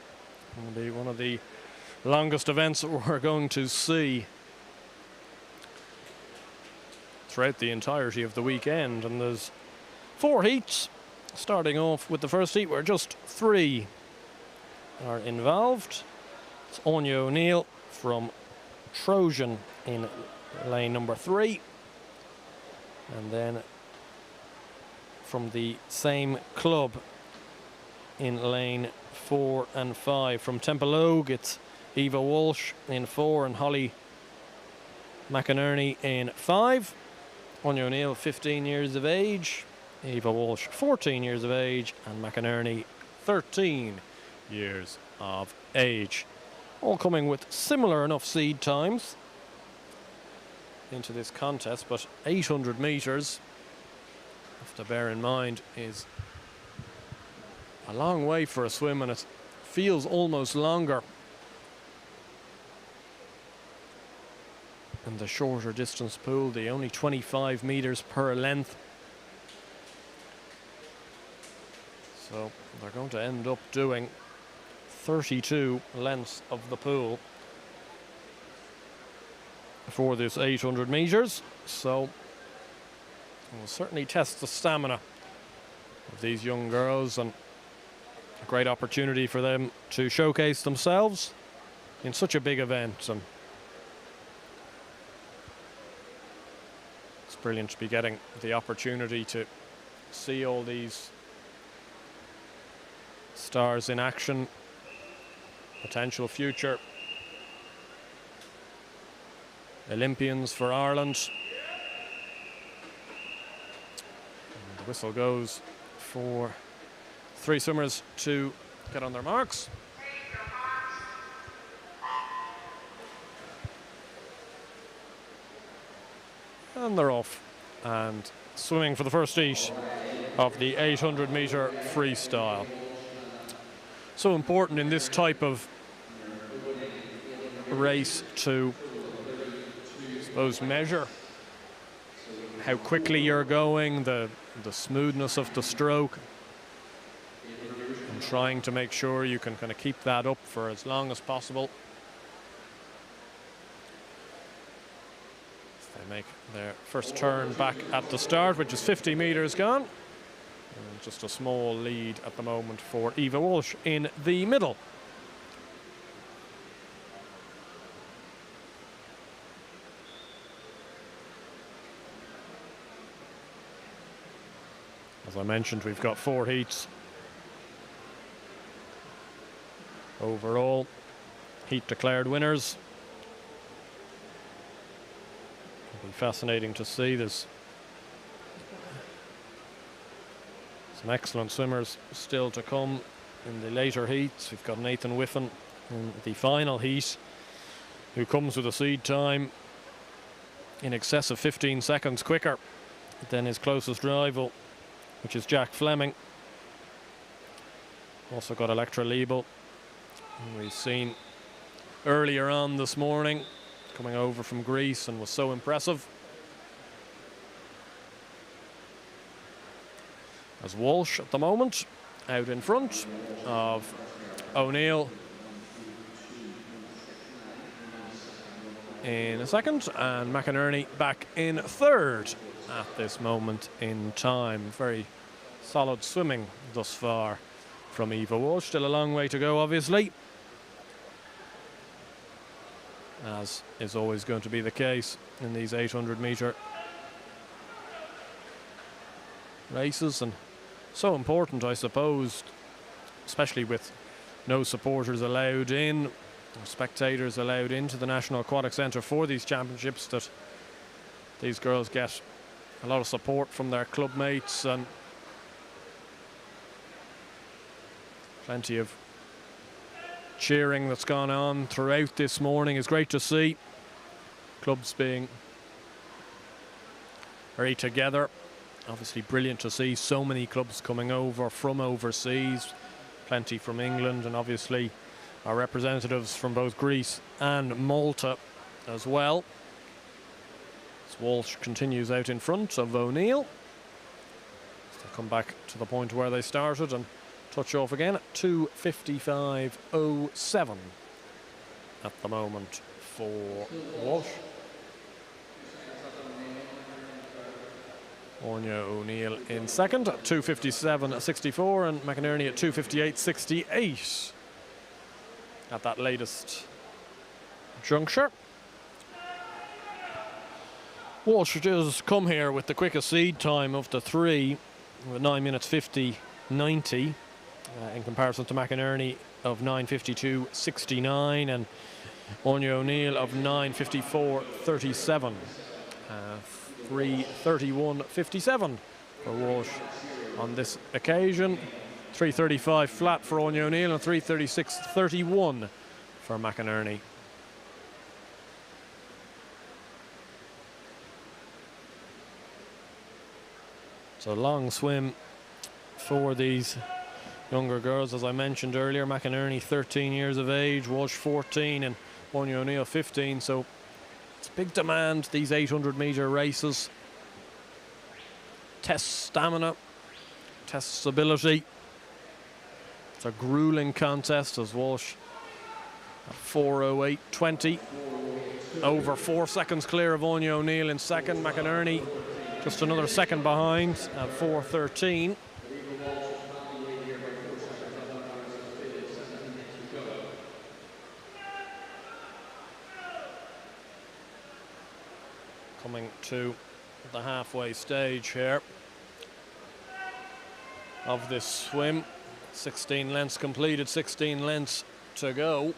It'll be one of the longest events that we're going to see throughout the entirety of the weekend, and there's 4 heats, starting off with the first heat where just 3 are involved. It's Anya O'Neill from Trojan in lane number 3, and then from the same club in lane 4 and 5 from Templeogue, it's Eva Walsh in 4 and Holly McInerney in 5. Anya O'Neill, 15 years of age, Eva Walsh, 14 years of age, and McInerney, 13 years of age. All coming with similar enough seed times into this contest, but 800 metres, have to bear in mind, is a long way for a swim, and it feels almost longer in the shorter distance pool, the only 25 metres per length. So they're going to end up doing 32 lengths of the pool for this 800 metres. So it will certainly test the stamina of these young girls, and a great opportunity for them to showcase themselves in such a big event. And it's brilliant to be getting the opportunity to see all these stars in action, potential future Olympians for Ireland. And the whistle goes for 3 swimmers to get on their marks. And they're off and swimming for the first heat of the 800 meter freestyle. So important in this type of race to, I suppose, measure how quickly you're going, the smoothness of the stroke, and trying to make sure you can kind of keep that up for as long as possible. They make their first turn back at the start, which is 50 metres gone. And just a small lead at the moment for Eva Walsh in the middle. As I mentioned, we've got 4 heats overall. Heat declared winners. It'll be fascinating to see. There's some excellent swimmers still to come in the later heats. We've got Nathan Whiffen in the final heat, who comes with a seed time in excess of 15 seconds quicker than his closest rival, which is Jack Fleming. Also got Electra Liebel, who we've seen earlier on this morning, coming over from Greece, and was so impressive. As Walsh at the moment out in front of O'Neill in a second, and McInerney back in third at this moment in time. Very solid swimming thus far from Eva Walsh. Still a long way to go, obviously, as is always going to be the case in these 800 metre races, and so important, I suppose, especially with no supporters allowed in, or spectators allowed into the National Aquatic Centre for these championships, that these girls get a lot of support from their club mates, and plenty of cheering that's gone on throughout this morning. Is great to see. Clubs being very together. Obviously brilliant to see so many clubs coming over from overseas, plenty from England, and obviously our representatives from both Greece and Malta as well. As Walsh continues out in front of O'Neill. They'll come back to the point where they started and touch off again at 2:55.07 at the moment for Walsh. Anya O'Neill in second at 2:57.64 and McInerney at 2:58.68 at that latest juncture. Walsh does come here with the quickest seed time of the three, with 9 minutes 50.90 in comparison to McInerney of 9:52.69 and Anya O'Neill of 9:54.37. 3:31.57 for Walsh on this occasion. 3:35 flat for Anya O'Neill and 3:36.31 for McInerney. It's a long swim for these younger girls, as I mentioned earlier. McInerney 13 years of age, Walsh 14 and Anya O'Neill 15, so it's big demand, these 800-metre races. Test stamina, tests ability. It's a grueling contest as Walsh at 4:08.20, over 4 seconds clear of Anya O'Neill in second. McInerney just another second behind at 4:13. Coming to the halfway stage here of this swim. 16 lengths completed, 16 lengths to go. And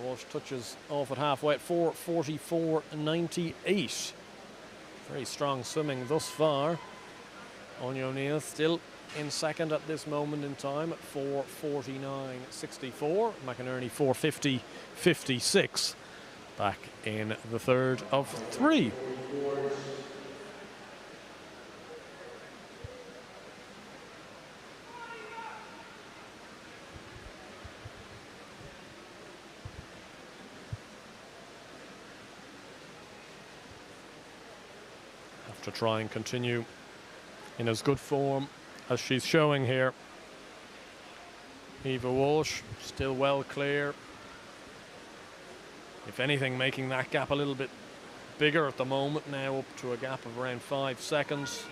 Walsh touches off at halfway at 4:44.98. Very strong swimming thus far. Anya O'Neill still in second at this moment in time at 4:49.64. McInerney 4:50.56. Back in the third of three. Have to try and continue in as good form as she's showing here. Eva Walsh still well clear. If anything, making that gap a little bit bigger at the moment, now up to a gap of around 5 seconds.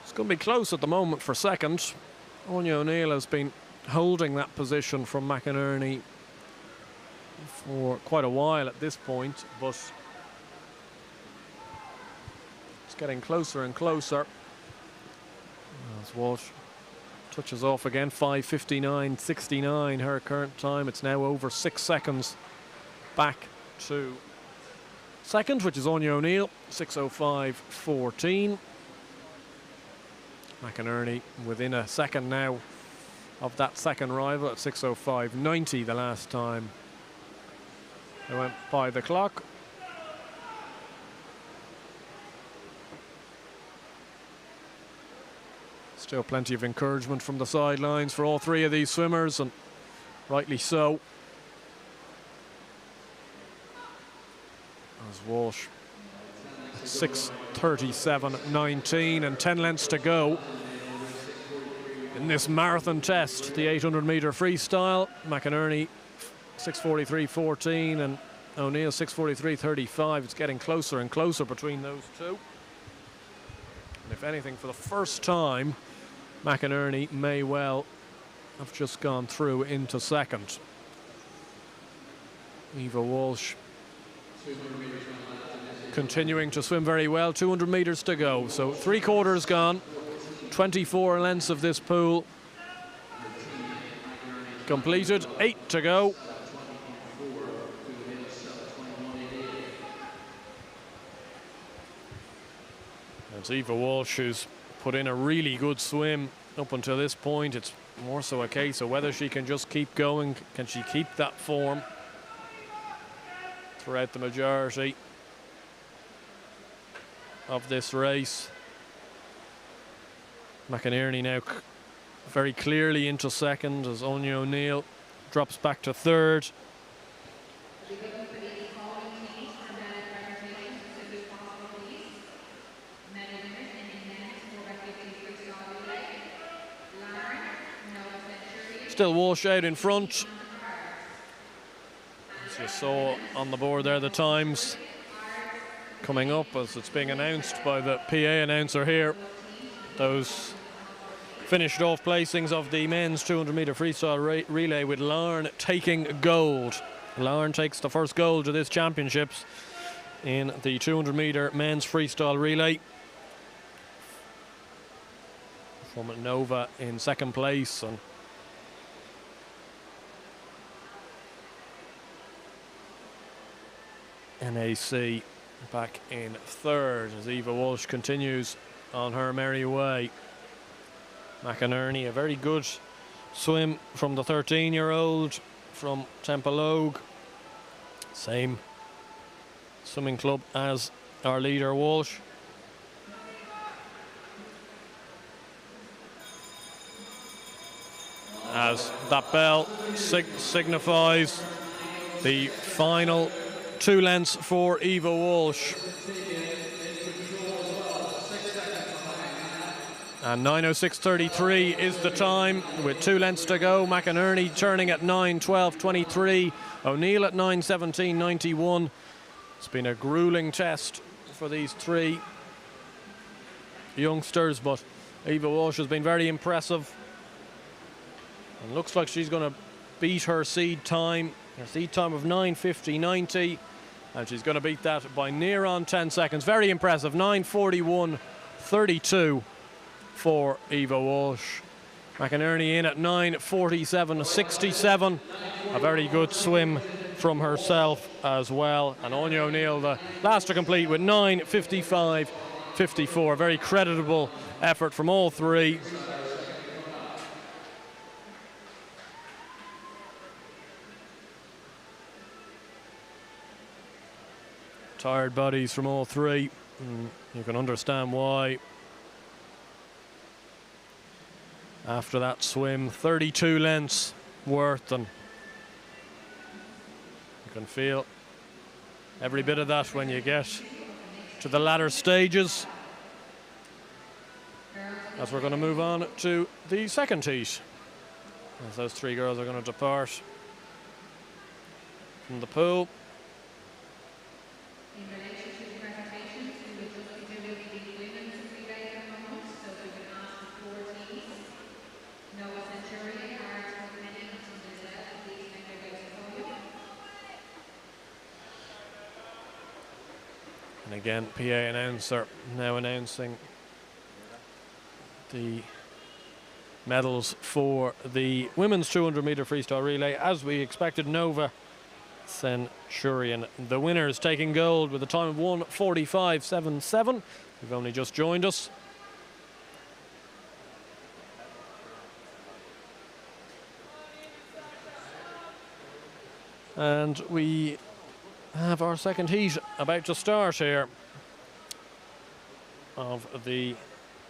It's going to be close at the moment for second. Anya O'Neill has been holding that position from McInerney for quite a while at this point, but it's getting closer and closer. As Walsh touches off again, 5:59.69 her current time. It's now over 6 seconds back to second, which is Anya O'Neill, 6:05.14. McInerney within a second now of that second rival at 6:05.90 the last time they went by the clock. Still plenty of encouragement from the sidelines for all three of these swimmers, and rightly so. As Walsh 6:37.19 and 10 lengths to go in this marathon test, the 800-metre freestyle. McInerney 6:43.14 and O'Neill 6:43.35. It's getting closer and closer between those two. And if anything, for the first time, McInerney may well have just gone through into second. Eva Walsh continuing to swim very well. 200 metres to go, so 3/4 gone. 24 lengths of this pool completed, 8 to go. It's Eva Walsh who's put in a really good swim up until this point. It's more so a case of whether she can just keep going. Can she keep that form throughout the majority of this race? McInerney now very clearly into second as Anya O'Neill drops back to third. Still Walsh out in front. As you saw on the board there, the times coming up as it's being announced by the PA announcer here. Those finished off placings of the men's 200 meter freestyle relay, with Larne taking gold. Larne takes the first gold of this championships in the 200 meter men's freestyle relay. From Nova in second place, and NAC back in third as Eva Walsh continues on her merry way. McInerney, a very good swim from the 13-year-old from Templeogue. Same swimming club as our leader Walsh. As that bell signifies the final 2 lengths for Eva Walsh. And 9:06.33 is the time with 2 lengths to go. McInerney turning at 9:12.23. O'Neill at 9:17.91. It's been a grueling test for these 3 youngsters, but Eva Walsh has been very impressive. And looks like she's going to beat her seed time. Her seed time of 9:50.90. And she's going to beat that by near on 10 seconds. Very impressive. 9:41.32 for Eva Walsh. McInerney in at 9:47.67. A very good swim from herself as well. And Anya O'Neill, the last to complete, with 9:55.54. Very creditable effort from all 3. Tired bodies from all 3. You can understand why. After that swim, 32 lengths worth, and you can feel every bit of that when you get to the latter stages. As we're going to move on to the second heat, as those 3 girls are going to depart from the pool. In relation to the presentations, we will just be doing the women's relay at the moment, so we can ask the 4 teams. Noah Centurion, Art Penning, and Danielle, please make their way to the podium. And again, PA announcer now announcing the medals for the women's 200 meter freestyle relay. As we expected, Nova Centurion, the winners, taking gold with a time of 1:45.77. You've only just joined us. And we have our second heat about to start here of the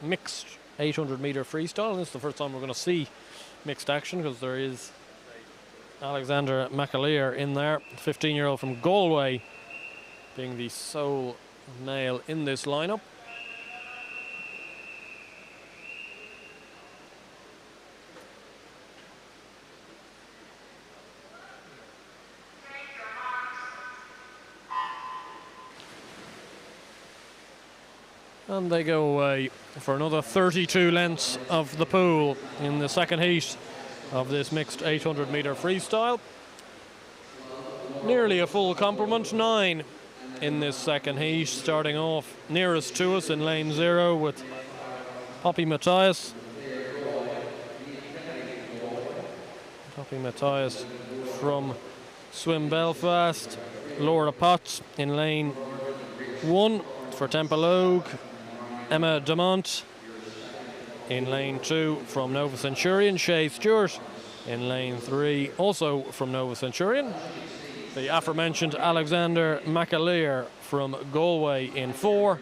mixed 800 meter freestyle. And this is the first time we're going to see mixed action, because there is Alexander McAleer in there, 15-year-old from Galway, being the sole male in this lineup. And they go away for another 32 lengths of the pool in the second heat of this mixed 800 meter freestyle. Nearly a full complement, 9 in this second heat, starting off nearest to us in lane 0 with Poppy Matthias. Poppy Matthias from Swim Belfast. Laura Potts in lane 1 for Templeogue. Emma Demont in lane 2 from Nova Centurion. Shay Stewart in lane 3, also from Nova Centurion. The aforementioned Alexander McAleer from Galway in 4.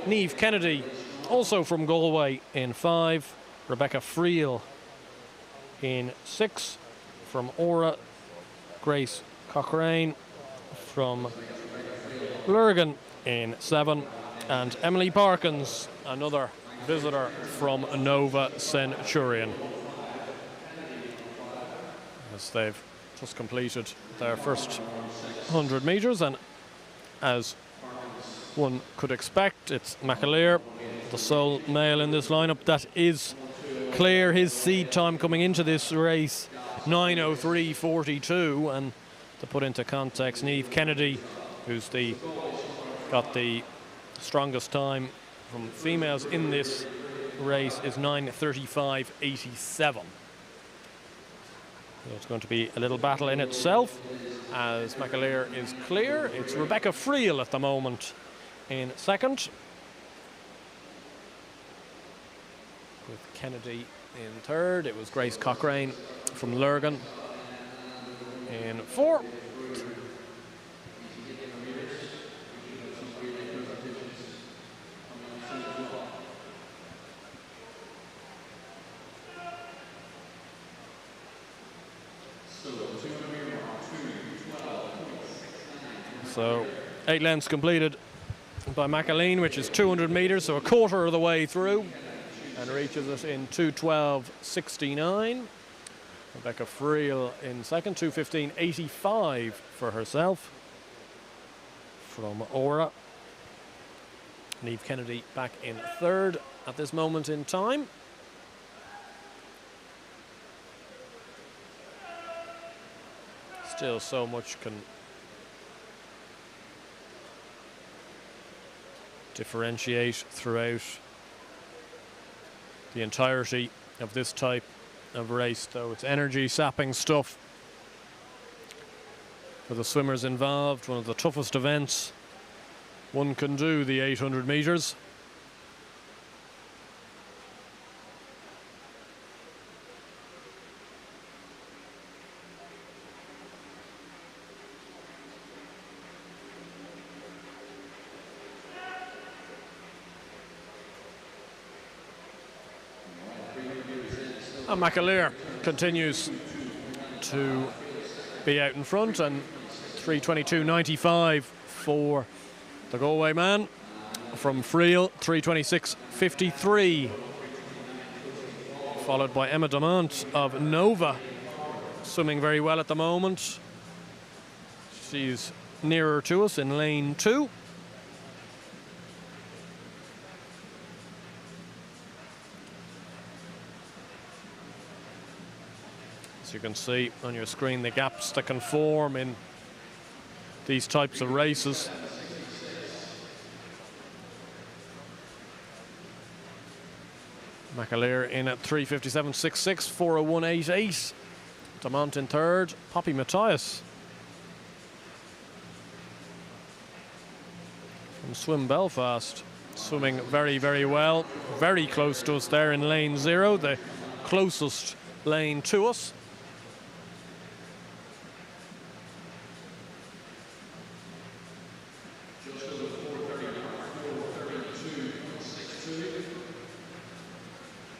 Niamh Kennedy, also from Galway, in 5. Rebecca Friel in 6. From Ora, Grace Cochrane from Lurgan in 7, and Emily Parkins, another visitor from Nova Centurion, as they've just completed their first 100 metres. And as one could expect, it's McAleer, the sole male in this lineup, that is clear. His seed time coming into this race, 9:03.42, and to put into context, Niamh Kennedy, who's got the strongest time from females in this race, is 9:35.87. So it's going to be a little battle in itself, as McAleer is clear. It's Rebecca Friel at the moment in second, with Kennedy in third. It was Grace Cochrane from Lurgan in 4. So 8 lengths completed by McAleen, which is 200 metres, so a quarter of the way through, and reaches it in 2:12.69. Rebecca Friel in second, 2:15.85 for herself from Aura. Niamh Kennedy back in third at this moment in time. Still so much can differentiate throughout the entirety of this type of race, though. It's energy sapping stuff for the swimmers involved. One of the toughest events one can do, the 800 metres. And McAleer continues to be out in front, and 3:22.95 for the Galway man from Friel, 3:26.53, followed by Emma Dumont of Nova, swimming very well at the moment. She's nearer to us in lane 2. As you can see on your screen, the gaps that can form in these types of races. McAleer in at 3:57.66, 4:01.88. Dumont in third. Poppy Matthias from Swim Belfast, swimming very, very well. Very close to us there in lane 0, the closest lane to us.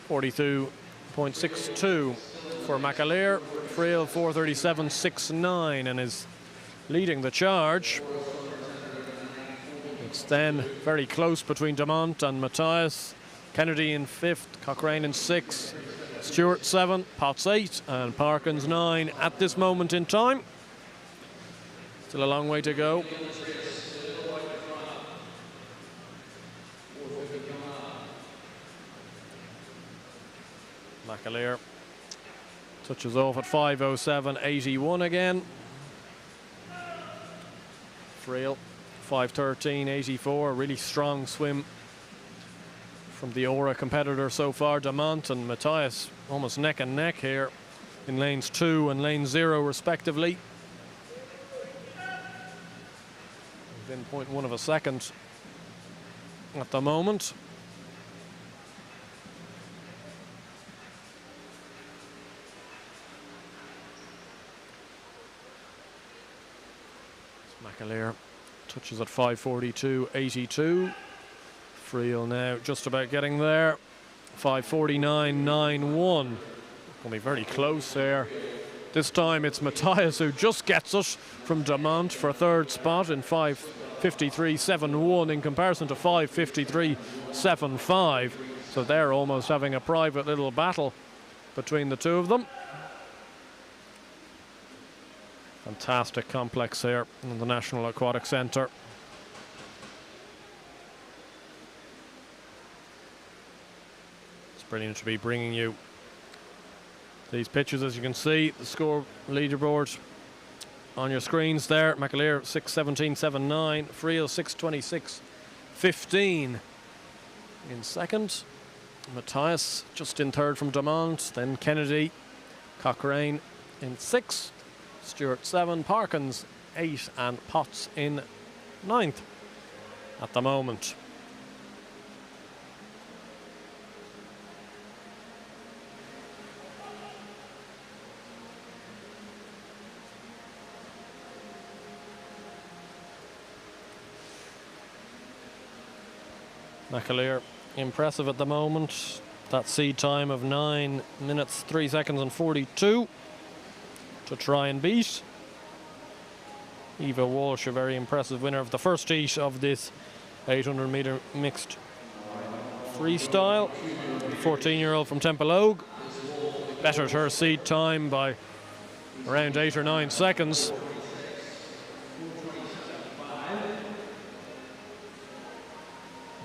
.62 for McAleer. Friel 4:37.69 and is leading the charge. It's then very close between Dumont and Matthias. Kennedy in 5th, Cochrane in 6th, Stewart 7, Potts 8, and Parkins 9 at this moment in time. Still a long way to go. McAleer touches off at 5:07.81 again. Friel 5:13.84, really strong swim from the Aura competitor so far. Dumont and Matthias almost neck and neck here in lanes 2 and lane 0 respectively. Within 0.1 of a second at the moment. McAleer touches at 5:42.82. Friel now just about getting there. 5:49.91. Going to be very close there. This time it's Matthias who just gets it from Damont for third spot in 5:53.71 in comparison to 5:53.75. So they're almost having a private little battle between the two of them. Fantastic complex here in the National Aquatic Centre. It's brilliant to be bringing you these pictures. As you can see, the score leaderboard on your screens there. McAleer 6:17.79, Friel 6:26.15 in second. Matthias just in third from Damont, then Kennedy, Cochrane in sixth, Stewart 7, Parkins 8, and Potts in ninth at the moment. McAleer impressive at the moment. That seed time of 9 minutes 3 seconds and 42 to try and beat. Eva Walsh, a very impressive winner of the first heat of this 800 metre mixed freestyle. The 14-year-old from Temple bettered her seed time by around 8 or 9 seconds.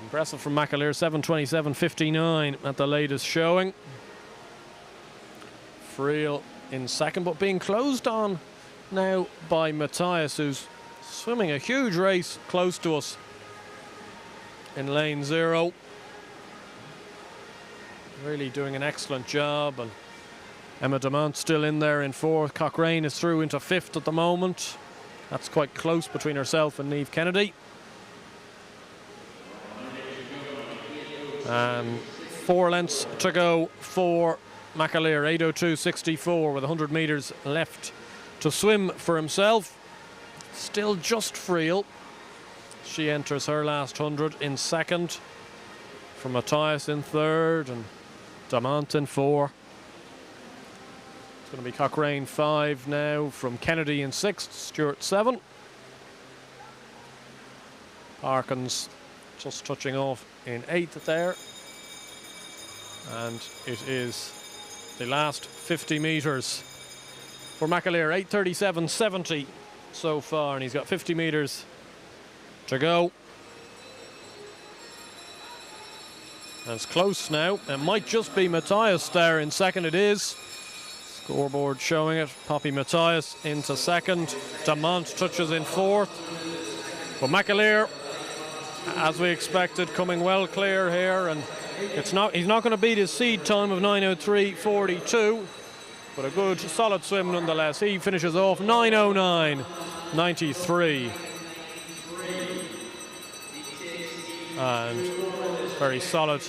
Impressive from McAleer, 7:27.59 at the latest showing. Friel in second, but being closed on now by Matthias, who's swimming a huge race close to us in lane 0. Really doing an excellent job, and Emma Damont still in there in fourth. Cochrane is through into fifth at the moment. That's quite close between herself and Niamh Kennedy. And 4 lengths to go for McAleer, 8:02.64 with 100 metres left to swim for himself. Still just Friel. She enters her last 100 in second, from Matthias in third and Damont in 4. It's going to be Cochrane 5 now, from Kennedy in 6th, Stewart 7. Parkins just touching off in 8th there. And it is the last 50 metres for McAleer, 8:37.70 so far, and he's got 50 metres to go. And it's close now. It might just be Matthias there in second. It is. Scoreboard showing it. Poppy Matthias into second. Damont touches in fourth. But McAleer, as we expected, coming well clear here, and he's not going to beat his seed time of 9:03.42, but a good solid swim nonetheless. He finishes off 9:09.93, and very solid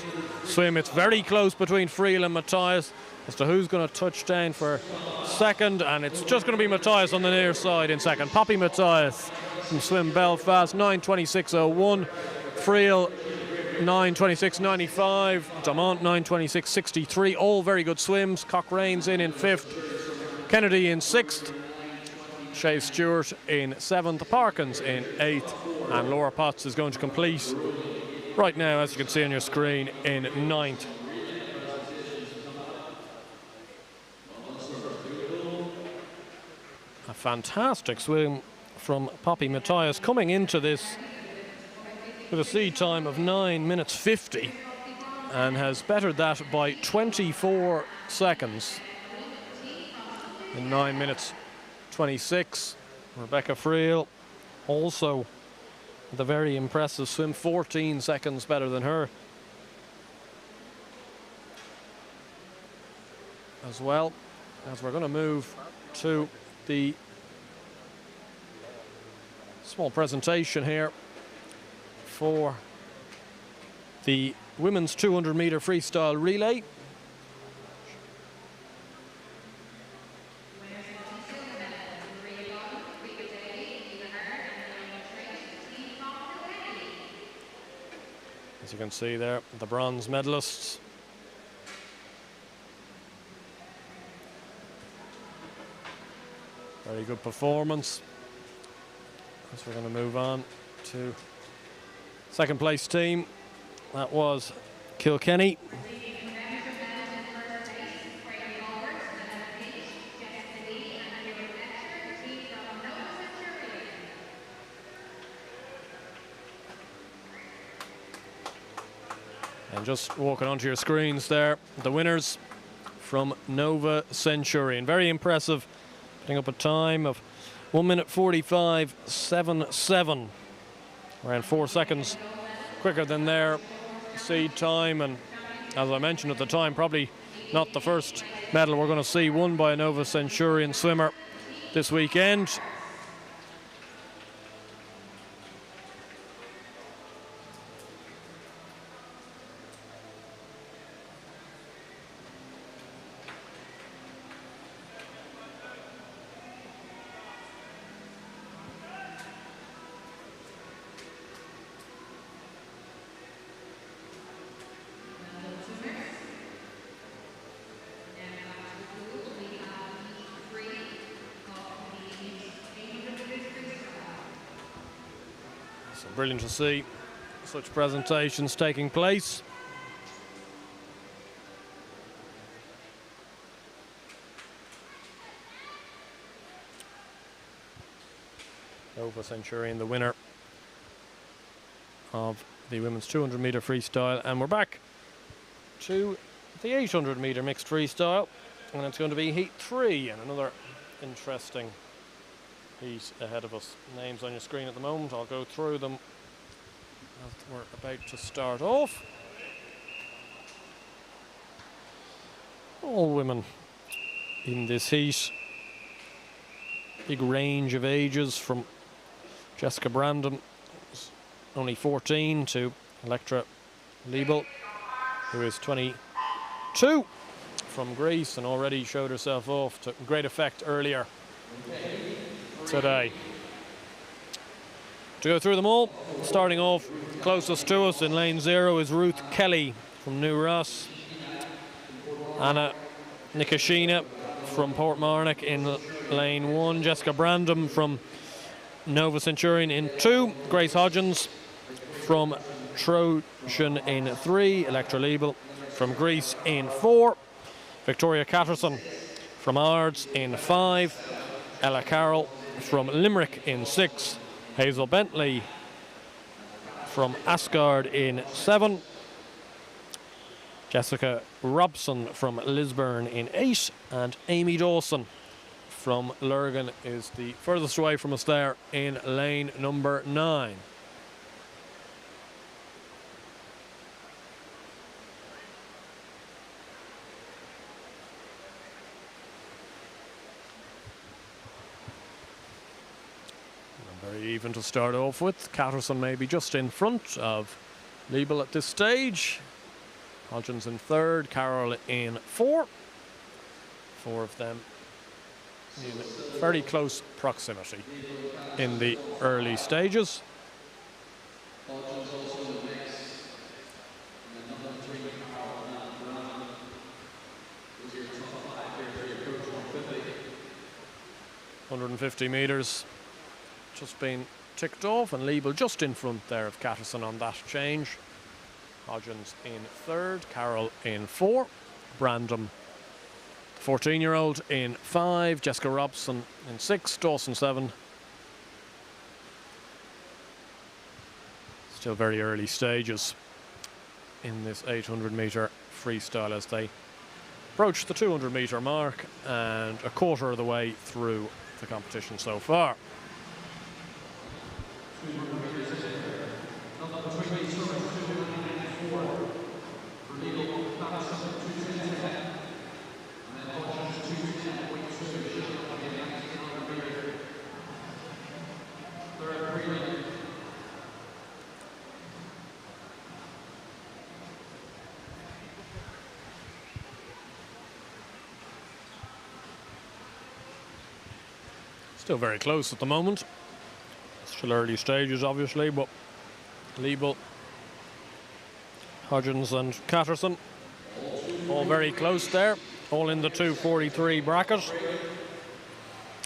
swim. It's very close between Friel and Matthias as to who's going to touch down for second, and it's just going to be Matthias on the near side in second. Poppy Matthias from Swim Belfast, 9:26.01. Friel 9:26.95. Damont 9:26.63. All very good swims. Cochrane's in fifth. Kennedy in sixth. Shay Stewart in seventh. Parkins in eighth. And Laura Potts is going to complete right now, as you can see on your screen, in ninth. A fantastic swim from Poppy Matthias coming into this with a seed time of 9:50, and has bettered that by 24 seconds in 9:26. Rebecca Friel also with a very impressive swim, 14 seconds better than her as well. As we're going to move to the small presentation here for the women's 200 metre freestyle relay. As you can see there, the bronze medalists. Very good performance. So we're going to move on to second place team. That was Kilkenny. And just walking onto your screens there, the winners from Nova Centurion. Very impressive, putting up a time of 1 minute 45.77. Around 4 seconds quicker than their seed time. And as I mentioned at the time, probably not the first medal we're going to see won by a Nova Centurion swimmer this weekend. Brilliant to see such presentations taking place. Nova Centurion, the winner of the women's 200 meter freestyle, and we're back to the 800 meter mixed freestyle, and it's going to be heat 3 and another interesting heat ahead of us. Names on your screen at the moment. I'll go through them as we're about to start off. All women in this heat. Big range of ages from Jessica Brandon, only 14, to Electra Liebel, who is 22, from Greece, and already showed herself off to great effect earlier today. To go through them all, starting off closest to us in lane 0 is Ruth Kelly from New Ross. Anna Nikashina from Portmarnock in lane 1. Jessica Brandon from Nova Centurion in 2. Grace Hodgins from Trojan in 3. Electra Liebel from Greece in 4. Victoria Catterson from Ards in 5. Ella Carroll from Limerick in 6. Hazel Bentley from Asgard in 7. Jessica Robson from Lisburn in 8. And Amy Dawson from Lurgan is the furthest away from us there in lane number 9. Very even to start off with. Catterson maybe just in front of Liebel at this stage. Hodgins in 3rd, Carroll in 4. 4 of them in very close proximity in the early stages. Hodgins also in the mix. And then number 3, Carroll is your top 5 here for your approach 150. 150 metres just been ticked off, and Liebel just in front there of Catterson on that change. Hodgins in 3rd, Carroll in 4, Brandon, 14-year-old, in 5, Jessica Robson in 6, Dawson 7. Still very early stages in this 800 metre freestyle as they approach the 200 metre mark and a quarter of the way through the competition so far. Still very close at the moment. Still early stages, obviously, but Liebel, Hodgins and Catterson all very close there, all in the 2:43 bracket.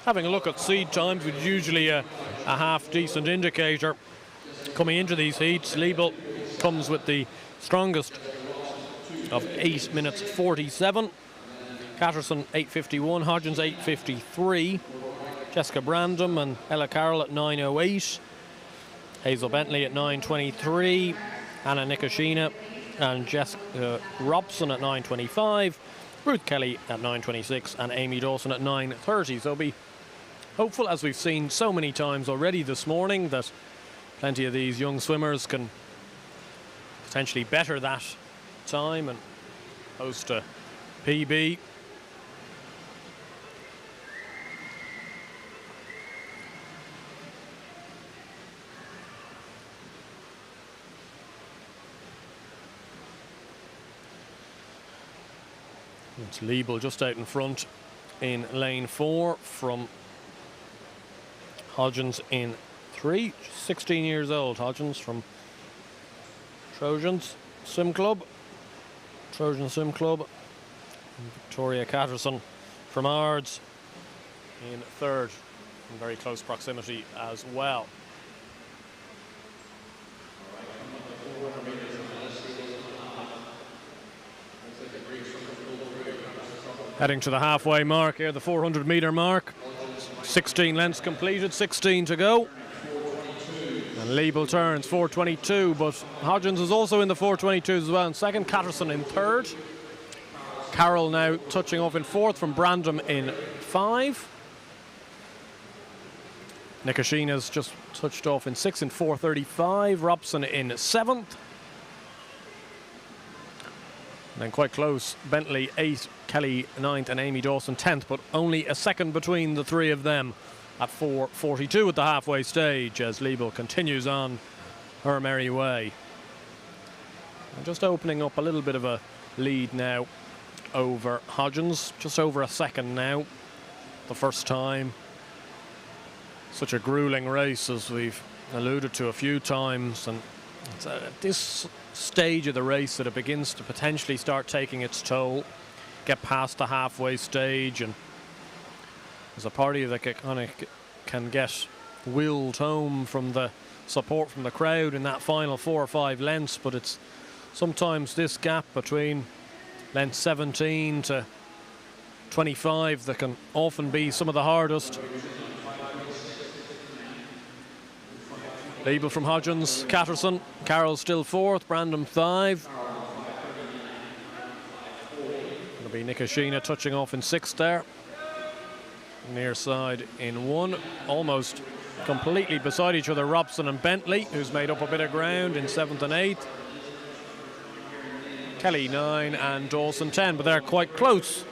having a look at seed times, which is usually a half decent indicator. Coming into these heats, Liebel comes with the strongest of 8 minutes 47. Catterson 8:51, Hodgins 8:53. Jessica Brandom and Ella Carroll at 9:08. Hazel Bentley at 9:23. Anna Nikashina and Jessica Robson at 9:25. Ruth Kelly at 9:26 and Amy Dawson at 9:30. So be hopeful, as we've seen so many times already this morning, that plenty of these young swimmers can potentially better that time and post a PB. It's Liebel just out in front in lane 4 from Hodgins in 3. 16 years old, Hodgins, from Trojan Swim Club. And Victoria Catterson from Ards in 3rd, in very close proximity as well. Heading to the halfway mark here, the 400 metre mark. 16 lengths completed, 16 to go. And Liebel turns 4:22, but Hodgins is also in the 4:22s as well in second. Catterson in 3rd. Carroll now touching off in 4th from Brandom in 5. Nikashina's just touched off in 6th in 4:35. Robson in 7th. And then quite close, Bentley 8, Kelly 9th and Amy Dawson 10th, but only a second between the three of them at 4:42 at the halfway stage as Liebel continues on her merry way. And just opening up a little bit of a lead now over Hodgins, just over a second now, the first time. Such a grueling race, as we've alluded to a few times, and it's at this stage of the race that it begins to potentially start taking its toll, get past the halfway stage, and there's a party that can get willed home from the support from the crowd in that final 4 or 5 lengths, but it's sometimes this gap between length 17 to 25 that can often be some of the hardest. Liebel from Hodgins, Catterson, Carroll still 4th, Brandon 5. It'll be Nikashina touching off in 6th there. Near side in 1, almost completely beside each other, Robson and Bentley, who's made up a bit of ground in 7th and 8th. Kelly 9 and Dawson 10, but they're quite close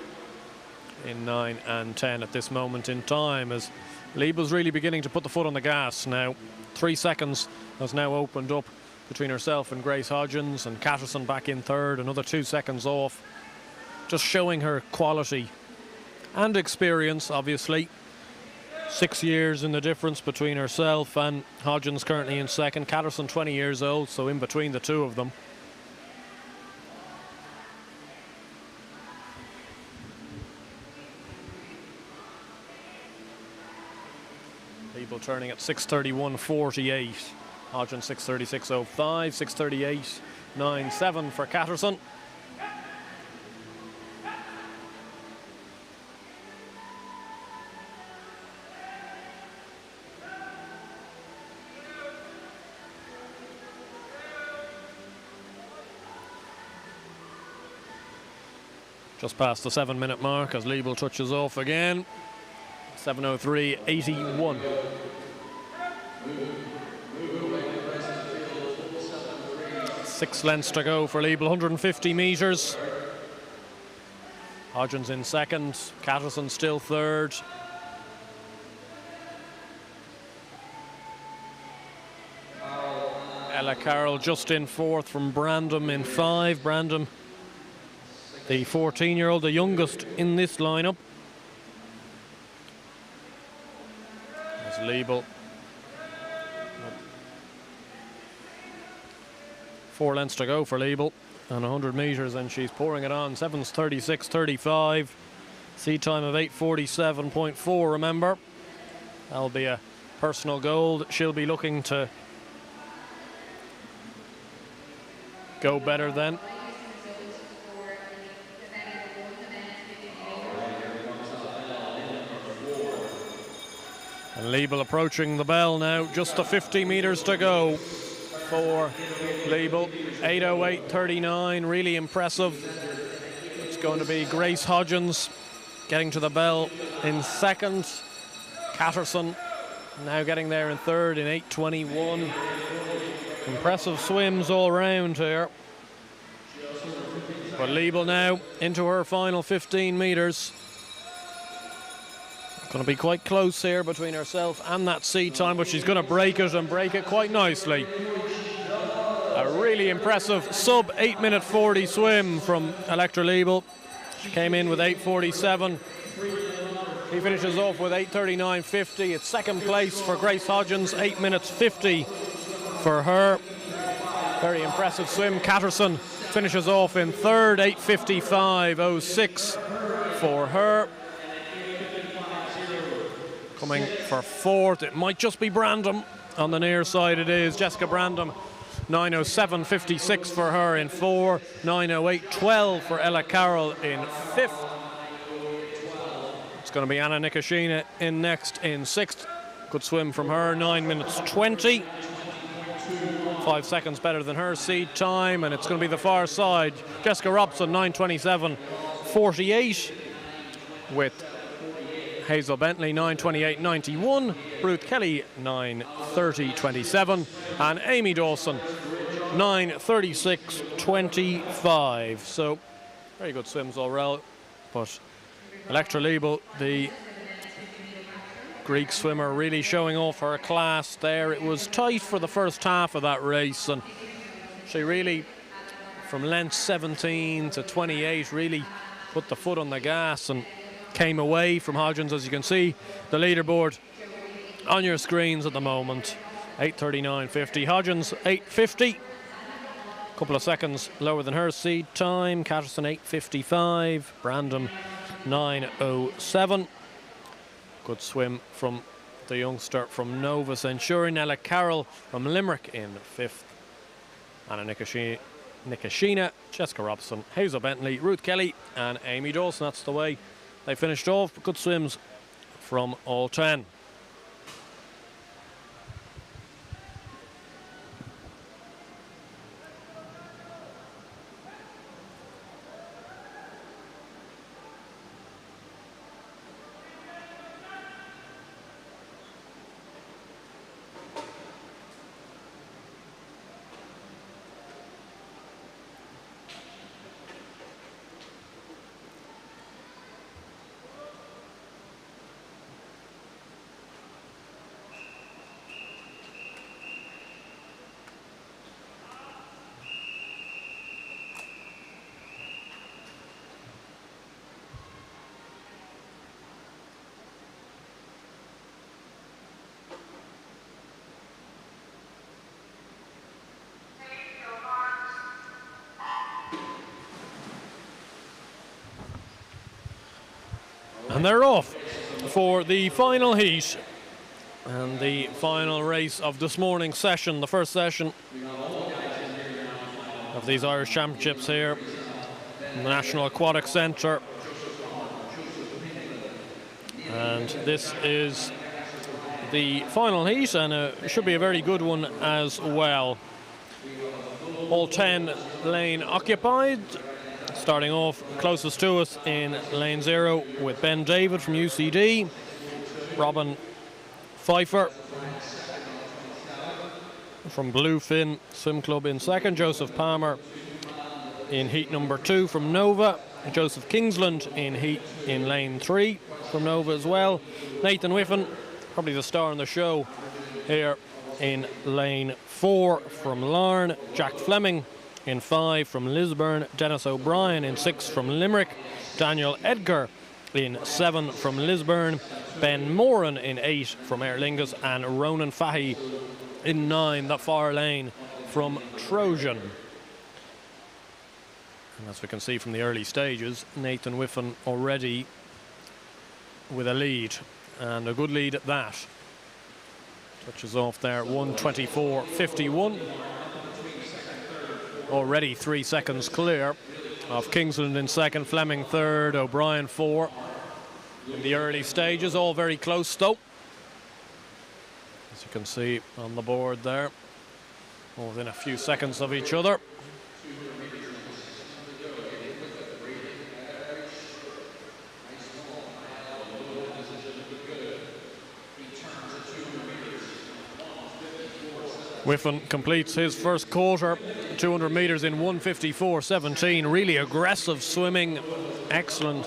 in 9 and 10 at this moment in time, as Liebel's really beginning to put the foot on the gas now. 3 seconds has now opened up between herself and Grace Hodgins, and Catterson back in 3rd, another 2 seconds off. Just showing her quality and experience, obviously. 6 years in the difference between herself and Hodgins currently in 2nd. Catterson 20 years old, so in between the two of them. Liebel turning at 6:31.48. Hodgins 6:36.05, 6:38.97 for Catterson. Just past the 7-minute mark as Liebel touches off again. 7:03.81. Six lengths to go for Liebel, 150 metres. Hodgins in 2nd, Catterson still 3rd. Ella Carroll just in 4th from Brandom in 5. Brandom, the 14-year-old, the youngest in this lineup. As Liebel, 4 lengths to go for Liebel and 100 metres, and she's pouring it on. 7:36.35, Seed time of 8:47.4, remember. That'll be a personal goal that she'll be looking to go better then. And Liebel approaching the bell now, just the 50 meters to go for Liebel. 8:08.39, really impressive. It's going to be Grace Hodgins getting to the bell in second. Catterson now getting there in third in 8:21. Impressive swims all round here. But Liebel now into her final 15 meters. Going to be quite close here between herself and that seed time, but she's going to break it and break it quite nicely. A really impressive sub 8:40 swim from Electra Liebel. She came in with 8:47. He finishes off with 8:39.50. It's second place for Grace Hodgins, 8:50 for her. Very impressive swim. Catterson finishes off in third, 8:55.06 for her. Coming for fourth, it might just be Brandom. On the near side it is Jessica Brandom. 9:07.56 for her in four. 9:08.12 for Ella Carroll in fifth. It's going to be Anna Nikashina in next in sixth. Good swim from her, 9:20. 5 seconds better than her seed time, and it's going to be the far side. Jessica Robson, 9:27.48 with Hazel Bentley, 9:28.91. Ruth Kelly, 9:30.27. And Amy Dawson, 9:36.25. So, very good swims all round. But Electra Liebel, the Greek swimmer, really showing off her class there. It was tight for the first half of that race, and she really, from length 17 to 28, really put the foot on the gas and came away from Hodgins. As you can see, the leaderboard on your screens at the moment, 8:39.50. Hodgins 8:50, a couple of seconds lower than her seed time. Catterson 8:55, Brandon 9:07. Good swim from the youngster from Nova Centurion. Ella Carroll from Limerick in fifth. Anna Nikashina, Jessica Robson, Hazel Bentley, Ruth Kelly and Amy Dawson. That's the way they finished off. Good swims from all 10. And they're off for the final heat and the final race of this morning's session, the first session of these Irish Championships here in the National Aquatic Centre. And this is the final heat, and it should be a very good one as well. All 10 lane occupied. Starting off closest to us in lane 0 with Ben David from UCD, Robin Pfeiffer from Bluefin Swim Club in second, Joseph Palmer in heat number 2 from Nova, Joseph Kingsland in lane 3 from Nova as well, Nathan Whiffen, probably the star in the show here in lane 4 from Larne, Jack Fleming in 5 from Lisburn, Dennis O'Brien in 6 from Limerick, Daniel Edgar in 7 from Lisburn, Ben Moran in 8 from Aer Lingus, and Ronan Fahy in 9, the far lane from Trojan. And as we can see from the early stages, Nathan Whiffen already with a lead, and a good lead at that. Touches off there, 1:24.51. Already 3 seconds clear of Kingsland in second, Fleming third, O'Brien 4. In the early stages, all very close though. As you can see on the board there, all within a few seconds of each other. Whiffen completes his first quarter, 200 metres in 1:54.17. Really aggressive swimming, excellent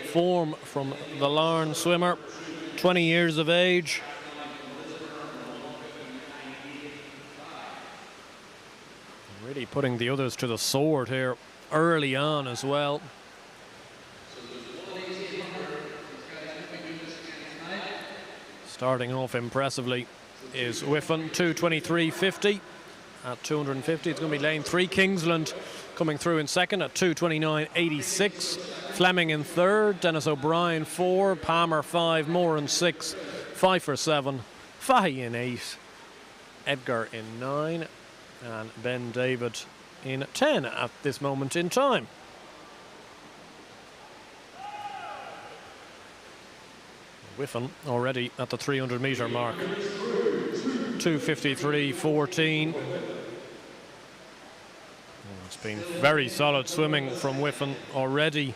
form from the Larne swimmer, 20 years of age. Really putting the others to the sword here early on as well. Starting off impressively is Whiffen, 2:23.50 at 250. It's going to be lane 3. Kingsland coming through in second at 2:29.86. Fleming in third, Dennis O'Brien 4, Palmer 5, Moore in 6, Pfeiffer 7, Fahy in 8, Edgar in 9, and Ben David in 10 at this moment in time. Whiffen already at the 300 metre mark. 2:53.14. It's been very solid swimming from Whiffen already.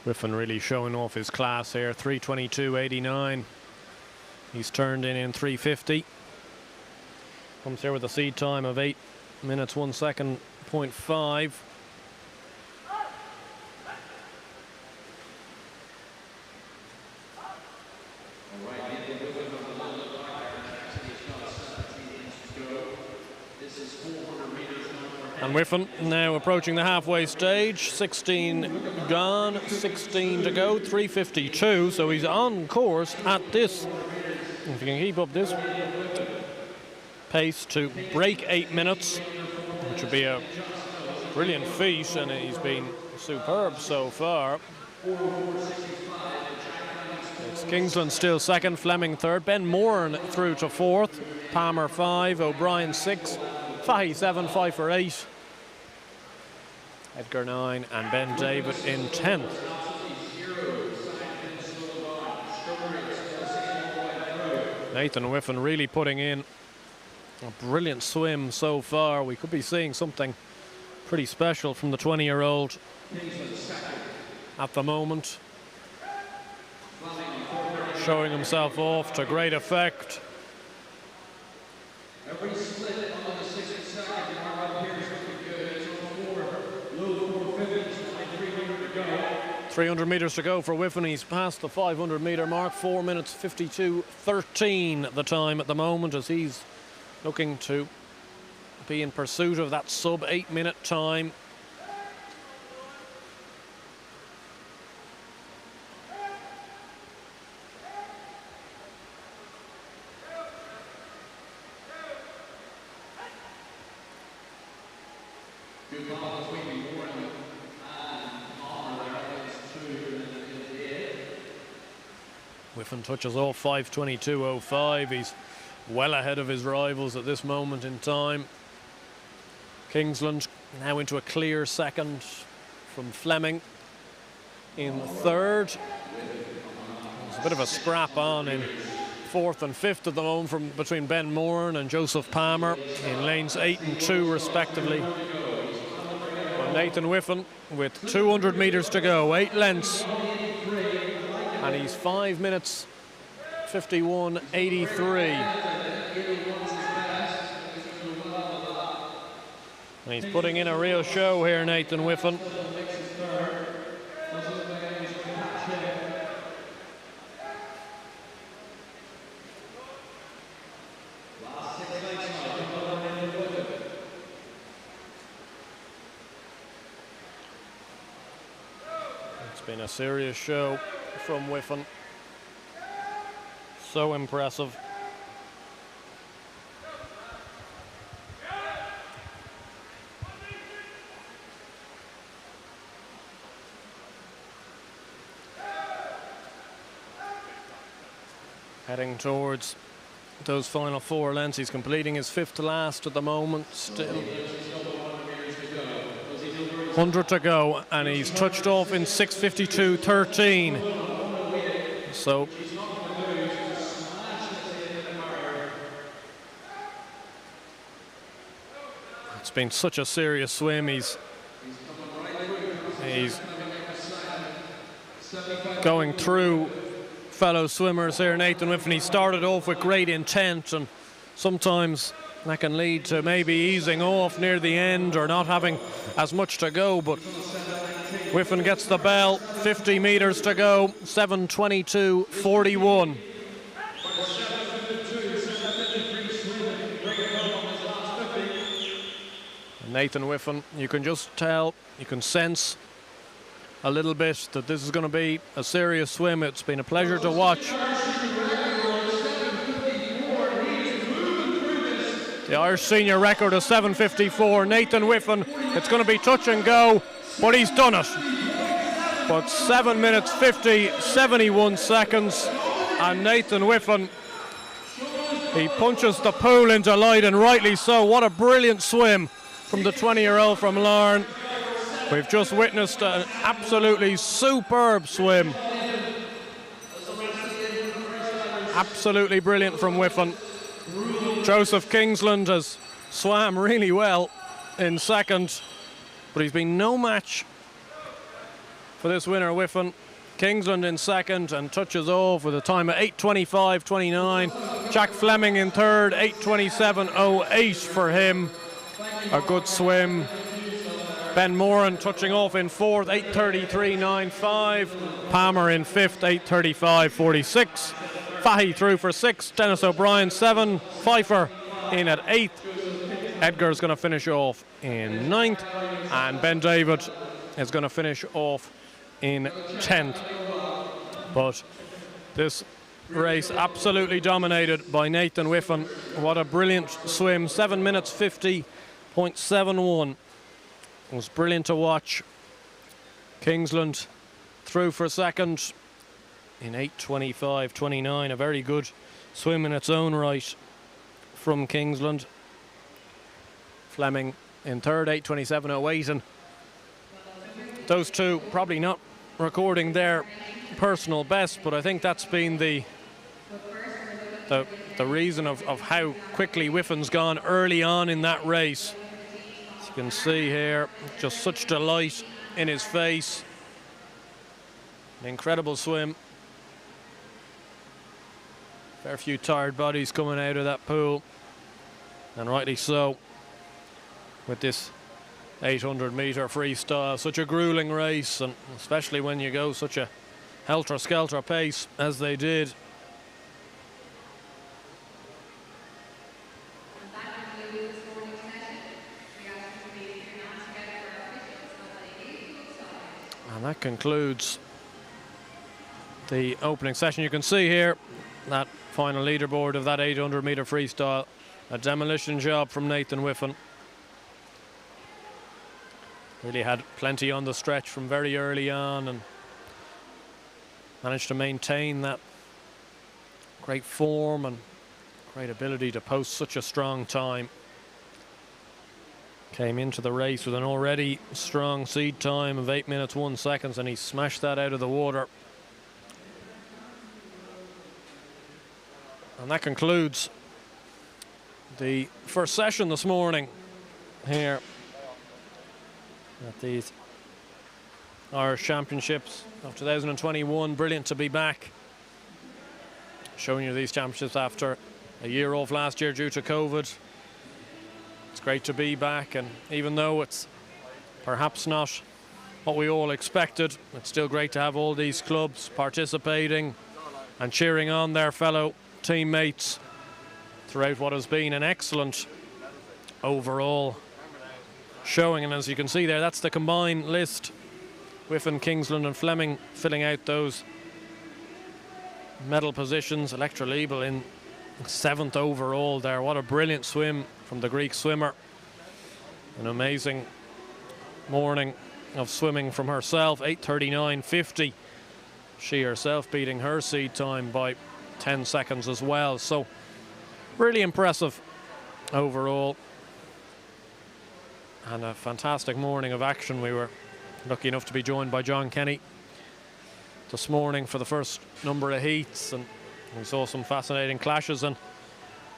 Whiffen really showing off his class here, 3:22.89. He's turned in 3:50. Comes here with a seed time of 8 minutes 1 second, 0.5. And Whiffen now approaching the halfway stage, 16 gone, 16 to go, 3:52, so he's on course at this, if he can keep up this pace, to break 8 minutes, which would be a brilliant feat, and he's been superb so far. It's Kingsland still second, Fleming third, Ben Moore through to fourth, Palmer 5, O'Brien 6, Fahy 7, Pfeiffer 8, Edgar 9, and Ben David in 10th. Nathan Whiffen really putting in a brilliant swim so far. We could be seeing something pretty special from the 20-year-old at the moment. Showing himself off to great effect. 300 metres to go for Whiffen. He's past the 500 metre mark, 4 minutes 52.13 the time at the moment, as he's looking to be in pursuit of that sub 8 minute time. Whiffen touches off 5:22.05. He's well ahead of his rivals at this moment in time. Kingsland now into a clear second from Fleming in third. There's a bit of a scrap on in fourth and fifth at the moment between Ben Moore and Joseph Palmer in lanes 8 and 2 respectively. Well, Nathan Whiffen with 200 metres to go, 8 lengths. And he's 5 minutes 51.83. And he's putting in a real show here, Nathan Whiffen. Been a serious show from Whiffen. So impressive. Heading towards those final 4 lengths. He's completing his 5th to last at the moment. Still 100 to go, and he's touched off in 6:52.13. So it's been such a serious swim. He's going through fellow swimmers here. Nathan Whiffen, he started off with great intent, and sometimes that can lead to maybe easing off near the end or not having as much to go, but Whiffen gets the bell. 50 meters to go, 7:22.41. Nathan Whiffen, you can just tell, you can sense a little bit that this is going to be a serious swim. It's been a pleasure to watch. The Irish senior record is 7:54. Nathan Whiffen, it's going to be touch and go, but he's done it. But 7 minutes 50, 71 seconds, and Nathan Whiffen, he punches the pool into light, and rightly so. What a brilliant swim from the 20-year-old from Larne. We've just witnessed an absolutely superb swim. Absolutely brilliant from Whiffen. Joseph Kingsland has swam really well in second, but he's been no match for this winner, Whiffen. Kingsland in second and touches off with a time of 8:25.29. Jack Fleming in third, 8:27.08 for him. A good swim. Ben Moran touching off in fourth, 8:33.95. Palmer in fifth, 8:35.46. Fahy through for sixth. Dennis O'Brien 7. Pfeiffer in at 8th. Edgar's going to finish off in 9th. And Ben David is going to finish off in 10th. But this race absolutely dominated by Nathan Whiffen. What a brilliant swim. 7 minutes 50.71. It was brilliant to watch. Kingsland through for second in 8:25.29. A very good swim in its own right from Kingsland. Fleming in third, 8:27.08. And those two probably not recording their personal best, but I think that's been the reason of how quickly Whiffen's gone early on in that race. As you can see here, just such delight in his face. An incredible swim. Fair few tired bodies coming out of that pool, and rightly so, with this 800 meter freestyle. Such a grueling race, and especially when you go such a helter-skelter pace as they did. And that concludes the opening session. You can see here that final leaderboard of that 800 meter freestyle. A demolition job from Nathan Whiffen. Really had plenty on the stretch from very early on and managed to maintain that great form and great ability to post such a strong time. Came into the race with an already strong seed time of 8 minutes 1 second, and he smashed that out of the water. And that concludes the first session this morning here at these Irish Championships of 2021. Brilliant to be back, showing you these championships after a year off last year due to COVID. It's great to be back, and even though it's perhaps not what we all expected, it's still great to have all these clubs participating and cheering on their fellow teammates throughout what has been an excellent overall showing. And as you can see there, that's the combined list Whiffen, Kingsland and Fleming filling out those medal positions. Electra Liebel in 7th overall there. What a brilliant swim from the Greek swimmer. An amazing morning of swimming from herself. 8:39.50. She herself beating her seed time by 10 seconds as well. So really impressive overall. And a fantastic morning of action. We were lucky enough to be joined by John Kenny this morning for the first number of heats, and we saw some fascinating clashes, and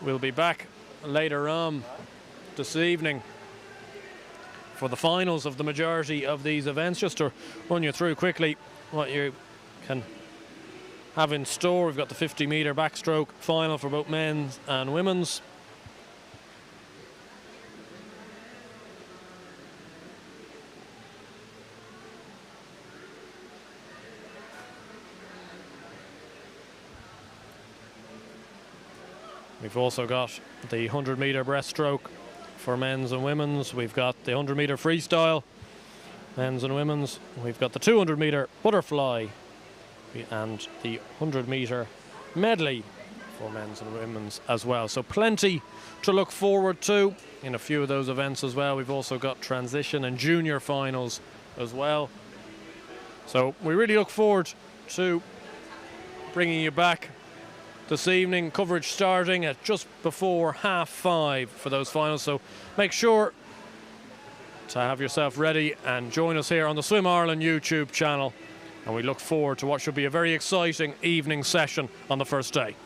we'll be back later on this evening for the finals of the majority of these events. Just to run you through quickly what you can have in store. We've got the 50-metre backstroke final for both men's and women's. We've also got the 100-metre breaststroke for men's and women's. We've got the 100-metre freestyle, men's and women's. We've got the 200-metre butterfly and the 100-metre medley for men's and women's as well. So plenty to look forward to in a few of those events as well. We've also got transition and junior finals as well. So we really look forward to bringing you back this evening. Coverage starting at just before 5:30 for those finals, so make sure to have yourself ready and join us here on the Swim Ireland YouTube channel, and we look forward to what should be a very exciting evening session on the first day.